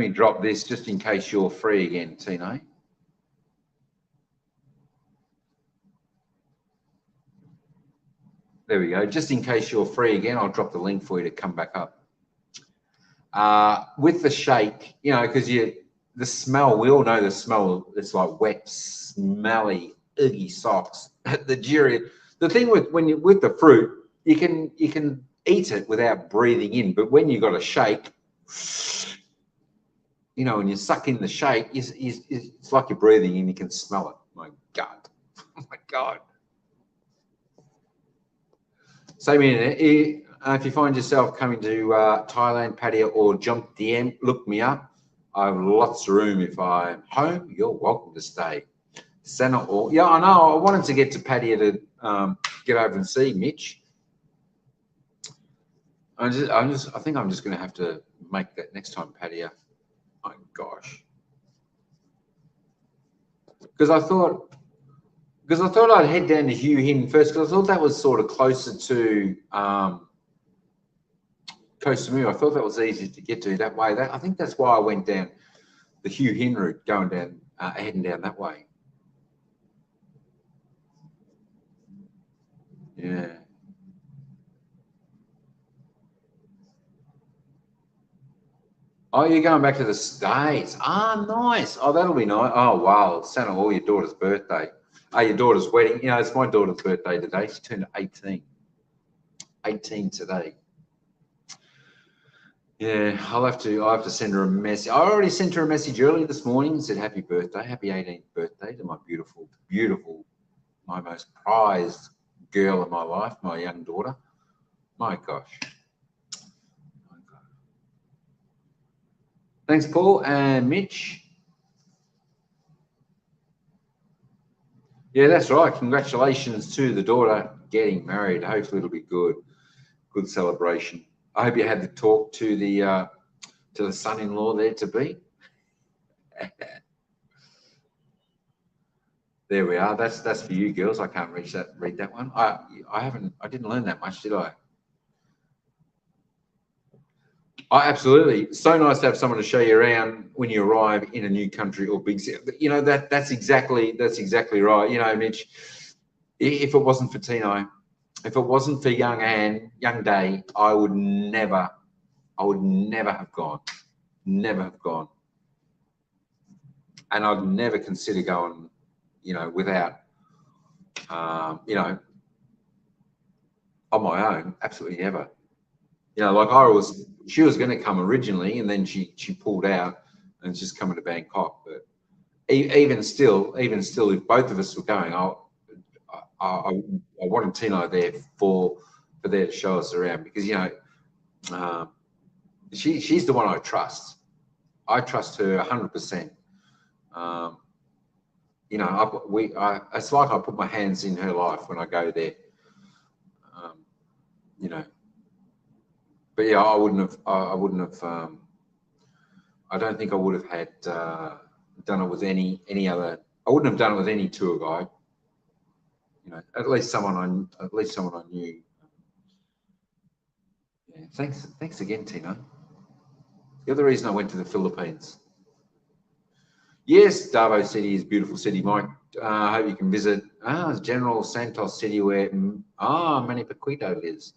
drop this just in case you're free again, Tino. There we go. Just in case you're free again, I'll drop the link for you to come back up. With the shake, you know, because the smell, we all know the smell. It's like wet, smelly, eggy socks. The durian. The thing with the fruit, you can eat it without breathing in, but when you got a shake, you know, when you suck in the shake, it's like you're breathing in. You can smell it. My God, oh my God. Same in if you find yourself coming to Thailand, Pattaya, or Jump DM, look me up. I have lots of room. If I'm home, you're welcome to stay. Santa or yeah, I know. I wanted to get to Pattaya to get over and see Mitch. I think I'm just going to have to make that next time, Pattaya. My gosh, because I thought I'd head down to Hue Hin first, because I thought that was sort of closer to Koh Samui. I thought that was easy to get to that way. I think that's why I went down the Hue Hin route, going down, heading down that way. Yeah. Oh, you're going back to the States. Ah, nice. Oh, that'll be nice. Oh, wow. Santa, all your daughter's birthday. Oh, your daughter's wedding. You know, it's my daughter's birthday today. She turned 18. 18 today. Yeah, I'll have to send her a message. I already sent her a message earlier this morning and said happy birthday, happy 18th birthday to my beautiful, my most prized girl in my life, my young daughter. My gosh. Thanks, Paul and Mitch. Yeah, that's right. Congratulations to the daughter getting married. Hopefully it'll be good. Good celebration. I hope you had the talk to the son-in-law there to be. There we are. That's for you girls. I can't read that one. I didn't learn that much, did I? Absolutely. So nice to have someone to show you around when you arrive in a new country or big city. You know, that's exactly right. You know, Mitch, if it wasn't for Tino, if it wasn't for young Anne, young Day, I would never have gone. Never have gone. And I'd never consider going, you know, without, you know, on my own. Absolutely never. You know, like she was going to come originally, and then she pulled out and just coming to Bangkok. But even still, if both of us were going, I wanted Tino there for there to show us around, because you know, she's the one I trust. I trust her 100%. You know, it's like I put my hands in her life when I go there. You know. But yeah, I wouldn't have. I don't think I would have had done it with any other. I wouldn't have done it with any tour guide. You know, at least someone I knew. Yeah, thanks again, Tino. You're the reason I went to the Philippines. Yes, Davao City is a beautiful city, Mike. I hope you can visit General Santos City, where Manny Paquito lives.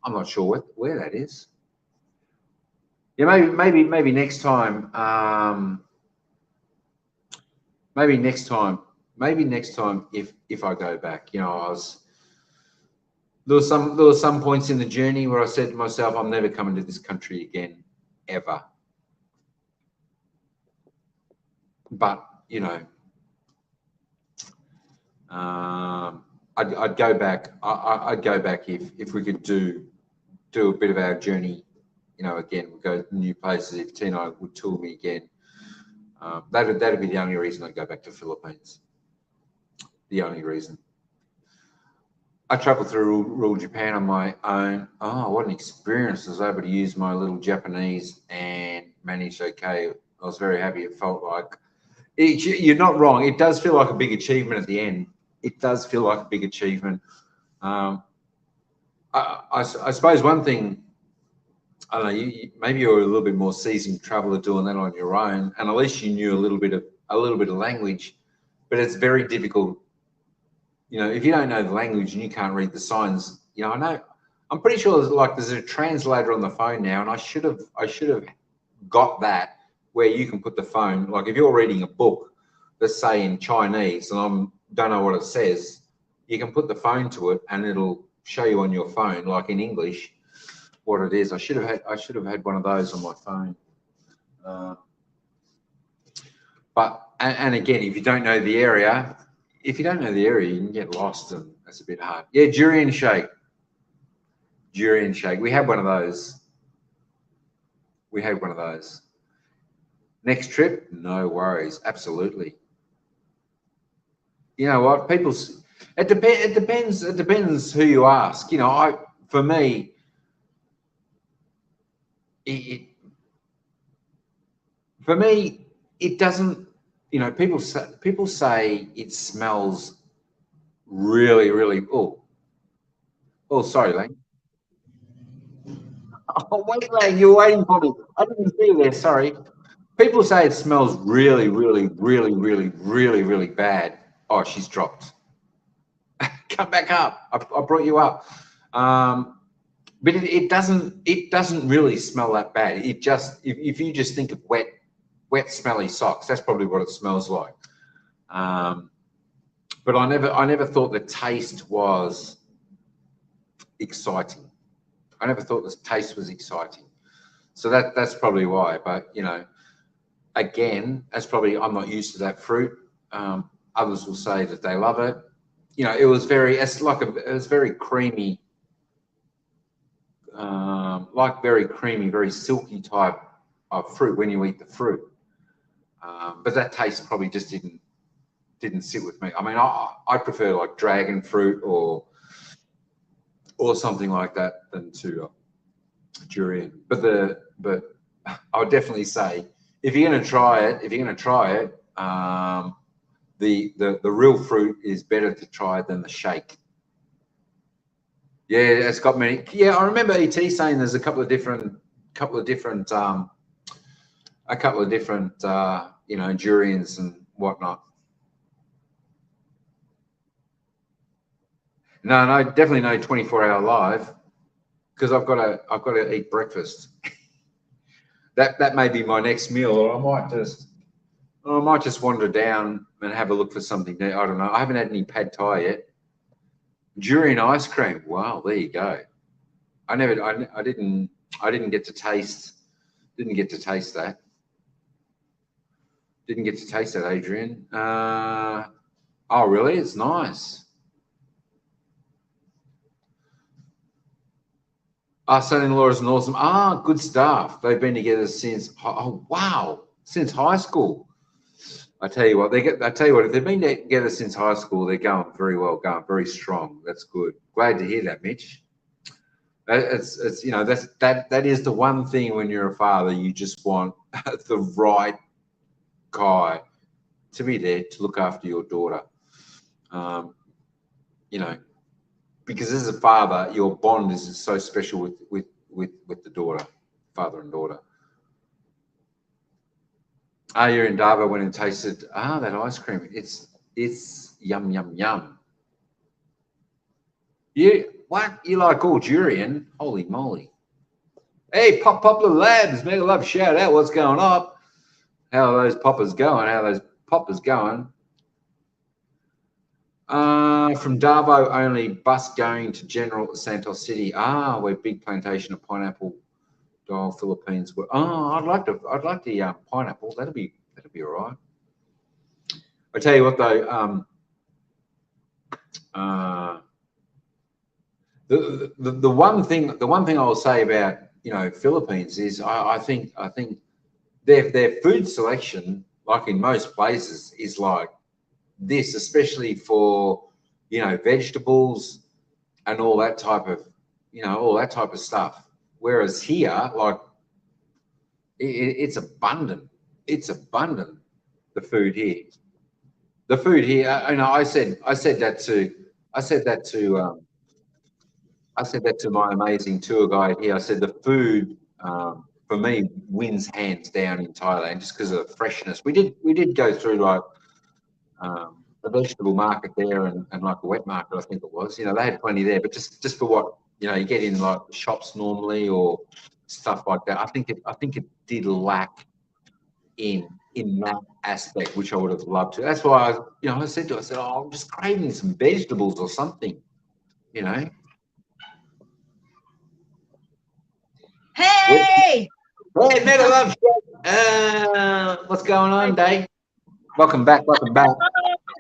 I'm not sure where that is. Yeah, maybe next time. Maybe next time. Maybe next time if I go back. You know, there was some points in the journey where I said to myself, I'm never coming to this country again, ever. But you know, I'd go back. I'd go back if we could do a bit of our journey. You know, again, we go to new places. If Tino would tour me again, that'd be the only reason I'd go back to Philippines. The only reason. I travelled through rural Japan on my own. Oh, what an experience! I was able to use my little Japanese and manage okay. I was very happy. It felt like you're not wrong. It does feel like a big achievement at the end. It does feel like a big achievement. I suppose one thing, I don't know, maybe you're a little bit more seasoned traveller doing that on your own, and at least you knew a little bit of language, but it's very difficult. You know, if you don't know the language and you can't read the signs, you know, I'm pretty sure there's a translator on the phone now, and I should have got that where you can put the phone, like if you're reading a book, let's say in Chinese, and I don't know what it says, you can put the phone to it and it'll show you on your phone, like in English, what it is. I should have had one of those on my phone. But again, if you don't know the area, you can get lost, and that's a bit hard. Yeah, durian shake. Durian shake. We had one of those. Next trip, no worries. Absolutely. You know what? It depends who you ask. You know, for me, it doesn't. You know, people say it smells really, really. Oh, sorry, Lang. Oh, wait, Lang, you're waiting for me. I didn't see you there. Sorry. People say it smells really, really, really, really, really, really bad. Oh, she's dropped. Come back up. I brought you up. But it doesn't really smell that bad. It just if you just think of wet smelly socks, that's probably what it smells like. But I never thought the taste was exciting. I never thought the taste was exciting. So that's probably why. But you know, again, that's probably I'm not used to that fruit. Others will say that they love it. You know, it was very creamy, very creamy, very silky type of fruit when you eat the fruit. But that taste probably just didn't sit with me. I mean, I prefer like dragon fruit or something like that than to durian. But I would definitely say if you're going to try it, the real fruit is better to try than the shake. Yeah, it's got many. Yeah, I remember ET saying there's a couple of different you know, durians and whatnot. No, definitely no 24-hour live because I've got to eat breakfast. That may be my next meal, or I might just wander down and have a look for something there. I don't know. I haven't had any pad thai yet. Durian ice cream. Wow, there you go. I didn't get to taste that. Didn't get to taste that, Adrian. Oh, really? It's nice. Our son-in-law is an awesome. Good stuff. They've been together since. Oh, wow, since high school. I tell you what, if they've been together since high school, they're going very well, going very strong. That's good. Glad to hear that, Mitch. It's you know that is the one thing when you're a father, you just want the right guy to be there to look after your daughter. You know, because as a father, your bond is so special with the daughter, father and daughter. You're in Darba when and tasted that ice cream. It's yum yum yum. You what? You like all durian? Holy moly! Hey, Popular Labs, mega love shout out. What's going on? How are those poppers going? How are those poppers going? From Darvo only, bus going to General Santos City. We're big plantation of pineapple. Dial Philippines. I'd like the pineapple. That'll be all right. I tell you what though, uh, the one thing I'll say about Philippines is I think their food selection, like in most places, is like this, especially for vegetables and all that type of all that type of stuff. Whereas here, like it's abundant. It's abundant. The food here. The food here. I said that to I said that to my amazing tour guide here. I said the food for me wins hands down in Thailand just because of the freshness. We did go through like a vegetable market there and like a wet market, I think it was. They had plenty there, but just for what you get in like shops normally or stuff like that. I think it did lack in that aspect, which I would have loved to. That's why I said to her, I said, oh, I'm just craving some vegetables or something, you know. Hey! Hey, Meta Love Show. What's going on, Dave? Welcome back. Welcome back.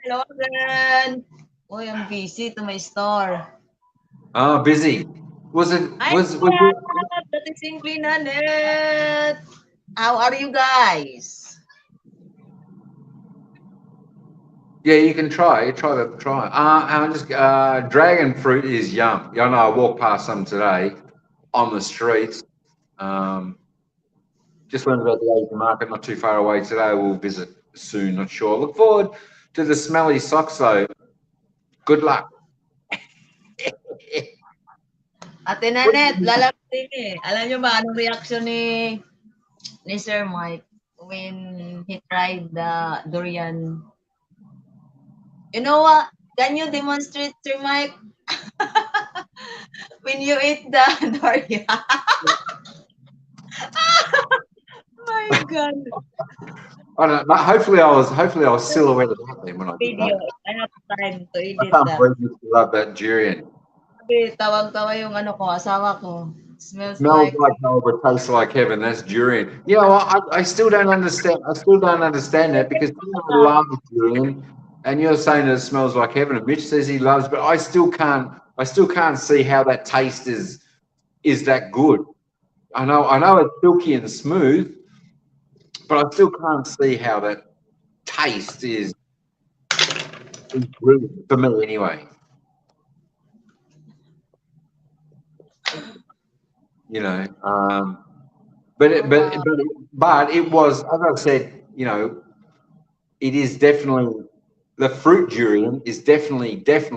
Hello again. Uy, I'm busy to my store. Oh, busy. Was it? Hi, Was it? that is simply Nanette. How are you guys? Yeah, you can try. Try that. Try. I'm just. Dragon fruit is yum. Yeah, I know. I walked past some today on the streets. Um, just learned about the Asian market not too far away today. We'll visit soon. Not sure. Look forward to the smelly socks though. Good luck. Ate Nanette, lalapin eh. Alam niyo ba anong reaction ni Sir Mike when he tried the durian? You know what? Can you demonstrate, Sir Mike? When you eat the durian. My God. I don't know. Hopefully, I was silhouetted out there when I did Video. that. I have time to I edit can't that. believe you love that durian. Sabi, tawag-tawa yung ano ko, asawa ko. Smells Smells like like hell, but tastes like heaven. That's durian. You know, I still don't understand. I still don't understand that because I love durian, and you're saying that it smells like heaven. And Mitch says he loves, but I still can't. I still can't see how that taste is that good. I know it's silky and smooth, but I still can't see how that taste is brilliant for me anyway. You know, wow. but it was, as I said, it is definitely the fruit durian is definitely better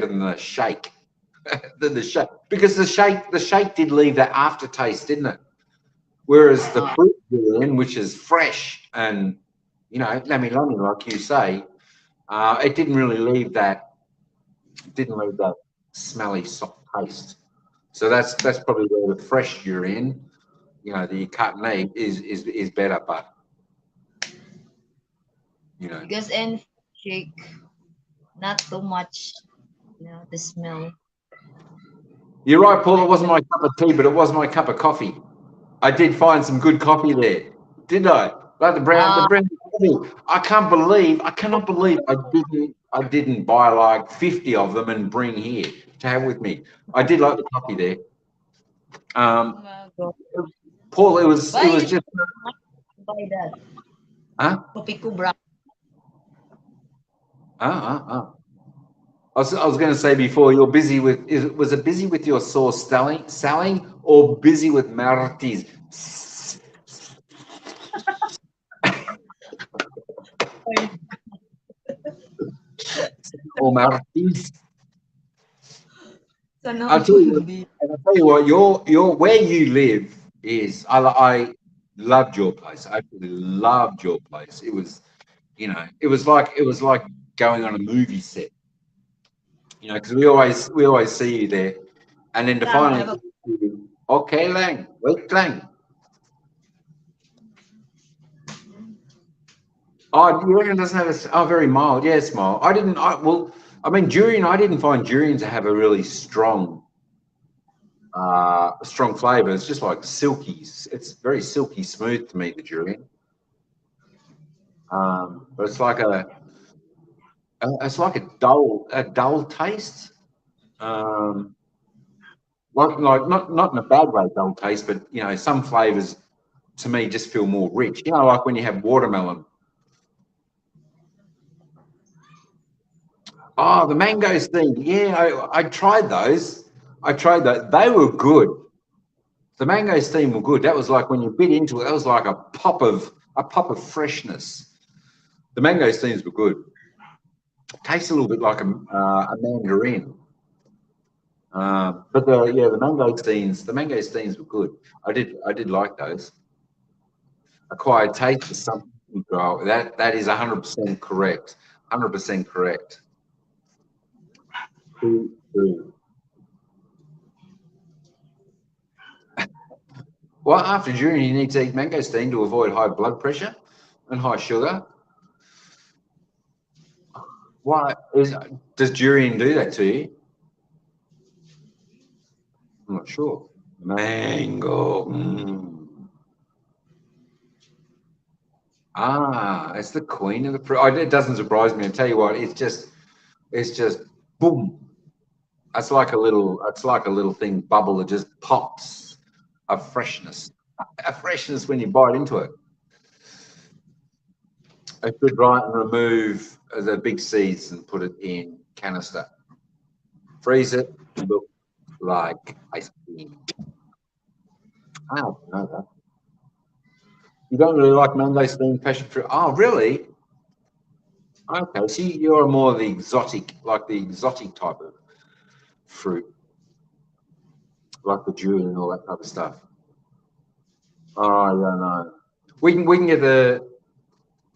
than the shake. Than the shake because the shake did leave that aftertaste, didn't it? Whereas the fruit durian, which is fresh and lammy like you say, it didn't leave that smelly soft taste. So that's probably where the fresh durian, that you cut and eat is better, but you know. Because in shake, not too much, the smell. You're right, Paul. It wasn't my cup of tea, but it was my cup of coffee. I did find some good coffee there, didn't I? Like the Ah, brown coffee. I cannot believe I didn't buy like 50 of them and bring here to have with me. I did like the coffee there. Um, go. Paul, it Why was you just, buy that? huh? Kopi Kubra. Uh. I was going to say before, you're busy with, was it busy with your sauce selling or busy with Martis? Or Martis? Sana I'll tell you what, and I'll tell you what, your where you live is, I loved your place. I absolutely loved your place. It was, it was like going on a movie set. You know, because we always see you there, and then to finally, okay, Lang, wait, Lang. Oh, you reckon it doesn't have a? Oh, very mild. Yeah, it's mild. I didn't. Well, I mean, durian. I didn't find durian to have a really strong flavour. It's just like silky. It's very silky smooth to me, the durian. But it's like a dull taste. Um, like not in a bad way, dull taste, but you know, some flavours to me just feel more rich. You know, like when you have watermelon. Oh, the mangosteen. Yeah, I tried those. I tried that. They were good. The mangosteen were good. That was like when you bit into it, that was like a pop of freshness. The mangosteens were good. Tastes a little bit like a mandarin. But the mangosteens were good. I did like those. Acquired taste is something you grow. That is 100% correct. 100% correct. True, true. Well, after durian, you need to eat mangosteen to avoid high blood pressure and high sugar. Why does durian do that to you? I'm not sure. Mango. It's the queen of the fruit. It doesn't surprise me. I tell you what, it's just boom. It's like a little thing bubble that just pops of freshness. A freshness when you bite into it. I should write and remove the big seeds and put it in canister. Freeze it. Look like ice cream. I don't know that. You don't really like mangosteen passion fruit? Oh, really? Okay, so you're more the exotic, like the exotic type of fruit, like the durian and all that type of stuff. Oh, yeah, no. We can get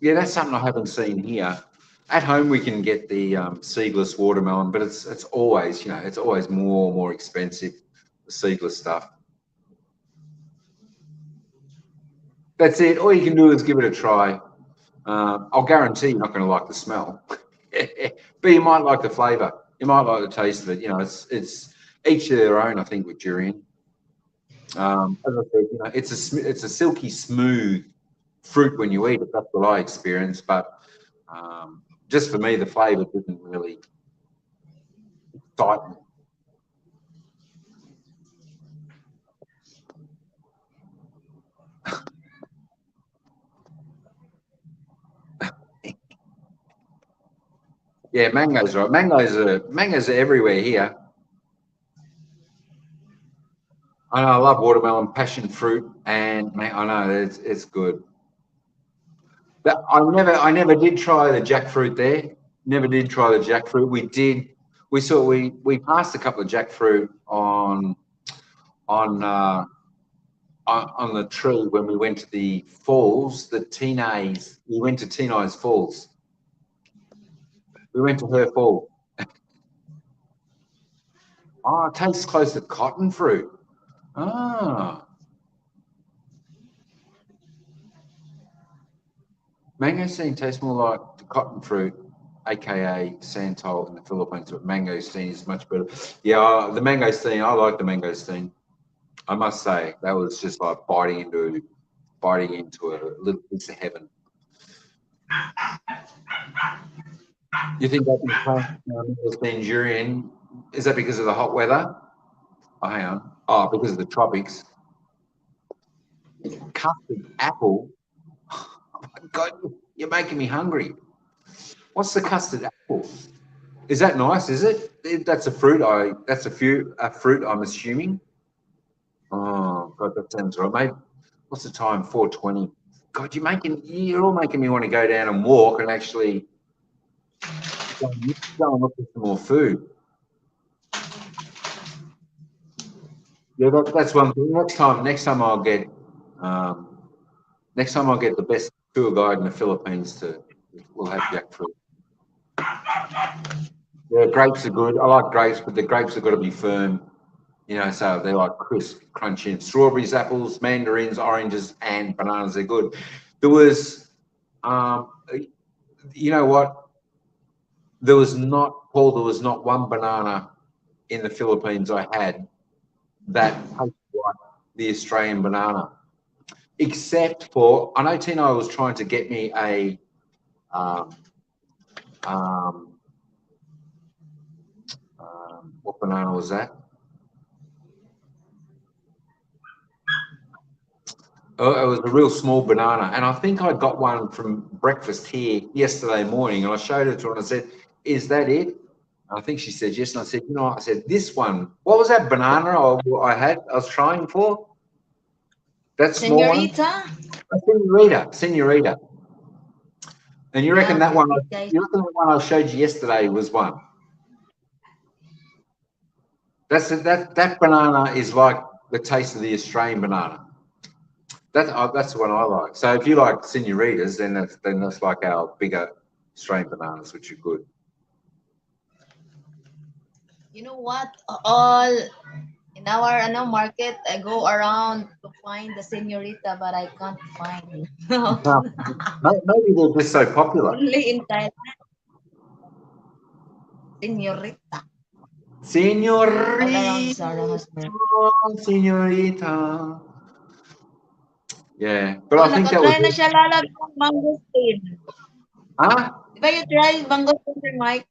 yeah, that's something I haven't seen here. At home, we can get the seedless watermelon, but it's always, it's always more expensive, the seedless stuff. That's it. All you can do is give it a try. I'll guarantee you're not going to like the smell, but you might like the flavour. You might like the taste of it. It's each to their own. I think with durian, as I said, it's a silky smooth fruit when you eat it. That's what I experienced. But just for me, the flavour didn't really excite me. Yeah, mangoes, right? Mangoes are everywhere here. I know I love watermelon, passion fruit, and I know it's good. But I never did try the jackfruit there. Never did try the jackfruit. We passed a couple of jackfruit on uh, on the tree when we went to the falls. We went to Tina's Falls. We went to her fall. Oh, it tastes close to cotton fruit. Ah, mangosteen tastes more like the cotton fruit, aka santol in the Philippines, but mangosteen is much better. Yeah, the mangosteen. I like the mangosteen. I must say that was just like biting into a little piece of heaven. You think that mangosteen durian is that because of the hot weather? Oh, hang on. Oh, because of the tropics. Custard apple. Oh my God, you're making me hungry. What's the custard apple? Is that nice? Is it? That's a fruit. A fruit. I'm assuming. Oh God, that sounds right, mate. What's the time? 4:20. God, you're all making me want to go down and walk and actually go and look for some more food. Yeah, that's one thing. Um, next time I'll get the best tour guide in the Philippines to. We'll have jackfruit. Yeah, grapes are good. I like grapes, but the grapes have got to be firm. You know, so they're like crisp, crunchy. And strawberries, apples, mandarins, oranges, and bananas. They're good. There was, um, you know what? There was not, Paul. There was not one banana in the Philippines I had that tasted like the Australian banana, except for I know Tino was trying to get me a um, um, what banana was that? Oh, it was a real small banana, and I think I got one from breakfast here yesterday morning, and I showed it to her and I said, "Is that it?" And I think she said yes, and I said, "You know," I said, "This one. What was that banana I had? I was trying for that small one, Senorita? a senorita, senorita." And you reckon Yeah, that one? it guys. You reckon the one I showed you yesterday was one? That banana is like the taste of the Australian banana. That's the one I like. So if you like senoritas, then that's like our bigger Australian bananas, which are good. You know what? All in our market, I go around to find the senorita, but I can't find it. No, maybe they're just so popular. Only in Thailand, senorita. All around Senorita, Zara has meron. senorita. Yeah, but Oh, I think that was nakatry na it. siya lalag ng mangosteen. Huh? Di ba you try mangosteen, Sir Mike?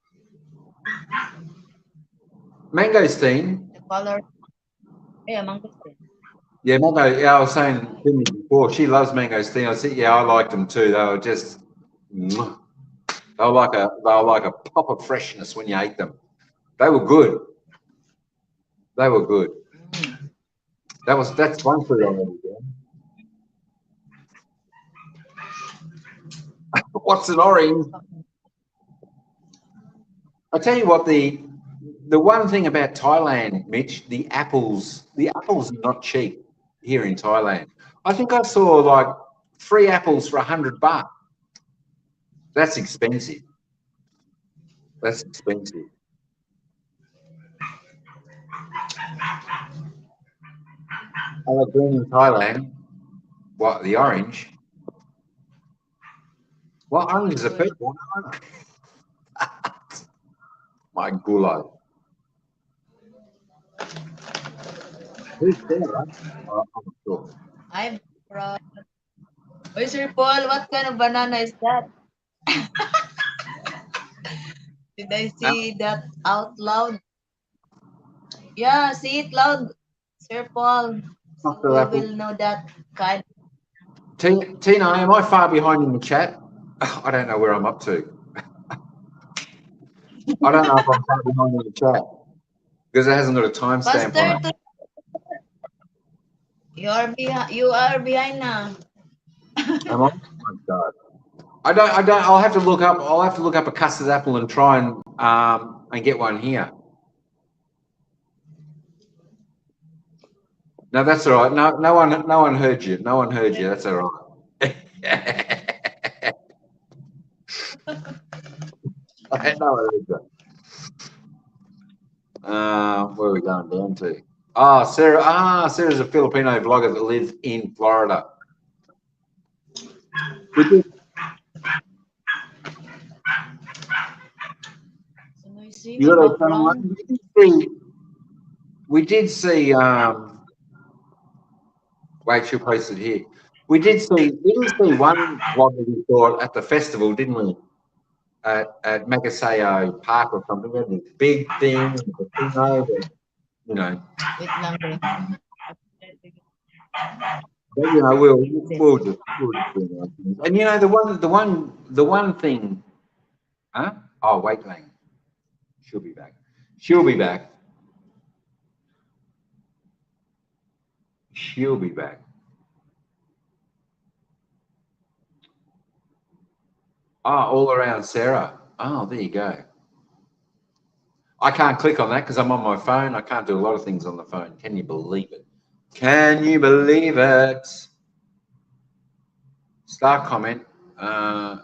Mangosteen. The color. Yeah, mangosteen. Yeah, mango. Yeah, I was saying to me before, she loves mangosteen. I said, yeah, I liked them too. They were just, mwah. They were like a pop of freshness when you ate them. They were good. They were good. Mm. That's one food I remember doing. What's an orange? I tell you what, the one thing about Thailand, Mitch, the apples are not cheap here in Thailand. I think I saw like 3 apples for $100. That's expensive. That's expensive. I like green in Thailand. What, the orange? Well, orange is a Good. purple one. My gulai. Who's Sarah? I'm not sure. I'm proud. Oy, Sir Paul, what kind of banana is that? Did I Now, see that out loud? Yeah, see it loud, Sir Paul. So after we apple. will know that kind. Tina, am I far behind in the chat? I don't know where I'm up to. I don't know if I'm far behind in the chat because it hasn't got a timestamp on Faster it. to you are behind now. Am I? Oh my God. I don't. I'll have to look up. I'll have to look up a custard apple and try and get one here. No, that's all right. No one heard you. No one heard you. That's all right. No one heard you. Where are we going down to? Sarah. Sarah's a Filipino vlogger that lives in Florida. We did, So noisy, you my got to tell background. we did see. Wait, she'll post it here. We did see one vlog that we saw at the festival, didn't we? At Magaseo Park or something. We had this big thing, the casino, you know. Wait lang, be. But you know, we'll just do our things. And you know, the one thing, huh? Oh, wait, Lang, she'll be back. She'll be back. She'll be back. All around Sarah. Oh, there you go. I can't click on that because I'm on my phone. I can't do a lot of things on the phone. Can you believe it? Can you believe it? Start comment. Uh,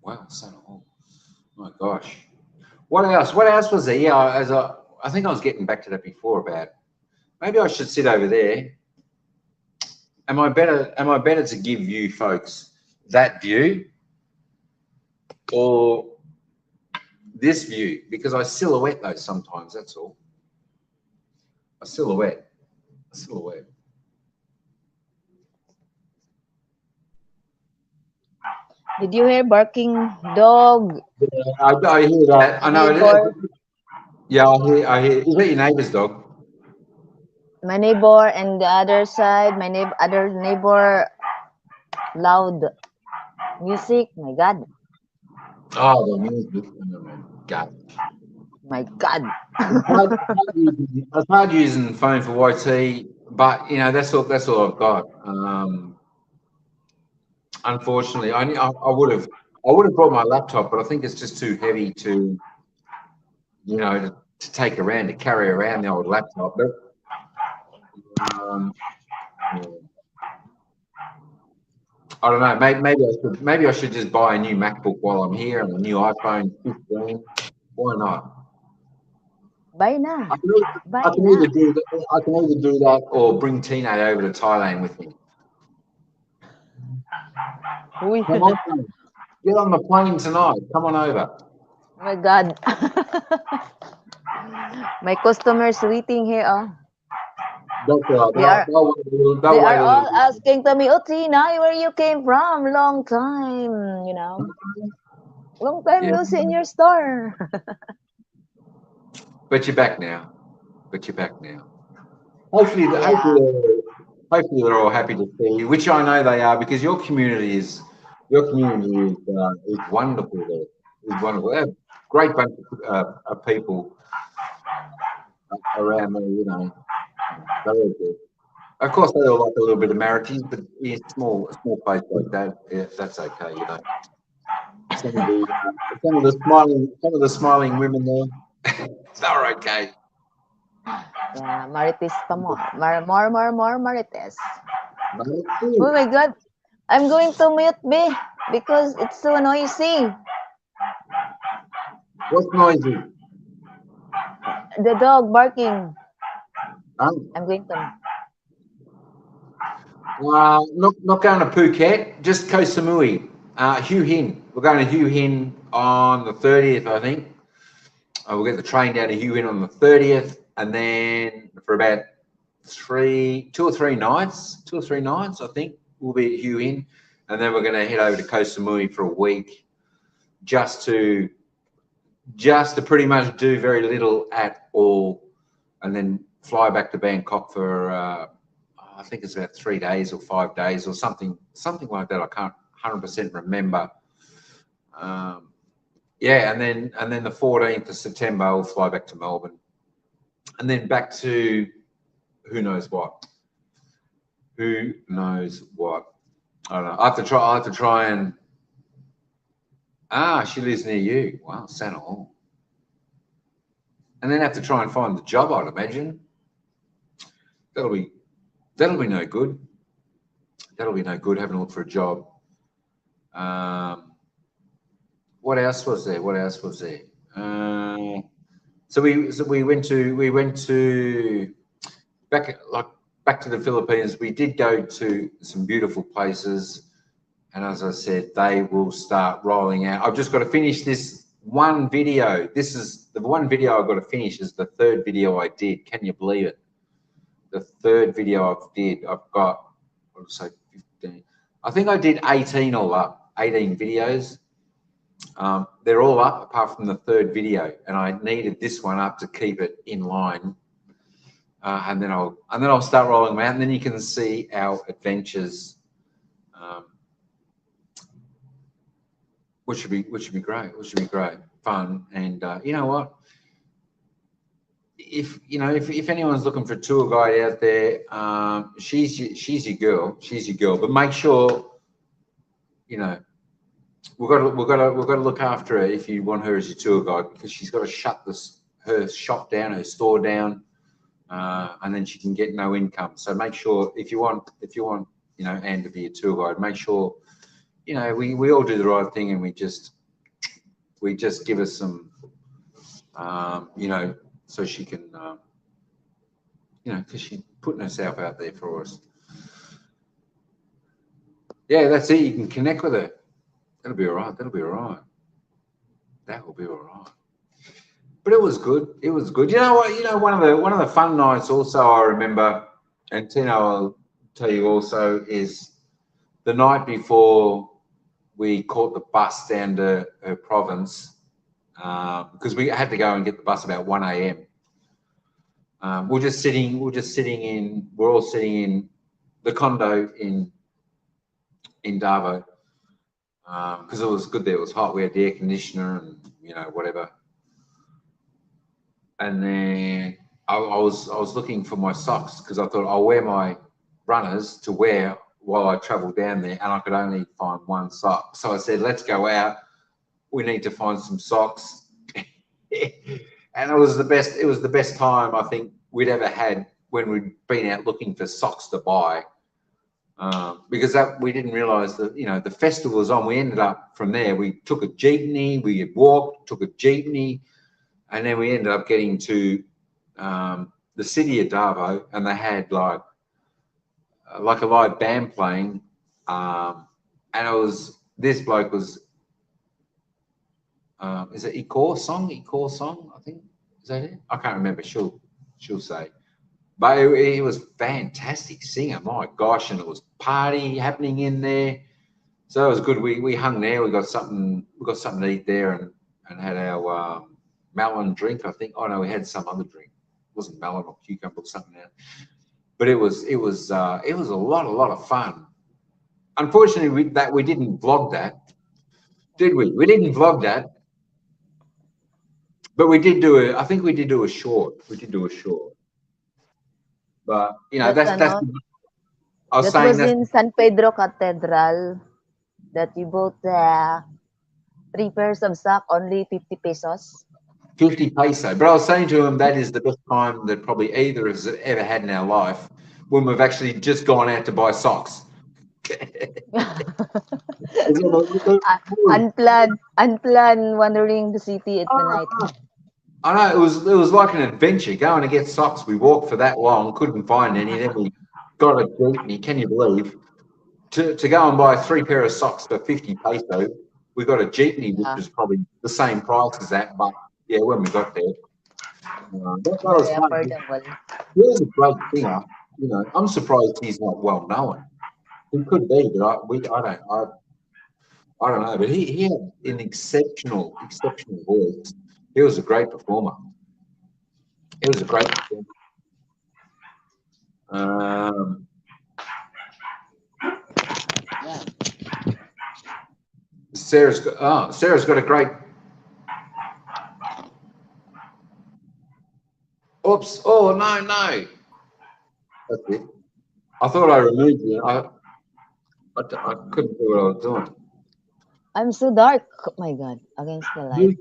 Wow, oh my gosh. What else? What else was there? Yeah, I think I was getting back to that before about maybe I should sit over there. Am I better to give you folks that view or this view? Because I silhouette those sometimes, that's all. A silhouette. A silhouette. Did you hear barking dog? Yeah, I hear that. I know it is. Yeah, I hear. Is that your neighbour's dog? My neighbor and the other side, my other neighbor, loud music. My God, Oh, the music. Oh my God. my God. It's hard using the phone for YT, but you know that's all I've got. Unfortunately, I would have brought my laptop, but I think it's just too heavy to to take around to carry around the old laptop. But um, yeah. I don't know. Maybe I should just buy a new MacBook while I'm here and a new iPhone 15. Why not? Bye na. I can, Bye I can na. either do that. I can either do that or bring Tino over to Thailand with me. Uy. Come on, get on the plane tonight. Come on over. Oh my God. My customers waiting here. Oh. That's all They right. are They'll they wait are a little all bit. asking to me, oh Tina, where you came from? Long time, you know. Long time Yeah, no see in your store. but you're back now. But you're back now. Hopefully, Yeah. hopefully they're all happy to see you, which I know they are because your community is wonderful there. Is wonderful. They have a great bunch of people around there, you know. Very good. Of course, they all like a little bit of marriages, but yeah, a small place like that, yeah, that's okay, you know. Some of the smiling women there, they're okay. Yeah, Marites pa more. More Marites. Oh What's my God. I'm going to mute B because it's so noisy. noisy? The dog barking. Um, I'm going to. not going to Phuket, just Koh Samui. Hue Hin. We're going to Hue Hin on the 30th, I think. We'll get the train down to Hue Hin on the 30th, and then for about 2 or 3 nights, I think, we'll be at Hue Hin, and then we're going to head over to Koh Samui for a week, just to pretty much do very little at all, and then fly back to Bangkok for I think it's about 3 days or 5 days or something like that. I can't 100% remember. Yeah, and then the 14th of September we'll fly back to Melbourne, and then back to who knows what. Who knows what? I don't know. I have to try and. She lives near you. Wow, Santa Hall. And then have to try and find the job, I'd imagine. That'll be no good. That'll be no good having a look for a job. What else was there? What else was there? So we went to back to the Philippines. We did go to some beautiful places, and as I said, they will start rolling out. I've just got to finish this one video. This is the one video I've got to finish. Is the third video I did. Can you believe it? The third video I've got, I'll say 15. I think I did 18 all up, 18 videos. They're all up apart from the third video, and I needed this one up to keep it in line. And then I'll start rolling them out, and then you can see our adventures, which should be great. Which should be great fun. And you know what? If anyone's looking for a tour guide out there, she's your girl. But make sure, you know, we've got to look after her if you want her as your tour guide, because she's got to shut her shop down, her store down, and then she can get no income. So make sure if you want Anne to be a tour guide, make sure we all do the right thing and we just we just give her some, you know, so she can, you know, because she's putting herself out there for us. Yeah, that's it. You can connect with her. That'll be all right. That'll be all right. That will be all right. But it was good. It was good. You know what? You know, one of the fun nights also I remember, and Tino, I'll tell you also, is the night before we caught the bus down to her province, because we had to go and get the bus about 1 a.m. We're all sitting in the condo in Darvo, because it was good there. It was hot. We had the air conditioner and, you know, whatever. And then I was looking for my socks, because I thought I'll wear my runners to wear while I travel down there, and I could only find one sock. So I said, let's go out. We need to find some socks. And it was the best time I think we'd ever had when we'd been out looking for socks to buy, because we didn't realize that, you know, the festival was on. We ended up from there, we took a jeepney, we had walked, took a jeepney, and then we ended up getting to the city of Darvo, and they had like a live band playing, and it was, this bloke was, is it Ikor song, I think, is that it? I can't remember. She'll say, but he was fantastic singer. My gosh, and it was party happening in there, so it was good. We hung there. We got something to eat there, and had our melon drink, I think. Oh no, we had some other drink. It wasn't melon or cucumber or something else. But it was a lot of fun. Unfortunately, we didn't vlog that, did we? We didn't vlog that. But we did do I think we did do a short. We did do a short. But, you know, That's that's ano, I was that saying was that's in San Pedro Cathedral that you bought 3 pairs of sock, only 50 pesos. 50 peso. But I was saying to him that is the best time that probably either of us have ever had in our life, when we've actually just gone out to buy socks. Unplanned wandering the city at the night. I know, it was like an adventure going to get socks. We walked for that long, couldn't find any. Then we got a jeepney. Can you believe? To go and buy 3 pair of socks for 50 peso, we got a jeepney, which was probably the same price as that. But yeah, when we got there, that was Very fun. affordable. He was a great singer. You know, I'm surprised he's not well known. He could be, but I don't know. But he had an exceptional voice. He was a great performer. He was a great performer. Yeah. Sarah's got a great. Oops! Oh no! That's it. I thought I removed you. I couldn't do what I was doing. I'm so dark. Oh my God. Against the light.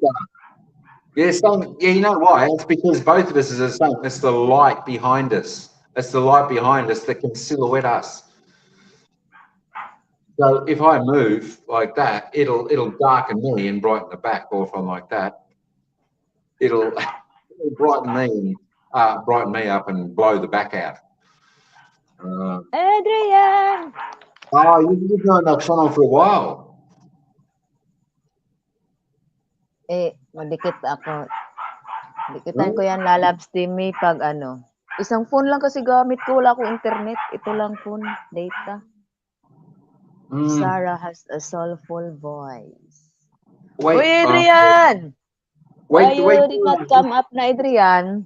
Yeah, you know why? It's because both of us is the same. It's the light behind us. It's the light behind us that can silhouette us. So if I move like that, it'll darken me and brighten the back. Or if I'm like that, it'll brighten me up and blow the back out. Adrian! Oh, you've known that channel for a while. Madikit ako. Dikitan ko yan, lalab steamy pag ano. Isang phone lang kasi gamit ko. Wala akong internet. Ito lang phone. Data. Sarah has a soulful voice. Wait, Adrian! Why you wait. did not come up na, Adrian?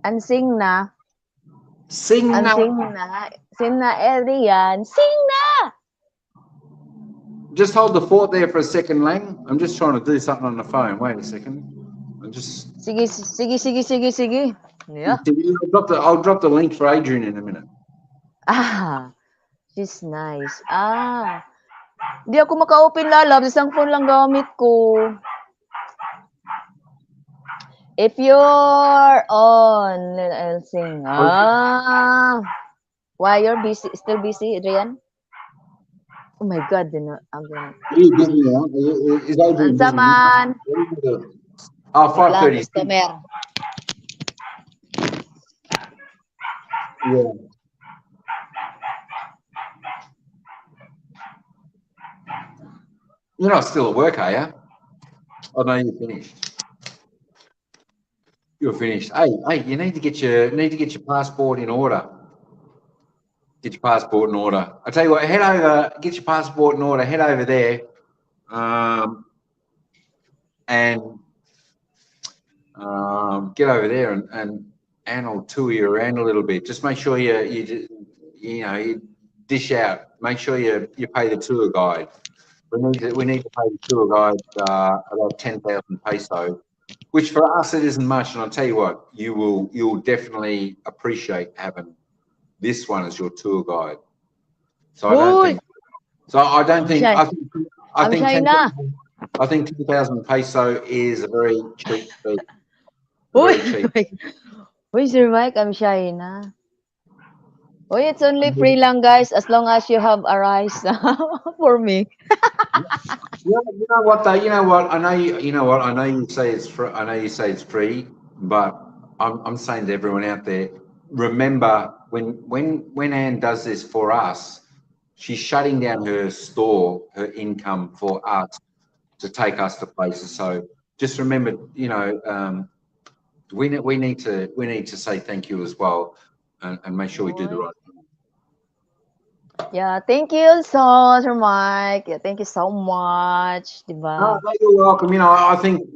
And sing na. Sing na, Adrian. Sing na! Just hold the fort there for a second, Lang. I'm just trying to do something on the phone. Wait a second. Sige. Yeah. I'll drop the link for Adrian in a minute. She's nice. Di ako maka-open, lalab. Isang phone lang gamit ko. If you're on, I'll sing. Why you're busy? Still busy, Adrian? Oh my God, again. Are you busy now? Is Adrian Ansa busy? man? Oh, Wait lang, 5:30. customer. Yeah. You're not still at work, are you? Oh no, you're finished. You're finished. Hey, you need to get your passport in order. Get your passport in order. I tell you what, head over, get your passport in order, head over there, and get over there and Anne will tour you around a little bit. Just make sure you dish out. Make sure you pay the tour guide. We need to pay the tour guide about 10,000 peso, which for us it isn't much. And I'll tell you what, you'll definitely appreciate having this one as your tour guide. So I don't Uy! think. So I don't think. Shy. I I'm think shy 10. na. I think 10,000 peso is a very cheap fee. Uy! Very cheap. Uy, Sir Mike, I'm shy na. Uy, it's only free lang, guys, as long as you have a rice for me. You know what though? You know what? I know you. You know what? I know you say it's free. I know you say it's free, but I'm saying to everyone out there, remember when Anne does this for us, she's shutting down her store, her income for us to take us to places. So just remember, we need to say thank you as well, and make sure we do the Uy. right thing. Yeah, thank you so, Sir Mike. Yeah, thank you so much, No, diba? no, you're welcome. I think,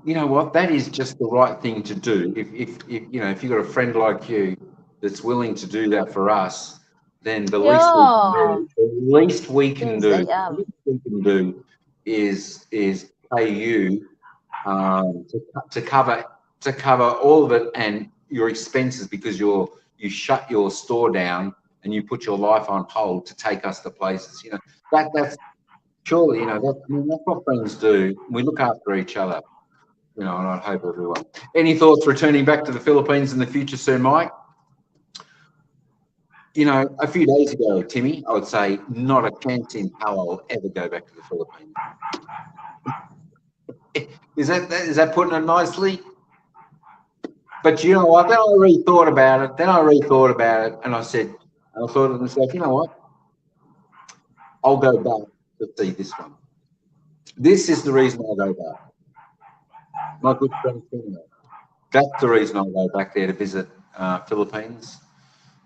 you know what, that is just the right thing to do. If you've got a friend like you that's willing to do that for us, then Yeah. the least we can Yes, I do, the am. least we can do is pay you to, to cover all of it and your expenses because you shut your store down and you put your life on hold to take us to places. That's surely, that's what friends do. We look after each other, and I hope everyone. Any thoughts returning back to the Philippines in the future, Sir Mike? A few days ago, Timmy, I would say not a chance in hell I'll ever go back to the Philippines. Is that putting it nicely? But you know what? Then I rethought about it. And I thought to myself, you know what? I'll go back to see this one. This is the reason I'll go back. My good friend Timmy. That's the reason I go back there to visit Philippines.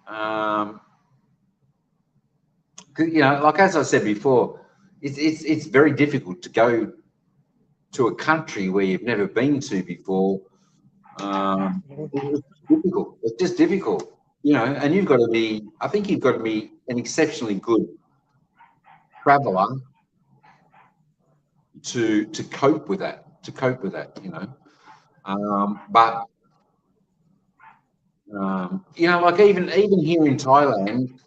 Um, like as I said before, it's very difficult to go to a country where you've never been to before. It's difficult. It's just difficult, and you've got to be. I think you've got to be an exceptionally good traveller to cope with that. But like even here in Thailand,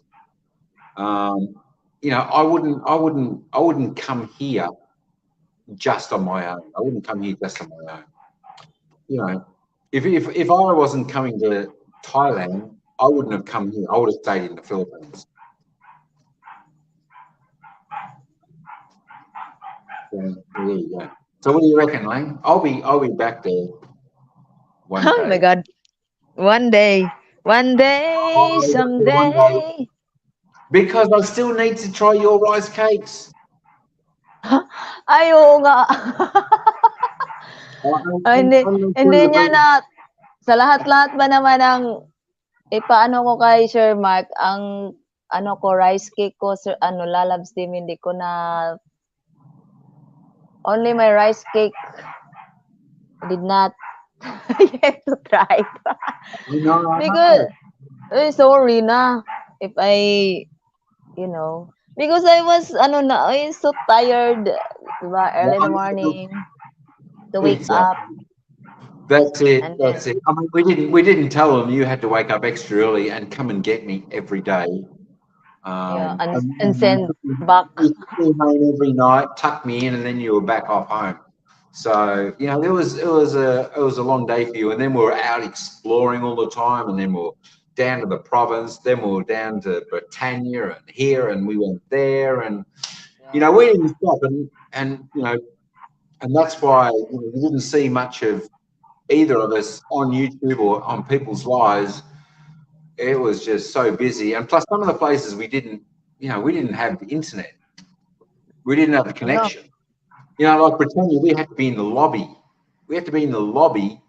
I wouldn't come here just on my own. I wouldn't come here just on my own. If I wasn't coming to Thailand, I wouldn't have come here. I would have stayed in the Philippines. Yeah, there you go. So what do you reckon, Lang? I'll be back there one Oh my day. God. One day, Oh, you're back there one day someday. because I still need to try your rice cakes. Ay, oo nga. Ay, I'm not sure hindi niya na, sa lahat-lahat ba naman ng, ipaano ko kay Sir Mark, ang, rice cake ko, sir, lalabs team, hindi ko na, only my rice cake did not yet to try. I Because, know. sorry na, if I, because I was, I so tired, diba, early in the morning, to wake up, Exactly. That's it. and then, That's it. I mean, we didn't tell them you had to wake up extra early and come and get me every day. yeah, and And send back. you took me home every night, tucked me in, and then you were back off home. So it was a long day for you. And then we were out exploring all the time, and then we we're down to the province, then we were down to Britannia and here, and we went there, and you know, we didn't stop, and you know, and that's why you didn't see much of either of us on YouTube or on people's lives. It was just so busy, and plus some of the places we didn't, you know, we didn't have the internet, we didn't have the connection. You know, like Britannia, we had to be in the lobby. We had to be in the lobby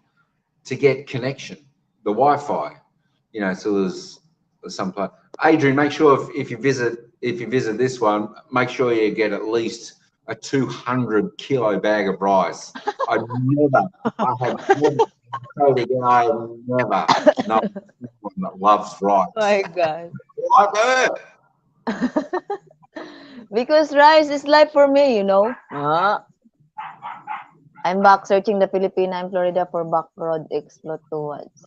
to get connection, the Wi-Fi. You know, so there's some place. Adrian, make sure if you visit this one, make sure you get at least a 200 kilo bag of rice. I have never, no one that loves rice. My God. Like her. Because rice is life for me, you know. I'm back searching the Filipina in Florida for back road exploit towards.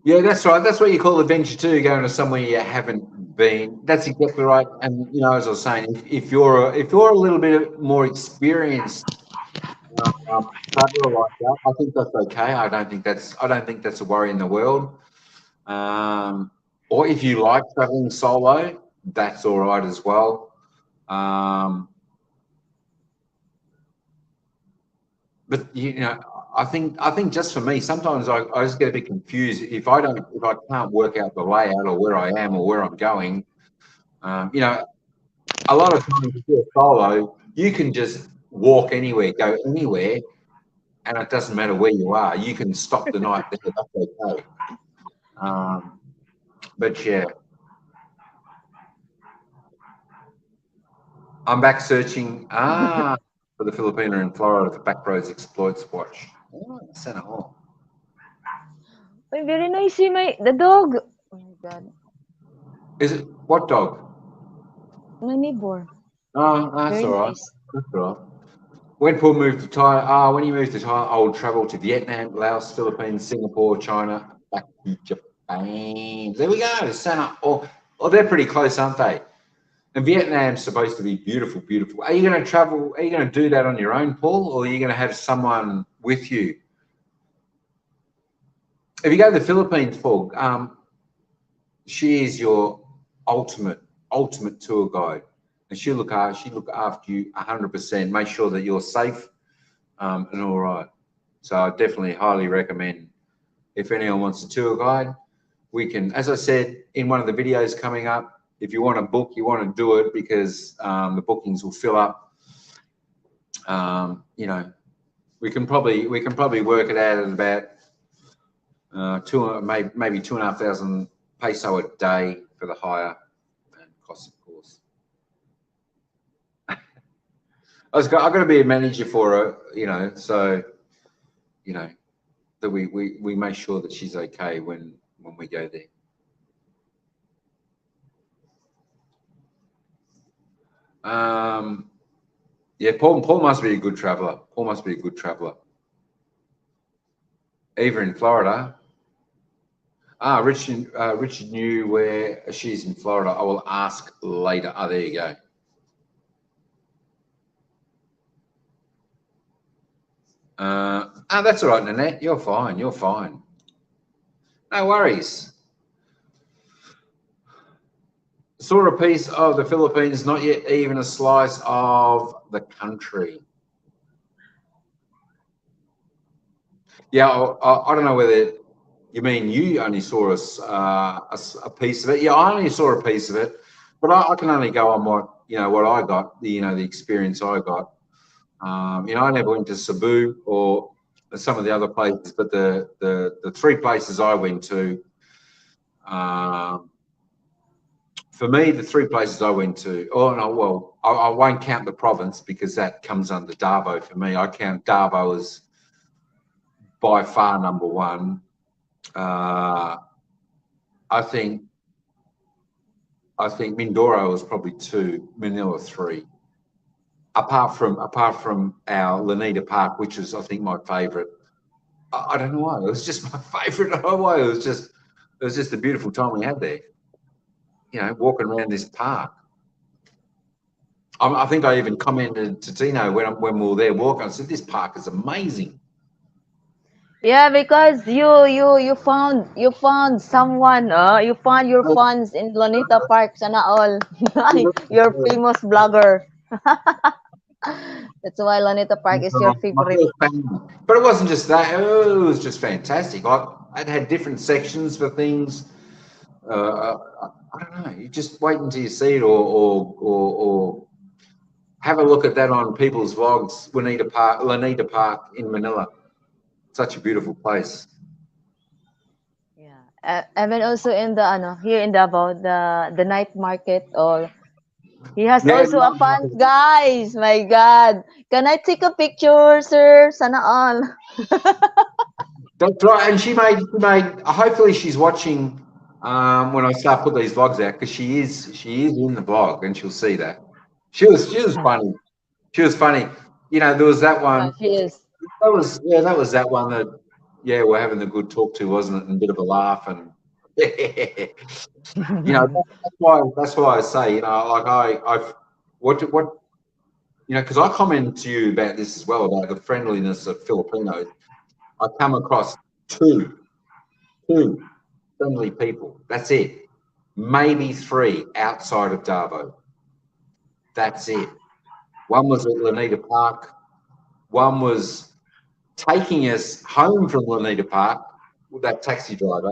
Yeah, that's right. That's what you call adventure too, going to somewhere you haven't been. That's exactly right. And you know, as I was saying, if you're a little bit more experienced traveler like that, I think that's okay. I don't think that's a worry in the world. Or if you like traveling solo, that's all right as well. But you know, I think just for me, sometimes I just get a bit confused if I can't work out the layout or where I am or where I'm going. You know, a lot of times if you're solo, you can just walk anywhere, go anywhere, and it doesn't matter where you are. You can stop the night there. That's okay. But yeah, I'm back searching for the Filipina in Florida for Backroads Exploits Watch. Oh, Santa Hall. Wait, very noisy, the dog. Oh my God. Is it what dog? My neighbor. Oh, that's Very all right. nice. That's all right. When Paul moved to Thailand, when he moved to Thailand, I would travel to Vietnam, Laos, Philippines, Singapore, China, back to Japan. There we go, Santa. Oh, they're pretty close, aren't they? And Vietnam's supposed to be beautiful, beautiful. Are you going to travel? Are you going to do that on your own, Paul, or are you going to have someone with you? If you go to the Philippines, Paul, she is your ultimate tour guide, and she'll look after you 100%. Make sure that you're safe and all right. So I definitely highly recommend if anyone wants a tour guide, we can, as I said in one of the videos coming up, if you want to book, you want to do it because the bookings will fill up. You know, we can probably work it out at about maybe 2,500 peso a day for the hire and costs, of course. I've got to be a manager for her, you know, so you know that we make sure that she's okay when we go there. Yeah, Paul must be a good traveler. Paul must be a good traveler. Eva in Florida. Richard knew where she's in Florida. I will ask later. Oh, there you go. That's all right, Nanette. You're fine. You're fine. No worries. Saw a piece of the Philippines, not yet even a slice of the country. Yeah, I don't know whether you mean you only saw a piece of it. Yeah, I only saw a piece of it, but I can only go on what I got, the experience I got. I never went to Cebu or some of the other places, but the three places I went to, for me, the three places I went to, I won't count the province because that comes under Davao for me. I count Davao as by far number one. I think Mindoro was probably two, Manila three. Apart from our Lanita Park, which is I think my favourite. I don't know why. It was just my favourite. I don't know why. It was just a beautiful time we had there. You know, walking around this park. I think I even commented to Tino when we were there walking. I said, "This park is amazing." Yeah, because you found someone, you found your fans in Lonita Park, sana all. Your famous blogger. That's why Lonita Park is your My favorite. first band. But it wasn't just that. It was just fantastic. I'd had different sections for things. I don't know. You just wait until you see it, or have a look at that on people's vlogs. Lanita Park in Manila. Such a beautiful place. Yeah. I mean also in the here in Davao, the night market all. He has Yeah, also a fans, guys. My God. Can I take a picture, sir? Sana all. that's right. And she made. Hopefully, she's watching when I start put these vlogs out because she is in the vlog and she'll see that. She was funny. She was funny. There was that Yeah, one. she is. That was that one that we're having a good talk to, wasn't it? And a bit of a laugh and that's why I say like I've what because I commented to you about this as well about the friendliness of Filipinos. I come across two friendly people. That's it. Maybe three outside of Darbo. That's it. One was at Lanita Park. One was taking us home from Lanita Park with that taxi driver.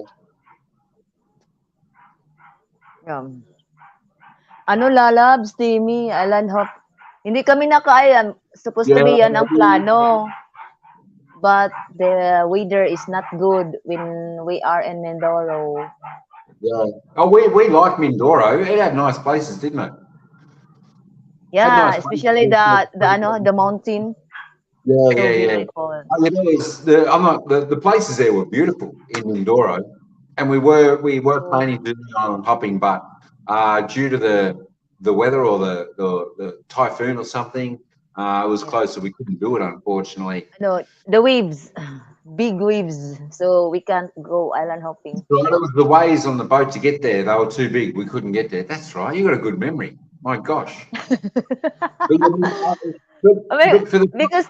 Um, lalabs, Timmy, Alan Hop. Hindi kami nakaayan. Supposed to Yeah, be yan ang plano. But the weather is not good when we are in Mindoro. yeah. Oh, we liked Mindoro. It had nice places, didn't it? Had Yeah, nice especially places. the mountain. Yeah, So yeah, yeah. beautiful. I'm not the places there were beautiful in Mindoro, and we were So, planning to do island hopping, but due to the weather or the typhoon or something, it was yeah. close, so we couldn't do it, unfortunately. The waves, big waves. So we can't go island hopping. Right, it was the waves on the boat to get there; they were too big. We couldn't get there. That's right. You got a good memory. My gosh. But, but, I mean, but for the because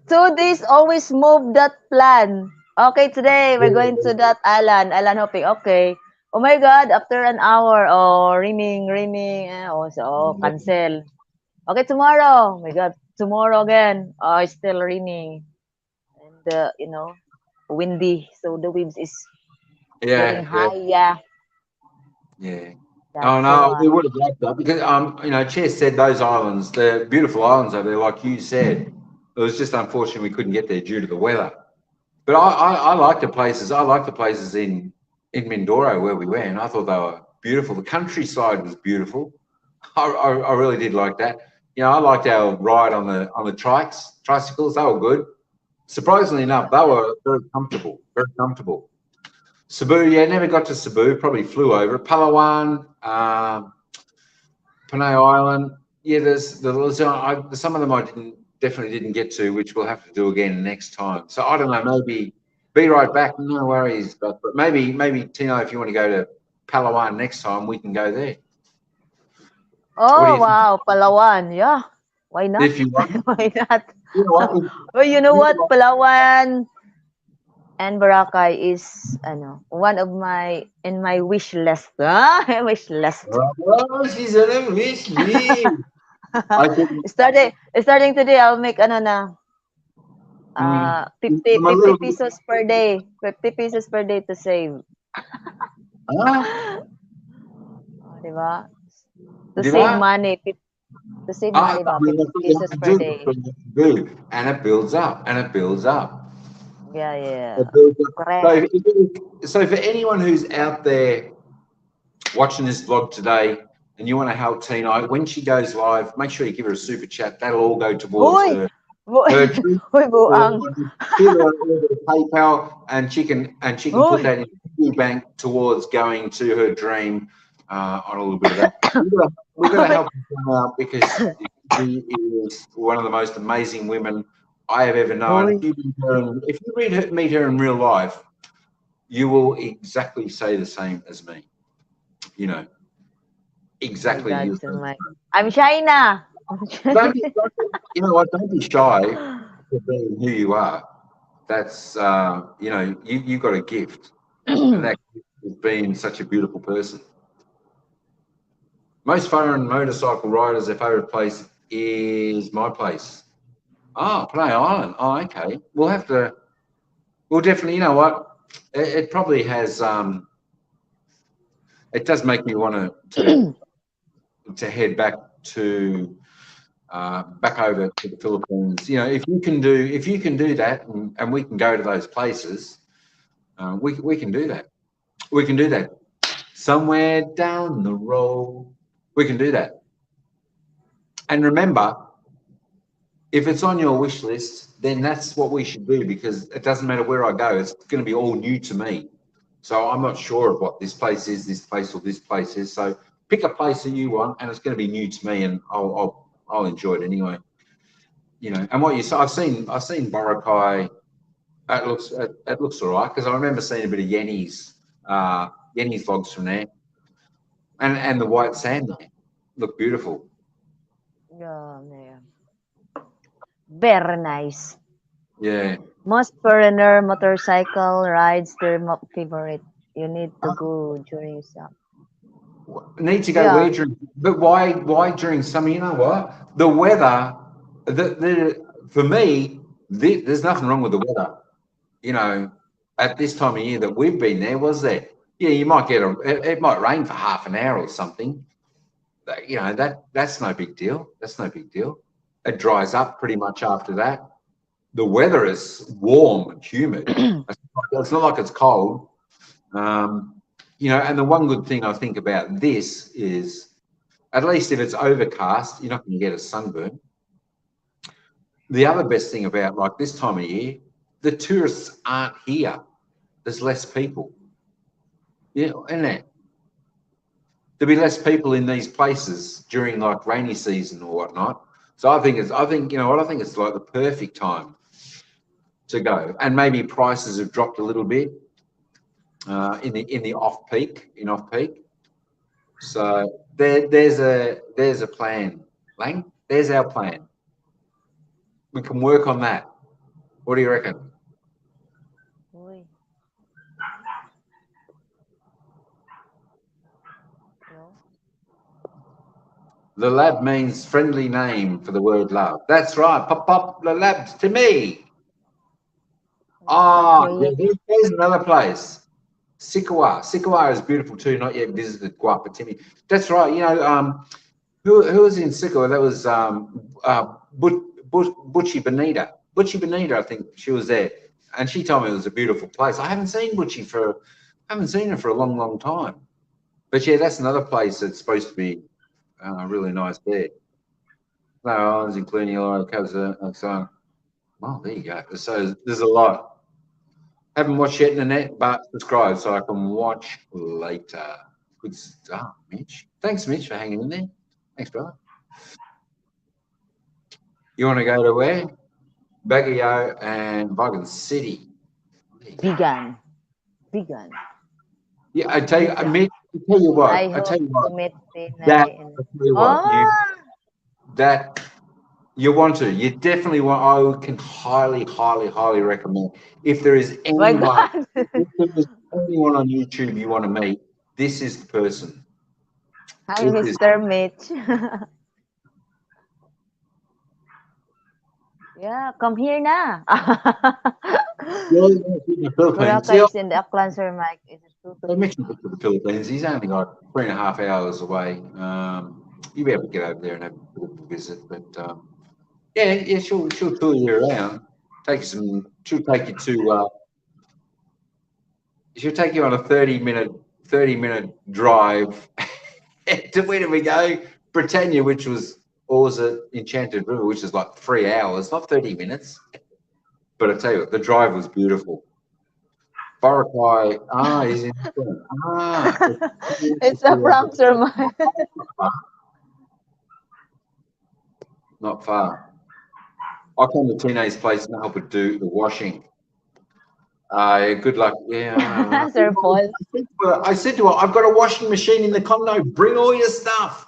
two days always move that plan. Okay, today we're going to that island hopping. Okay. Oh my God, after an hour, raining, cancel. Okay, tomorrow. Oh my God, tomorrow again. Oh, it's still raining. And, windy. So the waves is getting yeah, yeah. high. Yeah, Yeah. Oh that's no, why. we would have liked that because Chess said those islands, they're beautiful islands over there, like you said. It was just unfortunate we couldn't get there due to the weather. But I like the places. I like the places in Mindoro where we went. I thought they were beautiful. The countryside was beautiful. I really did like that. I liked our ride on the tricycles. They were good. Surprisingly enough, they were very comfortable. Very comfortable. Cebu, yeah, never got to Cebu. Probably flew over Palawan, Panay Island. Yeah, some of them I definitely didn't get to, which we'll have to do again next time. So I don't know. Maybe be right back. No worries, but maybe Tino, if you want to go to Palawan next time, we can go there. What do Oh you think? wow, Palawan. Yeah, why not? If you want, Why not? you know what? Well, you know You know what? what? Palawan and Boracay is one of my wish list. Wish list. Oh, she's on a wish list. I think Starting today, I'll make 50 I'm a 50 little. pesos per day. 50 pesos per day to save. Ah, Oh, di ba? To di save ba? money. To save I money ba? mean, 50 that's what you have pesos to per do. That's day. what you have to do. And it builds up, and it builds up. Yeah, It yeah. builds up. Correct. So for anyone who's out there watching this vlog today, and you want to help Tina, when she goes live, make sure you give her a super chat. That'll all go towards Hoy! her trip, Hoy, or buang. give her a little bit of PayPal, and she can put Hoy! that in the bank towards going to her dream on a little bit of that. We've got to Hoy! help her out because she is one of the most amazing women I have ever known. Hoy! Meet her in real life, you will exactly say the same as me. You know, My exactly. God, so my... I'm shy na. Don't be, you know what? Don't be shy for being who you are. that's you know, you got a gift, and that gift is being such a beautiful person. Most foreign motorcycle riders, their favourite place is my place. Oh, Play Island. Oh, okay. We'll have to. We'll definitely. You know what? It probably has. It does make me want to head to back over to the Philippines. You know, if you can do that, and we can go to those places, we can do that. We can do that somewhere down the road. We can do that. And remember, if it's on your wish list, then that's what we should do, because it doesn't matter where I go. It's going to be all new to me. So I'm not sure of what this place is, this place or this place is. So pick a place that you want, and it's going to be new to me, and I'll enjoy it anyway. You know, and what you say, I've seen Boracay. It looks all right, because I remember seeing a bit of Yenny's vlogs from there, and the white sand there look beautiful. Yeah, yeah. Very nice. Yeah. Most foreigner motorcycle rides their favorite. You need to go during summer. Need to go Yeah. where during, but why during summer? You know what? The weather, for me, there's nothing wrong with the weather. You know, at this time of year that we've been there, was there? Yeah, you might get it might rain for half an hour or something. You know, that's no big deal. That's no big deal. It dries up pretty much after that. The weather is warm and humid. It's not like it's cold. You know, and the one good thing I think about this is, at least if it's overcast, you're not going to get a sunburn. The other best thing about like this time of year, the tourists aren't here. There's less people. Yeah, isn't it? There'll be less people in these places during like rainy season or whatnot. So I think you know what, I think it's like the perfect time to go. And maybe prices have dropped a little bit in the off peak. So there's a plan, Lang. There's our plan. We can work on that. What do you reckon? Uy. No? The lab means friendly name for the word love. That's right. Pop the labs to me. Ah, there's another place. Sikawa. Sikawa is beautiful too. Not yet visited Guapatimi. That's right. You know, who was in Sikawa? That was Butchie Benita. Butchie Benita, I think she was there, and she told me it was a beautiful place. I haven't seen her for a long, long time. But yeah, that's another place that's supposed to be really nice there. No islands, including Yellow Coves. So, well, there you go. So there's a lot. Haven't watched yet in the net, but subscribe so I can watch later. Good stuff, Mitch. Thanks, Mitch, for hanging in there. Thanks, brother. You want to go to where? Baguio and Vigan City. Vegan. Yeah, I tell you, Mitch, I tell you what. I hope to meet That you want to. You definitely want. I can highly, highly, highly recommend. If there is anyone, anyone on YouTube you want to meet, this is the person. Hi, Mr. Mitch. Yeah, come here na. Boracay in the Auckland, Sir Mike. I mentioned to the Philippines. He's only got 3.5 hours away. You'll be able to get over there and have a visit. But yeah, she'll tour you around. She'll take you to. She'll take you on a 30-minute drive to where do we go? Britannia, which was Enchanted River, which is like 3 hours, not 30 minutes. But I tell you what, the drive was beautiful. Boracay, he's in. It's a prank, Sir Mike. Not far. I'll come to Tina's place and help her do the washing. Good luck. Yeah. Sir Paul. I said to her, I've got a washing machine in the condo. Bring all your stuff.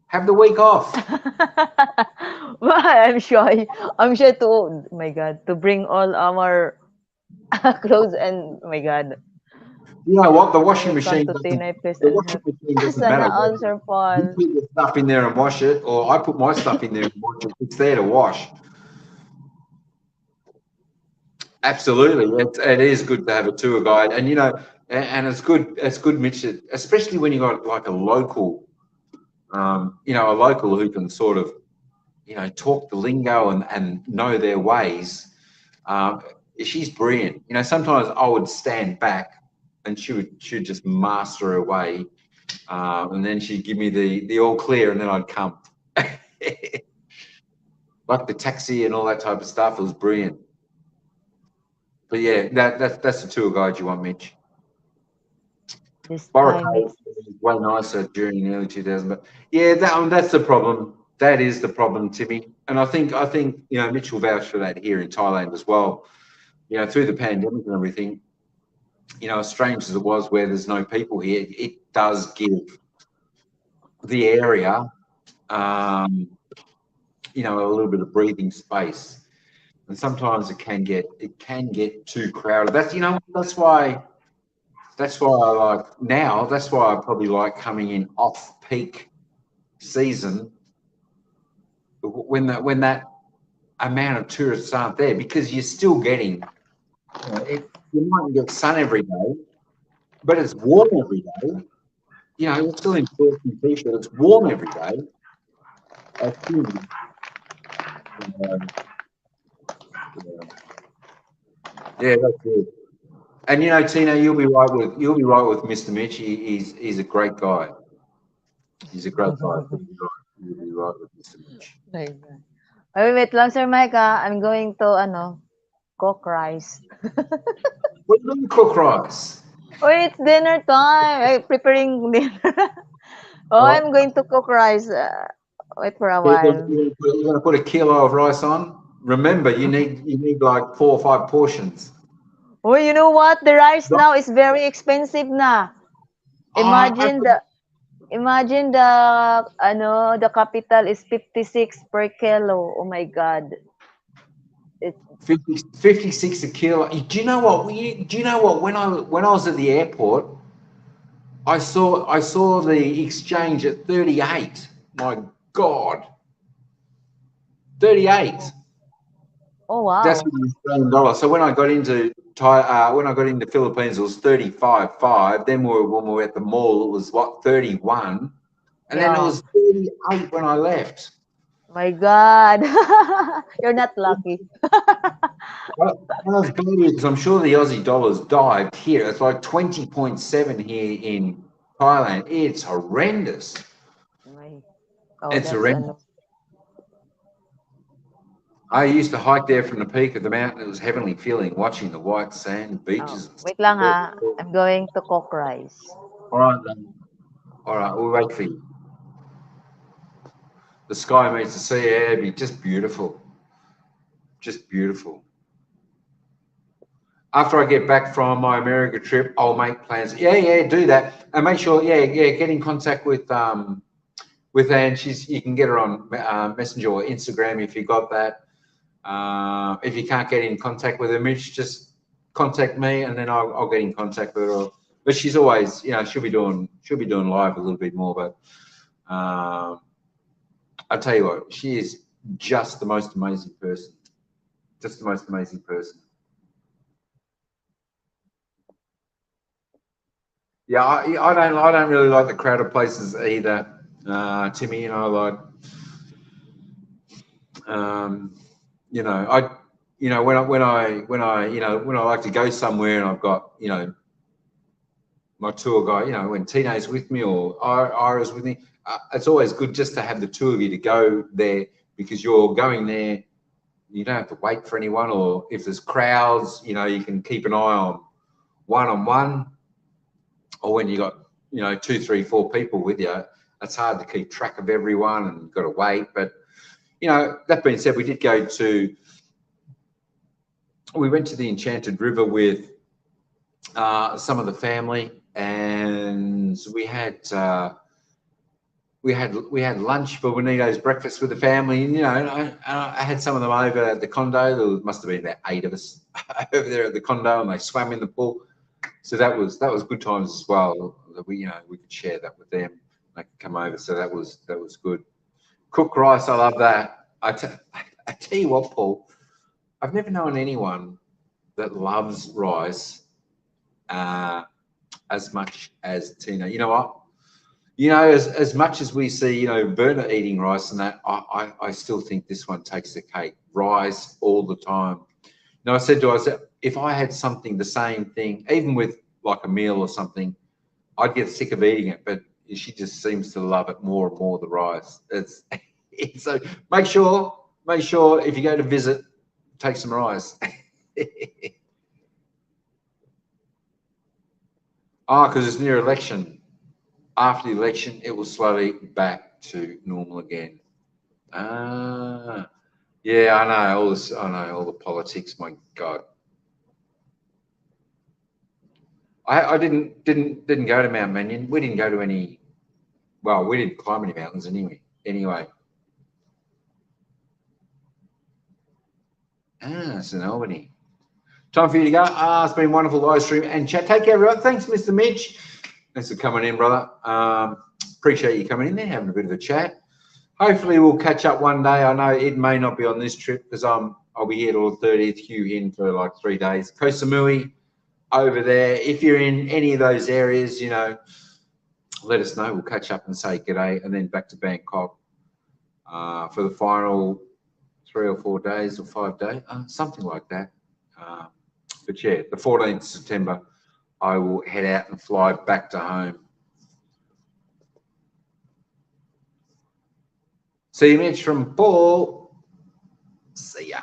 Have the week off. I'm shy. I'm shy to, oh my God, to bring all our clothes and, oh my God, You know what? The when washing it comes machine to doesn't. Tinay, please The and washing help. machine doesn't matter. Sana all, Sir You Paul. put your stuff in there and wash it, or I put my stuff in there and wash it. It's there to wash. Absolutely, it is good to have a tour guide, and you know, and it's good. It's good, Mitch, especially when you got like a local, you know, a local who can sort of, you know, talk the lingo and know their ways. Um, she's brilliant. You know, sometimes I would stand back, and she'd just master her way, and then she'd give me the all clear, and then I'd come. Like the taxi and all that type of stuff. It was brilliant. But yeah, that's the tour guide you want, Mitch. This time Boracay makes, was way nicer during the early 2000s, but yeah, that's the problem. That is the problem, Timmy. And I think you know Mitch will vouch for that here in Thailand as well. You know, through the pandemic and everything, you know, as strange as it was, where there's no people here, it does give the area, um, you know, a little bit of breathing space. And sometimes it can get too crowded. That's you know that's why I like now. That's why I probably like coming in off peak season when that amount of tourists aren't there because you're still getting you might get sun every day, but it's warm every day. You know, you're still in shorts and t-shirt. It's warm every day. I think, yeah, that's it. And you know, Tina, you'll be right with Mr. Mitch. He's a great guy. He's a great guy. You'll be right with Mr. Mitch. my God. Ay, wait lang, Sir Mike, I'm going to, cook rice. What do you mean cook rice? Oh, it's dinner time. Ay, preparing dinner. Oh, Oh, I'm going to cook rice. Wait for a you're gonna, while. you're gonna put a kilo of rice on. Remember, you need like 4 or 5 portions. Oh, you know what? The rice now is very expensive na. I Imagine the Imagine the capital is 56 per kilo. Oh my God. It's 56 a kilo. Do you know what? Do you know what? When I was at the airport, I saw the exchange at 38. My God, 38. oh That's wow. an Australian dollar. So when I got into Philippines, it was 35.5. Then when we were at the mall, it was what 31, and then it Yeah. was 38 when I left. My God. You're not lucky. I was going because I'm sure the Aussie dollar's dived here. It's like 20.7 here in Thailand. It's horrendous. My, oh, It's that's horrendous. I used to hike there from the peak of the mountain. It was heavenly feeling watching the white sand oh, beaches and wait lang stuff. ha. I'm going to cook rice. All right, then. All right, we'll wait for you. The sky meets the sea, yeah, it'd be just beautiful. Just beautiful. After I get back from my America trip, I'll make plans. Yeah, yeah, do that. And make sure, yeah, yeah, get in contact with Anne. You can get her on Messenger or Instagram if you got that. If you can't get in contact with her, Mitch, just contact me and then I'll get in contact with her. But she's always, you know, she'll be doing live a little bit more. But I tell you what, she is just the most amazing person. Just the most amazing person. Yeah, I don't really like the crowded places either, Timmy. Um, when I like to go somewhere and I've got my tour guide, when Tina's with me or Ira's with me, it's always good just to have the two of you to go there because you're going there. You don't have to wait for anyone, or if there's crowds, you can keep an eye on one, or when you got two, three, four people with you, it's hard to keep track of everyone and you've got to wait. But that being said, we went to the Enchanted River with some of the family, and we had we had lunch for Juanito's breakfast with the family, and I had some of them over at the condo. There must have been about 8 of us over there at the condo, and they swam in the pool. So that was good times as well. That we could share that with them. They could come over, so that was good. Cooked rice, I love that. I tell you what, Paul, I've never known anyone that loves rice as much as Tina. You know what? As much as we see, Berna eating rice and that, I still think this one takes the cake. Rice all the time. I said to her, if I had something, the same thing, even with like a meal or something, I'd get sick of eating it. But she just seems to love it more and more, the rice. So make sure if you go to visit, take some rice. Because it's near election. After the election, it will slowly back to normal again. Yeah, I know all this. I know all the politics. My God, I didn't go to Mount Mannion. We didn't go to any. Well, we didn't climb any mountains anyway. It's in Albany. Time for you to go. It's been wonderful live stream and chat. Take care, everyone. Thanks, Mr. Mitch. Thanks for coming in, brother. Appreciate you coming in there, having a bit of a chat. Hopefully, we'll catch up one day. I know it may not be on this trip because I'll be here till the 30th. Hugh in for like 3 days. Koh Samui over there. If you're in any of those areas, let us know. We'll catch up and say g'day, and then back to Bangkok for the final 3 or 4 days or 5 days, something like that. But yeah, the 14th of September, I will head out and fly back to home. See you, Mitch, from Paul. See ya.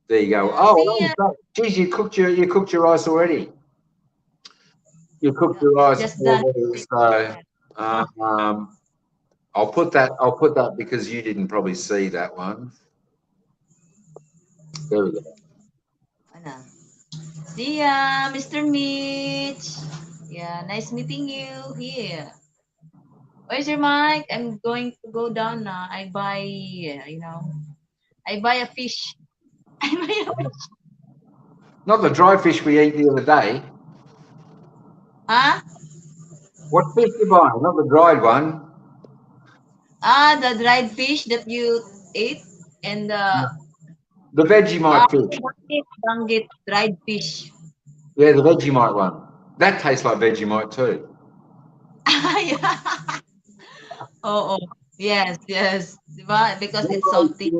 There you go. Oh, geez, you cooked your rice already. You cooked your rice already, so I'll put that because you didn't probably see that one. There we go. See ya, Mr. Mitch. Yeah, nice meeting you here. Where's your mic? I'm going to go down now. I buy a fish. I buy a fish. Not the dry fish we ate the other day. Huh? What fish you buying? Not the dried one. The dried fish that you ate and the Vegemite fish. Banggit dried fish. Yeah, the Vegemite one. That tastes like Vegemite too. Yeah. Oh, yes. Diba? Because it's salty.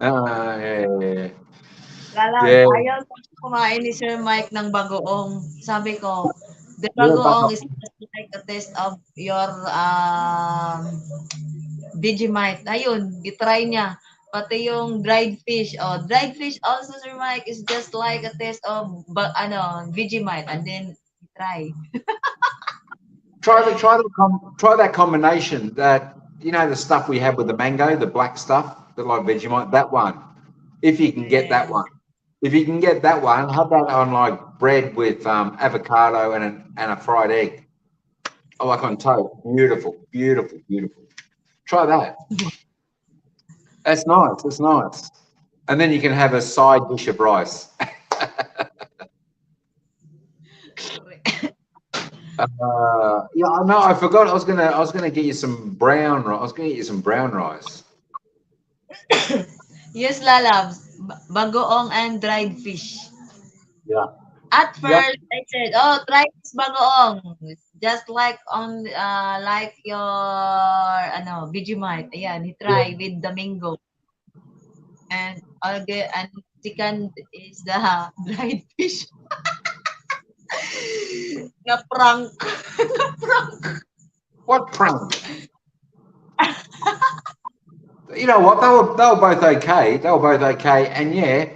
Yeah. Ayaw ko kumain ni Sir Mike ng bagoong. Sabi ko, the bagoong is just like a test of your Vegemite. Ayun, gitry niya. Pati yung dried fish. Dried fish also, Sir Mike, is just like a test of Vegemite. And then, try. Try that combination. That the stuff we have with the mango, the black stuff, that like Vegemite. That one, if you can get that one. If you can get that one, have that on like bread with avocado and a fried egg. Like on toast. Beautiful. Try that. That's nice. And then you can have a side dish of rice. No, I forgot. I was gonna get you some brown rice. Yes, lalabs. Bagoong and dried fish. Yeah. At first, I said, try this bagoong. It's just like like your Vegemite. Ayan, he tried with the mango. And second is the dried fish. Na-prank. What prank? You know what? They were both okay. And yeah,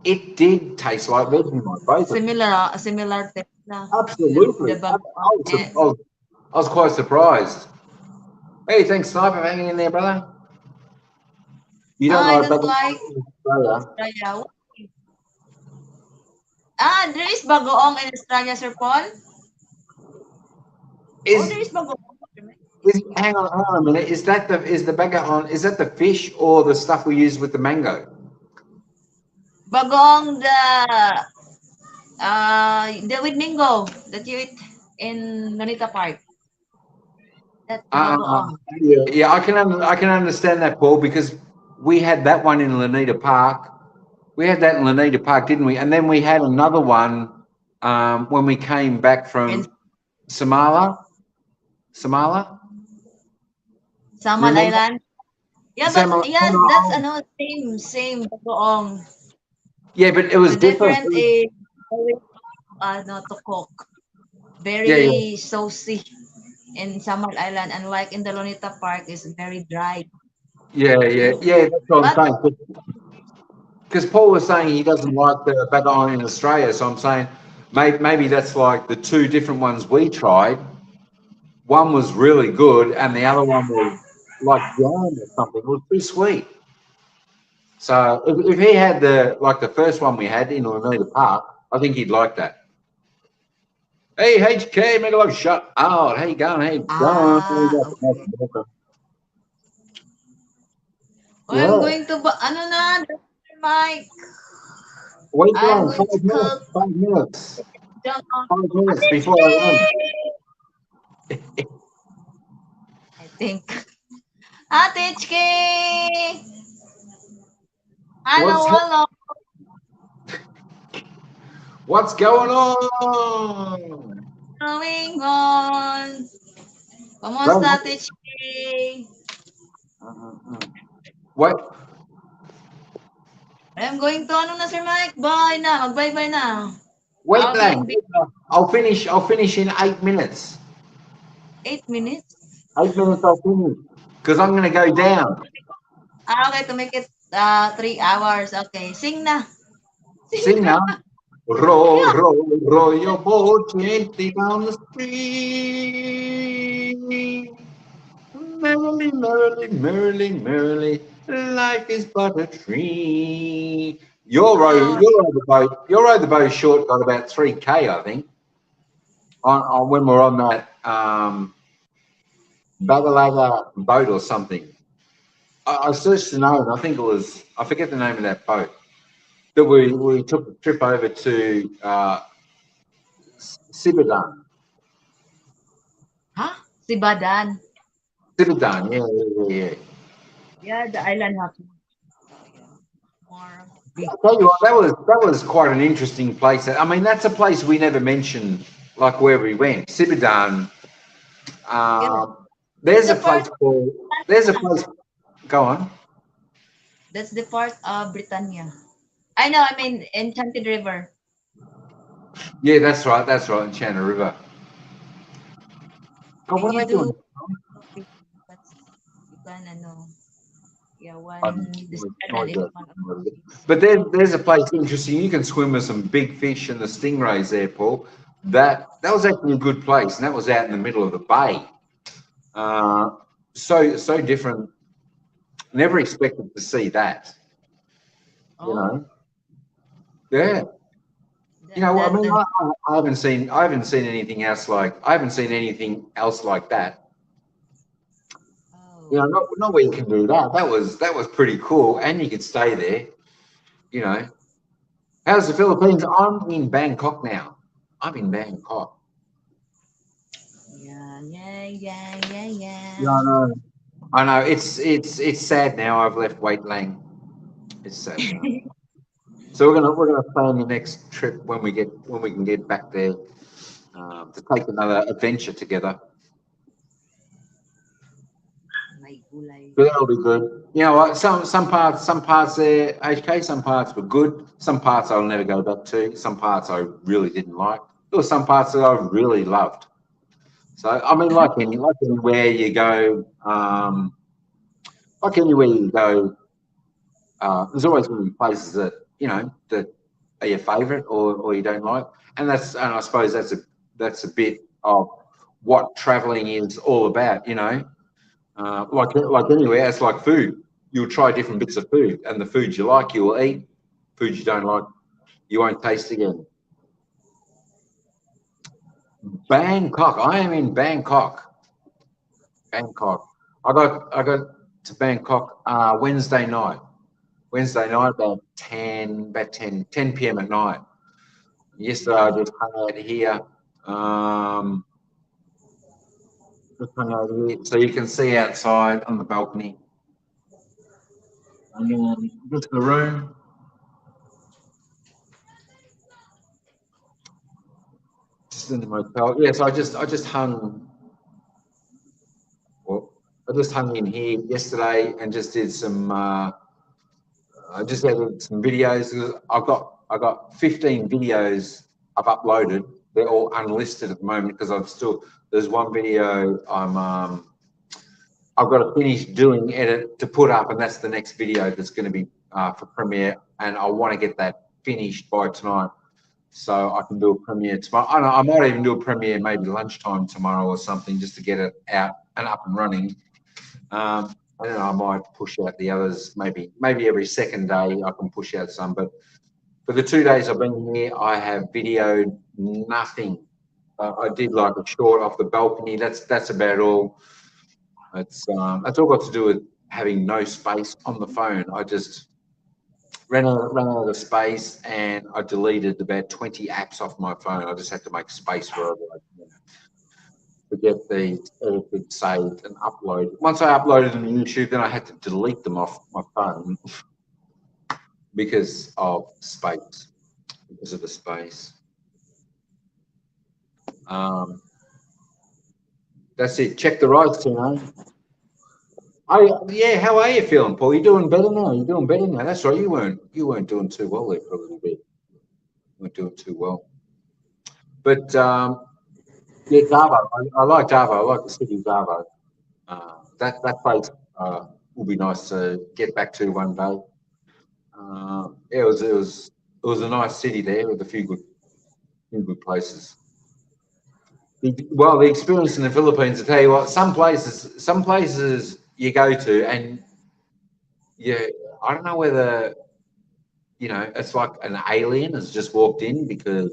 it did taste like Vegemite. Both Similar taste. Absolutely. I was quite surprised. Hey, thanks, Sniper, for hanging in there, brother. You don't I don't like Australia. There is bagoong in Australia, Sir Paul. Oh, Is there is bagoong. hang on a minute. Is the bagger on? Is that the fish or the stuff we use with the mango? Bagong the with Mingo that you eat in Lonita Park. That's the Uh, bagoong. yeah, I can understand that, Paul, because we had that one in Lanita Park. We had that in Lanita Park, didn't we? And then we had another one when we came back And from Samala. Samala, Samal remember? Island. Yeah, but Samala. yes, that's ano same bagoong. Yeah, but it The was different. different is always no to cook. Yeah, yeah, Very saucy in Samal Island, and like in the Lonita Park is very dry. yeah. That's what I'm But saying. Because Paul was saying he doesn't like the bagon in Australia, so I'm saying maybe that's like the two different ones we tried. One was really good, and the other one was like jam or something. It was too sweet. So if he had the first one we had in Oneida Park, I think he'd like that. Hey HK, make a love shut out. How you going? How you going? okay. Oh, I'm Yeah. going to ano na, Mike. Wait I'm long, going to cook 5 minutes. junk. 5 minutes Ate before I run. Chiki! I think. Ate Chiki! Hello, What's hello. what's going on? Going on. Kamusta, Right. Ate Chiki? Wait, I'm going to ano na, Sir Mike. Bye na. Mag-bye-bye na. wait, I'll be Lang. in I'll finish. I'll finish in 8 minutes. 8 minutes. 8 minutes. I'll finish because I'm going to go down. Okay, to make it 3 hours. Okay, sing na. Sing Sing na. now. Row, Yeah. row, row your boat gently down the stream. Merrily, merrily, merrily, merrily, life is but a dream. Oh, Your row the boat. Your row the boat short got about 3K, I think, on when we're on that Bagalaga boat or something. I searched the name. I think it was. I forget the name of that boat. That we took a trip over to Sibadan. huh? Sibadan. Sibadan, yeah. Yeah, the island hopping. Oh, yeah. More I big tell you what, fish. that was quite an interesting place. I mean, that's a place we never mentioned, like where we went. Sibadan. Yeah. That's There's a the place part. called. There's a place. Go on. That's the part of Britannia. I know. I mean, Enchanted River. Yeah, that's right. That's right. In Channel River. God, When what you are they do, doing? that's you can ano. Yeah, Um, one. This island is noise one of out. the But there's a place interesting. You can swim with some big fish and the stingrays there, Paul. That was actually a good place, and that was out in the middle of the bay. Uh, so different. Never expected to see that. You Oh, know. Yeah. You know, I mean, the I haven't seen anything else I haven't seen anything else like that. You oh. know, not where you can do that. That was pretty cool, and you could stay there. You know, how's the Philippines? I'm in Bangkok now. I'm in Bangkok. Yeah, Yeah. I know. I know. It's sad now. I've left Wait Lang. It's sad now. So we're gonna plan the next trip when we can get back there to take another adventure together. May gulay. But that'll be good. You know what? Some parts there, HK. Some parts were good. Some parts I'll never go back to. Some parts I really didn't like. There were some parts that I really loved. So I mean, like anywhere you go, like anywhere you go, there's always going to be places that that are your favourite or you don't like, and I suppose that's a bit of what travelling is all about. You know, like anywhere, it's like food. You'll try different bits of food, and the foods you like, you will eat. Foods you don't like, you won't taste again. Bangkok. I am in Bangkok. Bangkok. I got to Bangkok Wednesday night. Wednesday night about 10 p.m. at night. Yesterday I just hung out here. Um, just hung out here. So you can see outside on the balcony. And then just the room. Just in the motel. Yes, I just hung. Well, I just hung in here yesterday and just did some. I just added some videos. I got 15 videos I've uploaded. They're all unlisted at the moment because there's one video I've got to finish doing edit to put up, and that's the next video that's going to be for premiere, and I want to get that finished by tonight so I can do a premiere tomorrow. I don't know, I might even do a premiere maybe lunchtime tomorrow or something just to get it out and up and running. I don't know, I might push out the others, maybe every second day I can push out some, but for the 2 days I've been here, I have videoed nothing. I did like a short off the balcony. That's about all. It's all got to do with having no space on the phone. I just ran out of space and I deleted about 20 apps off my phone. I just had to make space wherever I can to get these edited, saved and uploaded. Once I uploaded them to YouTube, then I had to delete them off my phone because of space, because of the space. That's it. Check the rights, Tino. Yeah. How are you feeling, Paul? You doing better now? You're doing better now. That's right. You weren't doing too well there for a little bit. You weren't doing too well. But yeah, Darvo. I like Darvo. I like the city of Darvo. That place will be nice to get back to one day. Yeah, it was a nice city there with a few good places. Well, the experience in the Philippines, I tell you what, some places you go to and yeah, I don't know whether, it's like an alien has just walked in because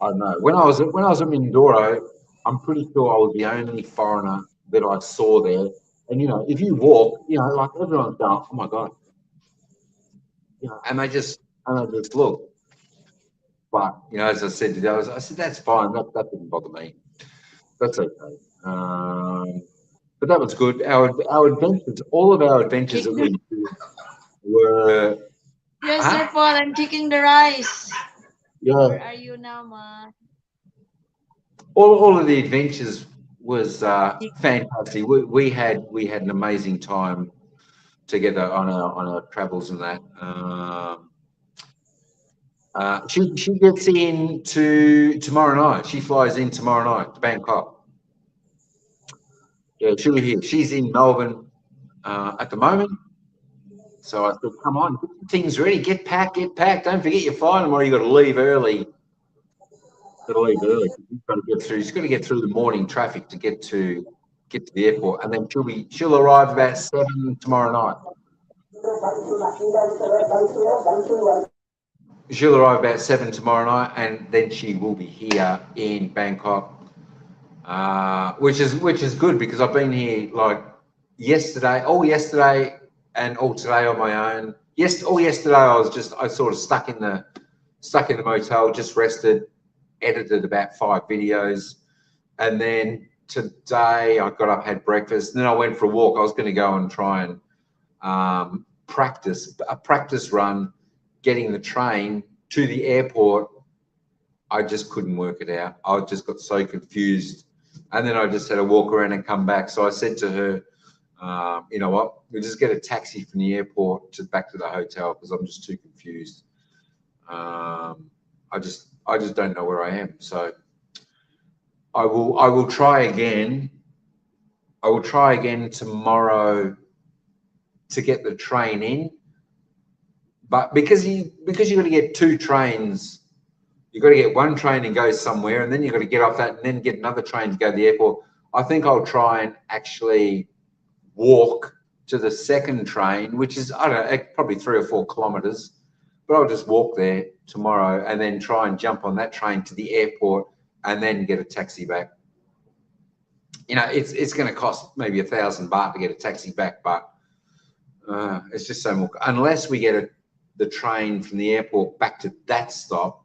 I don't know. When I was in Mindoro, I'm pretty sure I was the only foreigner that I saw there. And if you walk, like everyone's going, oh my God, and they just look. But as I said to the others, I said that's fine. That didn't bother me. That's okay. But that was good. Our adventures, all of our adventures that we did were. Yes, Sir Paul, I'm kicking the rice. Yeah. Where are you now, Ma? All of the adventures was fantastic. We had an amazing time together on our travels and that. She gets in tomorrow night. She flies in tomorrow night to Bangkok. Yeah, she'll be here. She's in Melbourne at the moment. So I said, come on, get things ready. Get packed. Don't forget you're flying tomorrow. You've got to leave early. She's got to get through the morning traffic to get to the airport, and then she'll arrive about 7 tomorrow night. She'll arrive about 7 tomorrow night, and then she will be here in Bangkok, which is good because I've been here like all yesterday and all today on my own. All yesterday I sort of stuck in the motel, just rested, edited about 5 videos, and then today I got up, had breakfast, and then I went for a walk. I was going to go and try and practice a practice run getting the train to the airport. I just couldn't work it out. I just got so confused, and then I just had to walk around and come back. So I said to her, you know what, we'll just get a taxi from the airport back to the hotel because I'm just too confused. I just don't know where I am. So I will try again. I will try again tomorrow to get the train in. But because you've got to get 2 trains, you've got to get one train and go somewhere, and then you've got to get off that and then get another train to go to the airport. I think I'll try and actually walk to the second train, which is, I don't know, probably 3 or 4 kilometres. But I'll just walk there tomorrow and then try and jump on that train to the airport and then get a taxi back. It's going to cost maybe $1,000 to get a taxi back, but it's just so more. Unless we get the train from the airport back to that stop,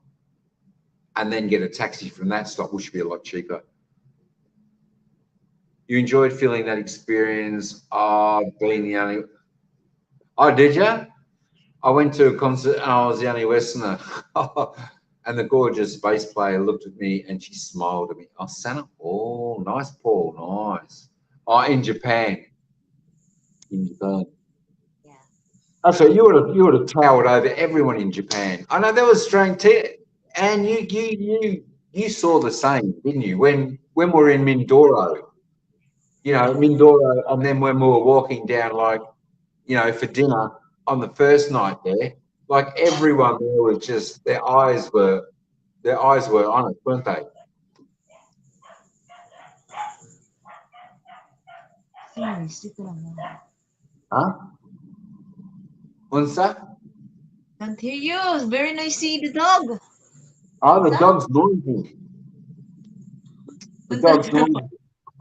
and then get a taxi from that stop, which would be a lot cheaper. You enjoyed feeling that experience of being the only. Oh, did you? I went to a concert and I was the only Westerner. And the gorgeous bass player looked at me and she smiled at me. Oh, Santa. Oh, nice, Paul. Nice. Oh, in Japan. In Japan. Yeah. Oh, so you would have towered over everyone in Japan. I know that was strange. And you saw the same, didn't you? When we were in Mindoro, Mindoro, and then when we were walking down, like, for dinner on the first night there, like everyone there was just their eyes were on it, weren't they? Serious, dito lang. Huh? What's that? Can't hear you. It's very noisy, the dog. Oh, the dog's noisy. The dog's noisy.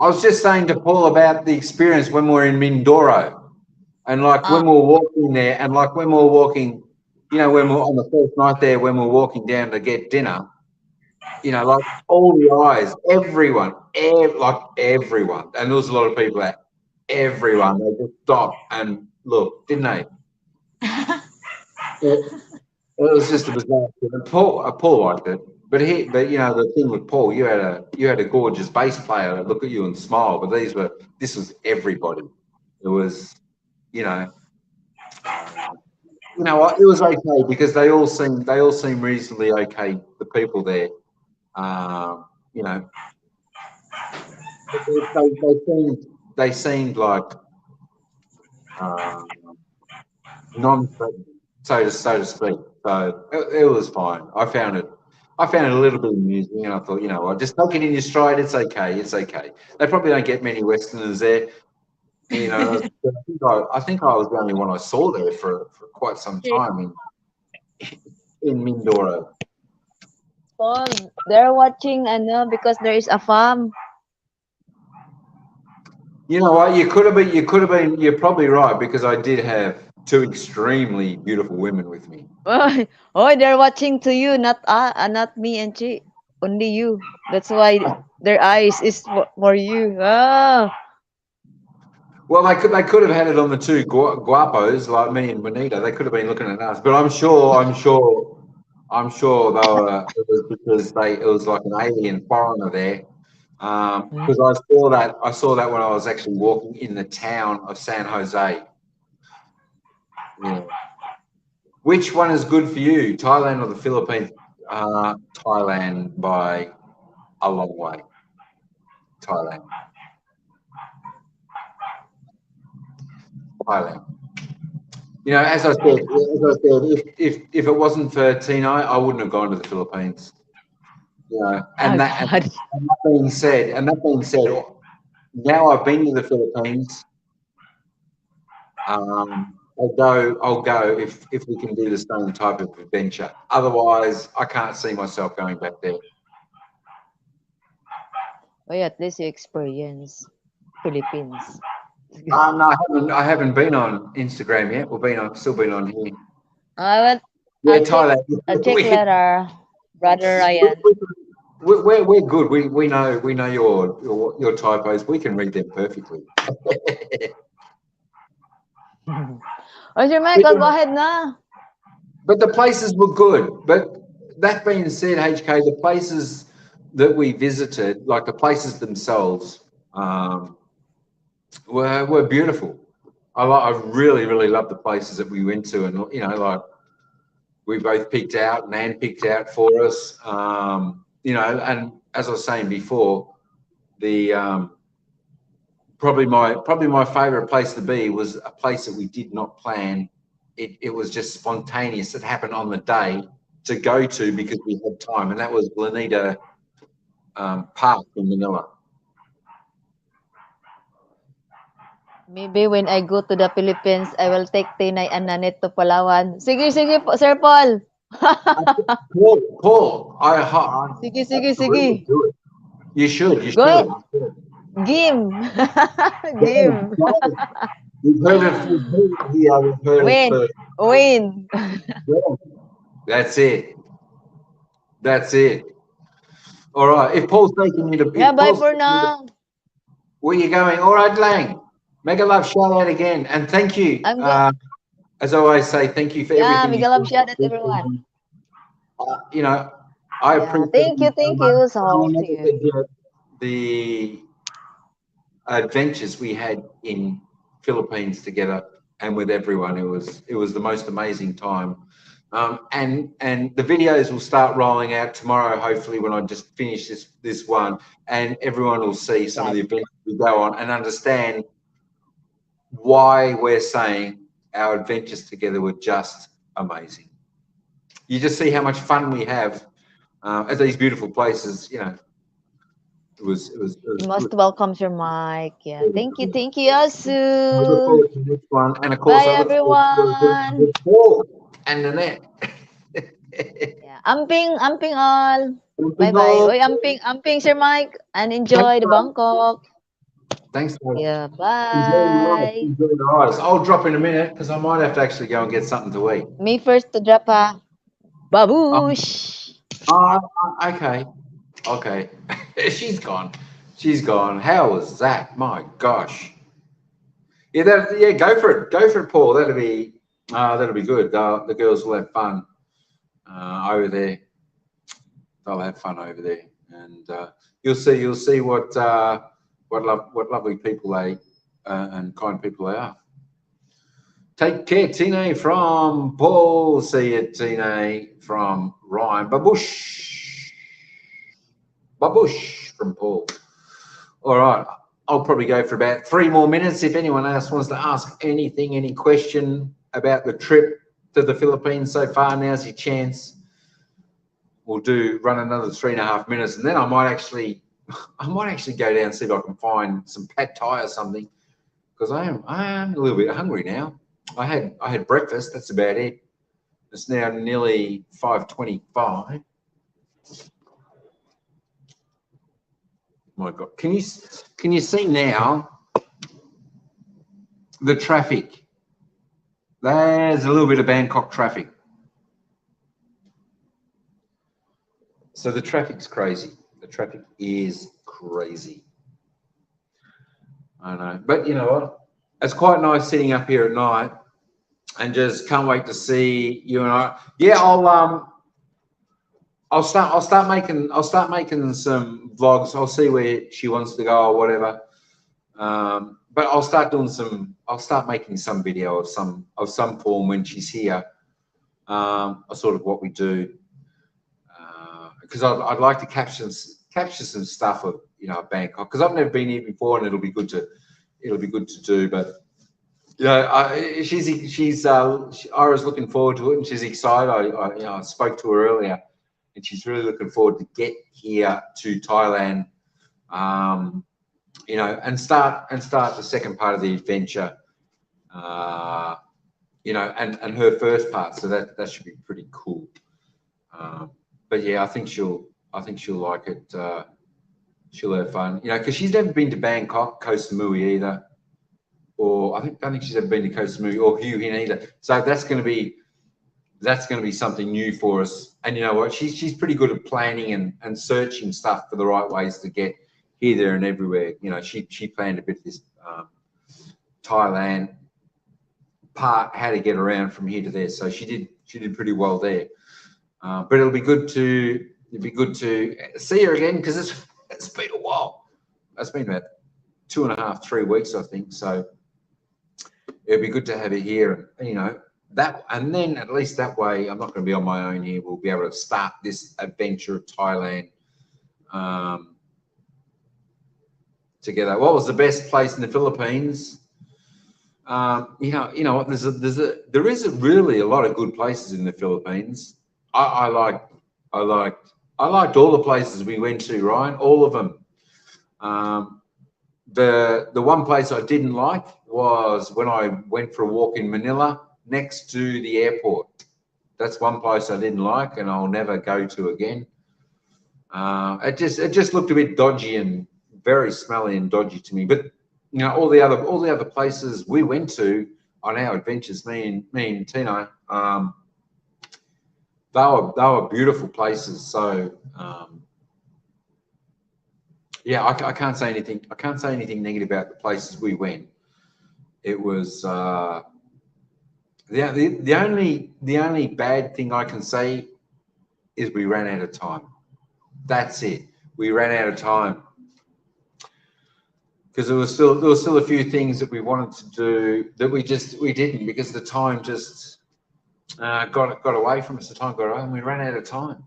I was just saying to Paul about the experience when we were in Mindoro, and like when we were walking there, and like when we were walking, when we were on the first night there, when we were walking down to get dinner, like all the eyes, everyone, like everyone, and there was a lot of people there. Everyone, they just stopped and looked, didn't they? It was just a bizarre thing. Paul liked it, but the thing with Paul, you had a gorgeous bass player that look at you and smile, but this was everybody. It was, you know what? It was okay because they all seem reasonably okay. The people there, you know, they seemed like non-threatening, so to speak. So it was fine. I found it a little bit amusing, and I thought, what, just take it in your stride. It's okay. It's okay. They probably don't get many Westerners there. I think I was the only one I saw there for quite some time in Mindoro. Paul, they're watching because there is a farm. You know what? You could have been. You're probably right because I did have two extremely beautiful women with me. Oh, they're watching to you, not me and she. Only you. That's why their eyes is for you. Oh. Well, they could have had it on the two guapos like me and Juanita. They could have been looking at us, but I'm sure they were. It was because it was like an alien foreigner there. Because I saw that when I was actually walking in the town of San Jose. Yeah. Which one is good for you, Thailand or the Philippines? Thailand by a long way. Thailand. As I said, if it wasn't for Tino, I wouldn't have gone to the Philippines. And that being said, now I've been to the Philippines. I'll go if we can do the same type of adventure. Otherwise, I can't see myself going back there. Well, at least you experience Philippines. No, I haven't been on Instagram yet. Still been on here. I'll Thailand. I'll check later, brother Ryan. We're good. We know your typos. We can read them perfectly. Oh, sure, Michael, go ahead na. But the places were good. But that being said, HK, the places that we visited, like the places themselves, were beautiful. I really, really loved the places that we went to, and like we both picked out, Nan picked out for us. And as I was saying before, the probably my favorite place to be was a place that we did not plan. It was just spontaneous. It happened on the day to go to because we had time, and that was Lanita Park in Manila. Maybe when I go to the Philippines, I will take Tinay and Nanette to Palawan. Sige, Sir Paul. Paul, I Sige, sige, really sige. do it. You should. You Go. should. Game. Go, Game. go. We've heard it here. We've heard it Win. first. Win. Yeah. That's it. That's it. All right. If Paul's taking you to, Yeah, if bye Paul's for taking you to, now. where you going? All right, Lang. Mega love shout out again, and thank you. I'm go. As I always say, thank you for Yeah, everything you mega love do. shout out everyone. You know, I Yeah, appreciate you so thank much. you. So I'll to never you. forget the adventures we had in Philippines together and with everyone. It was the most amazing time. And the videos will start rolling out tomorrow, hopefully, when I just finish this one, and everyone will see some of the events we go on and understand why we're saying our adventures together were just amazing. You just see how much fun we have at these beautiful places. You know, You must welcome your mic. Yeah, thank you, I look Yasu. forward to the next one, and of course, Bye, I look forward to everyone. the Paul and Nanette. Yeah, amping all. Bye bye. Oy, amping, Sir Mike, and Thanks, enjoy the Bangkok. thanks, Yeah, enjoy your life, bye. enjoy the eyes. I'll drop in a minute because I might have to actually go and get something to eat. Me first to drop ha. Um, Babush. okay, okay. She's gone. She's gone. How was that? My gosh. Yeah, yeah. Go for it, Paul. That'll be good. The girls will have fun over there. They'll have fun over there, and you'll see what lovely people they and kind people they are. Take care, Tine from Paul. See you, Tine from Ryan. Babush from Paul. All right, I'll probably go for about 3 more minutes. If anyone else wants to ask anything, any question about the trip to the Philippines so far, now's your chance. We'll run another 3.5 minutes, and then I might actually go down and see if I can find some pad thai or something, because I am a little bit hungry now. I had breakfast. That's about it. It's now nearly 5:25. My God, can you see now the traffic? There's a little bit of Bangkok traffic. So the traffic's crazy. The traffic is crazy. I know, but you know what? It's quite nice sitting up here at night and just can't wait to see you and I. Yeah, I'll start making some vlogs. I'll see where she wants to go or whatever. But I'll start making some video of some form when she's here. Sort of what we do. Because I'd like to capture some stuff of Bangkok, because I've never been here before, and it'll be good to do. But Ira's looking forward to it, and she's excited. I spoke to her earlier, and she's really looking forward to get here to Thailand, and start the second part of the adventure, and her first part. So that should be pretty cool. But yeah, I think she'll like it. She'll have fun, because she's never been to Bangkok, Koh Samui either, or I don't think she's ever been to Koh Samui or Hue Hin either. So that's going to be something new for us. And you know what? She's pretty good at planning and searching stuff for the right ways to get here, there, and everywhere. She planned a bit this Thailand part, how to get around from here to there. So she did pretty well there. But it'll be good to see her again, because it's been a while. It's been about 2.5, 3 weeks, I think. So it'll be good to have her here, and then at least that way I'm not going to be on my own here. We'll be able to start this adventure of Thailand together. What was the best place in the Philippines? You know what? There is really a lot of good places in the Philippines. I liked all the places we went to, Ryan, all of them. The one place I didn't like was when I went for a walk in Manila next to the airport. That's one place I didn't like, and I'll never go to again. It just looked a bit dodgy and very smelly and dodgy to me. But you know, all the other places we went to on our adventures, me and Tino, they were beautiful places. So yeah, I can't say anything. I can't say anything negative about the places we went. It was the only bad thing I can say is we ran out of time. That's it. We ran out of time because there was still a few things that we wanted to do that we didn't because the time just got away from us. The time got away, and we ran out of time.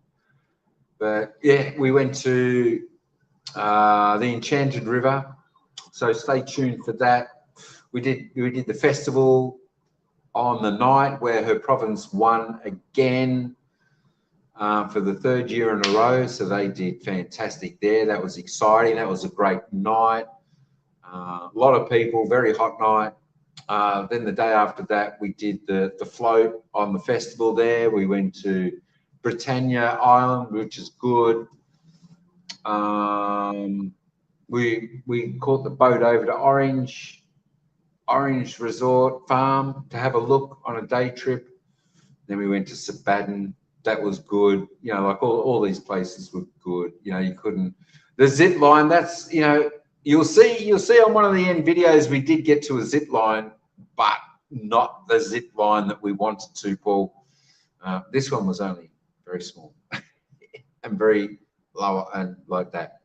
But yeah, we went to the Enchanted River, so stay tuned for that. We did the festival on the night where her province won again for the 3rd year in a row. So they did fantastic there. That was exciting. That was a great night. A lot of people, very hot night. Then the day after that, we did the float on the festival there. We went to Britannia Island, which is good. We caught the boat over to Orange Resort Farm to have a look on a day trip. Then we went to Sabaden. That was good. You know, like all these places were good. You know, you couldn't. The zip line. That's, you know, you'll see on one of the end videos we did get to a zip line, but not the zip line that we wanted to, Paul. This one was only very small and very lower and like that.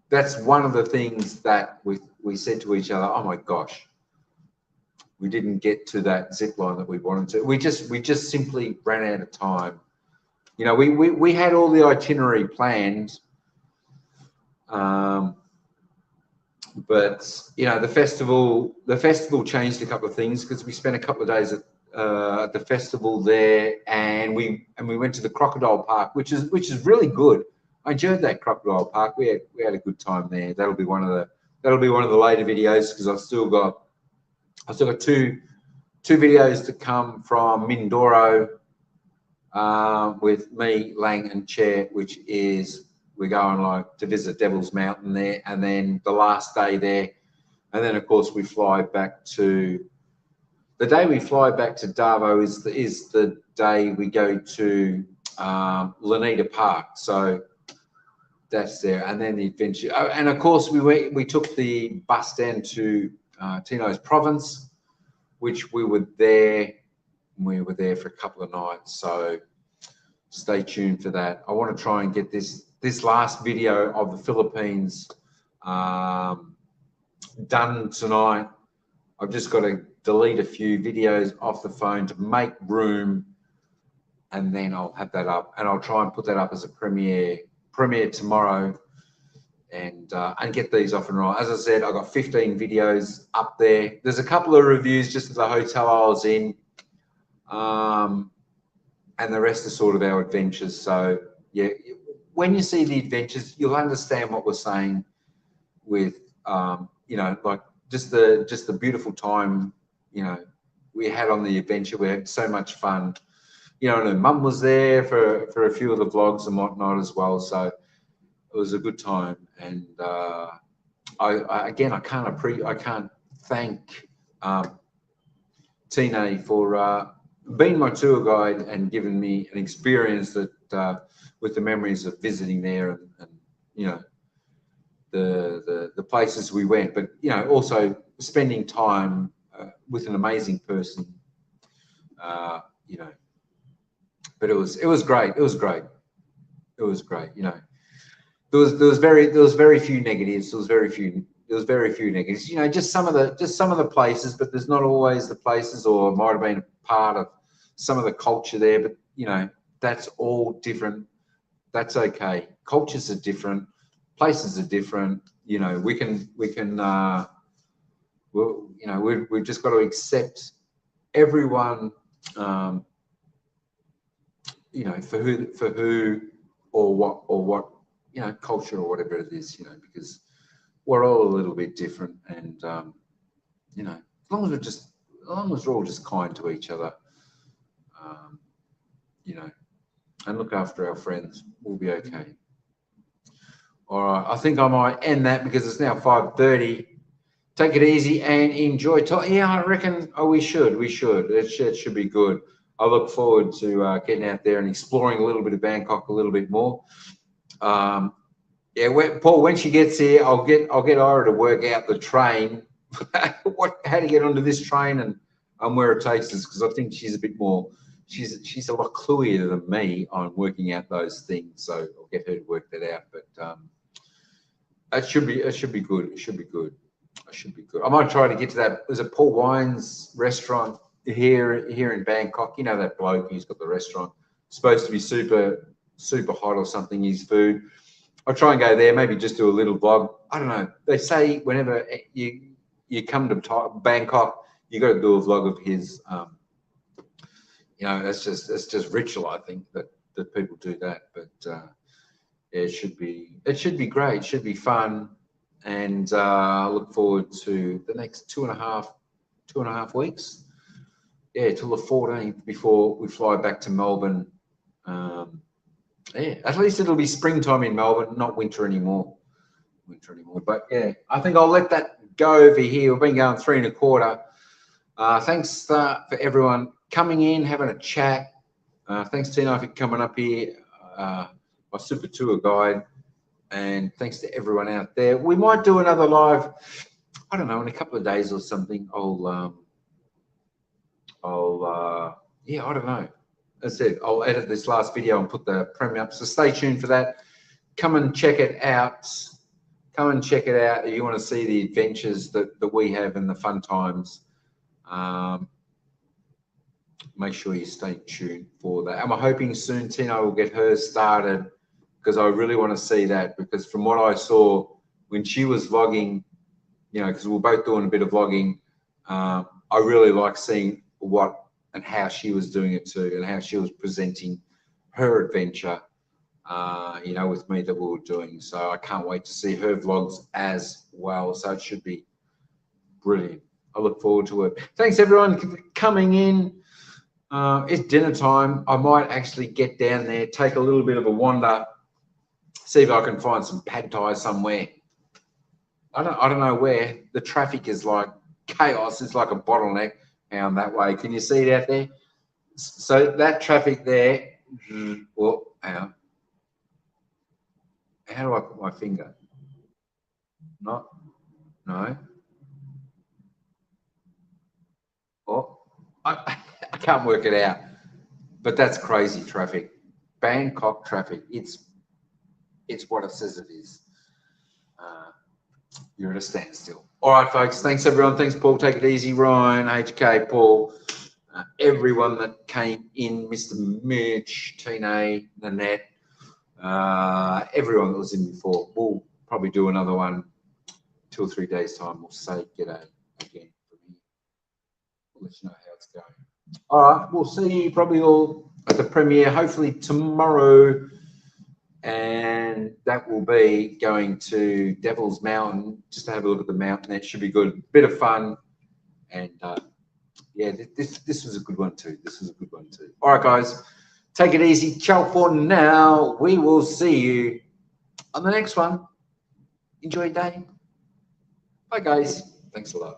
That's one of the things that we said to each other, oh my gosh, we didn't get to that zip line that we wanted to. We just simply ran out of time. You know, we had all the itinerary planned, but you know, the festival changed a couple of things because we spent a couple of days at the festival there, and we went to the Crocodile Park, which is really good. I enjoyed that Crocodile Park. We had a good time there. That'll be one of the later videos because I've still got two videos to come from Mindoro with me, Lang, and Chair, which is we're going like to visit Devil's Mountain there, and then the last day there, and then of course we fly back to. The day we fly back to Darvo is the day we go to Lanita Park. So that's there, and then the adventure. Oh, and of course we took the bus down to Tino's province, which we were there for a couple of nights. So stay tuned for that. I want to try and get this last video of the Philippines done tonight. I've just got to delete a few videos off the phone to make room, and then I'll have that up, and I'll try and put that up as a premiere tomorrow, and get these off and running. As I said, I've got 15 videos up there. There's a couple of reviews just of the hotel I was in, and the rest are sort of our adventures. So yeah, when you see the adventures, you'll understand what we're saying with you know, like just the beautiful time, you know, we had on the adventure. We had so much fun. You know, and her mum was there for a few of the vlogs and whatnot as well. So it was a good time. And I can't thank Tina for being my tour guide and giving me an experience that with the memories of visiting there and you know, the places we went, but you know, also spending time with an amazing person. You know. But it was great. It was great. You know, there was very few negatives. There was very few negatives. You know, just some of the places, but there's not always the places, or it might have been a part of some of the culture there. But you know, that's all different. That's okay. Cultures are different. Places are different. You know, we can. Well, you know, we've just got to accept everyone. You know, for who or what, you know, culture or whatever it is, you know, because we're all a little bit different, and you know, as long as we're all just kind to each other, you know, and look after our friends. We'll be okay. All right, I think I might end that because it's now 5:30. Take it easy and enjoy. Yeah, I reckon. Oh, we should. We should. It should be good. I look forward to getting out there and exploring a little bit of Bangkok a little bit more. Yeah, Paul, when she gets here, I'll get Ira to work out the train, how to get onto this train and where it takes us, because I think she's a bit more. She's a lot cluier than me on working out those things. So I'll get her to work that out. But it should be good. It should be good. It should be good. I might try to get to that. There's a Paul Wines restaurant here in Bangkok. You know that bloke who's got the restaurant. It's supposed to be super hot or something. His food. I'll try and go there. Maybe just do a little vlog. I don't know. They say whenever you come to Bangkok, you got to do a vlog of his. You know, that's just ritual. I think that people do that. But yeah, it should be great. It should be fun. And I look forward to the next two and a half weeks. Yeah, till the 14th before we fly back to Melbourne. Yeah, at least it'll be springtime in Melbourne, not winter anymore. But yeah, I think I'll let that go over here. We've been going 3 1/4. Thanks for everyone coming in, having a chat. Thanks, Tino, for coming up here. My super tour guide. And thanks to everyone out there. We might do another live, I don't know, in a couple of days or something. Yeah, I don't know. As I said, I'll edit this last video and put the premiere up. So stay tuned for that. Come and check it out. If you want to see the adventures that we have and the fun times. Make sure you stay tuned for that. I'm hoping soon Tino will get hers started, because I really want to see that, because from what I saw when she was vlogging, you know, because we're both doing a bit of vlogging, I really like seeing what and how she was doing it too, and how she was presenting her adventure, you know, with me that we were doing. So I can't wait to see her vlogs as well. So it should be brilliant. I look forward to it. Thanks everyone for coming in. It's dinner time. I might actually get down there, take a little bit of a wander, see if I can find some pad thai somewhere. I don't know where. The traffic is like chaos. It's like a bottleneck down that way. Can you see it out there? So that traffic there. Oh, hang on. How do I put my finger? No. Oh, I can't work it out. But that's crazy traffic. Bangkok traffic. It's what it says it is. You're at a standstill. All right, folks. Thanks, everyone. Thanks, Paul. Take it easy. Ryan, HK, Paul, everyone that came in, Mr. Mitch, Tine, Nanette, everyone that was in before. We'll probably do another one 2 or 3 days' time. We'll say g'day again from here. We'll let you know how it's going. All right. We'll see you probably all at the premiere, hopefully tomorrow. And that will be going to Devil's Mountain, just to have a look at the mountain. It should be good, bit of fun, and yeah, this was a good one too. All right, guys, take it easy. Ciao for now. We will see you on the next one. Enjoy your day. Bye, guys. Thanks a lot.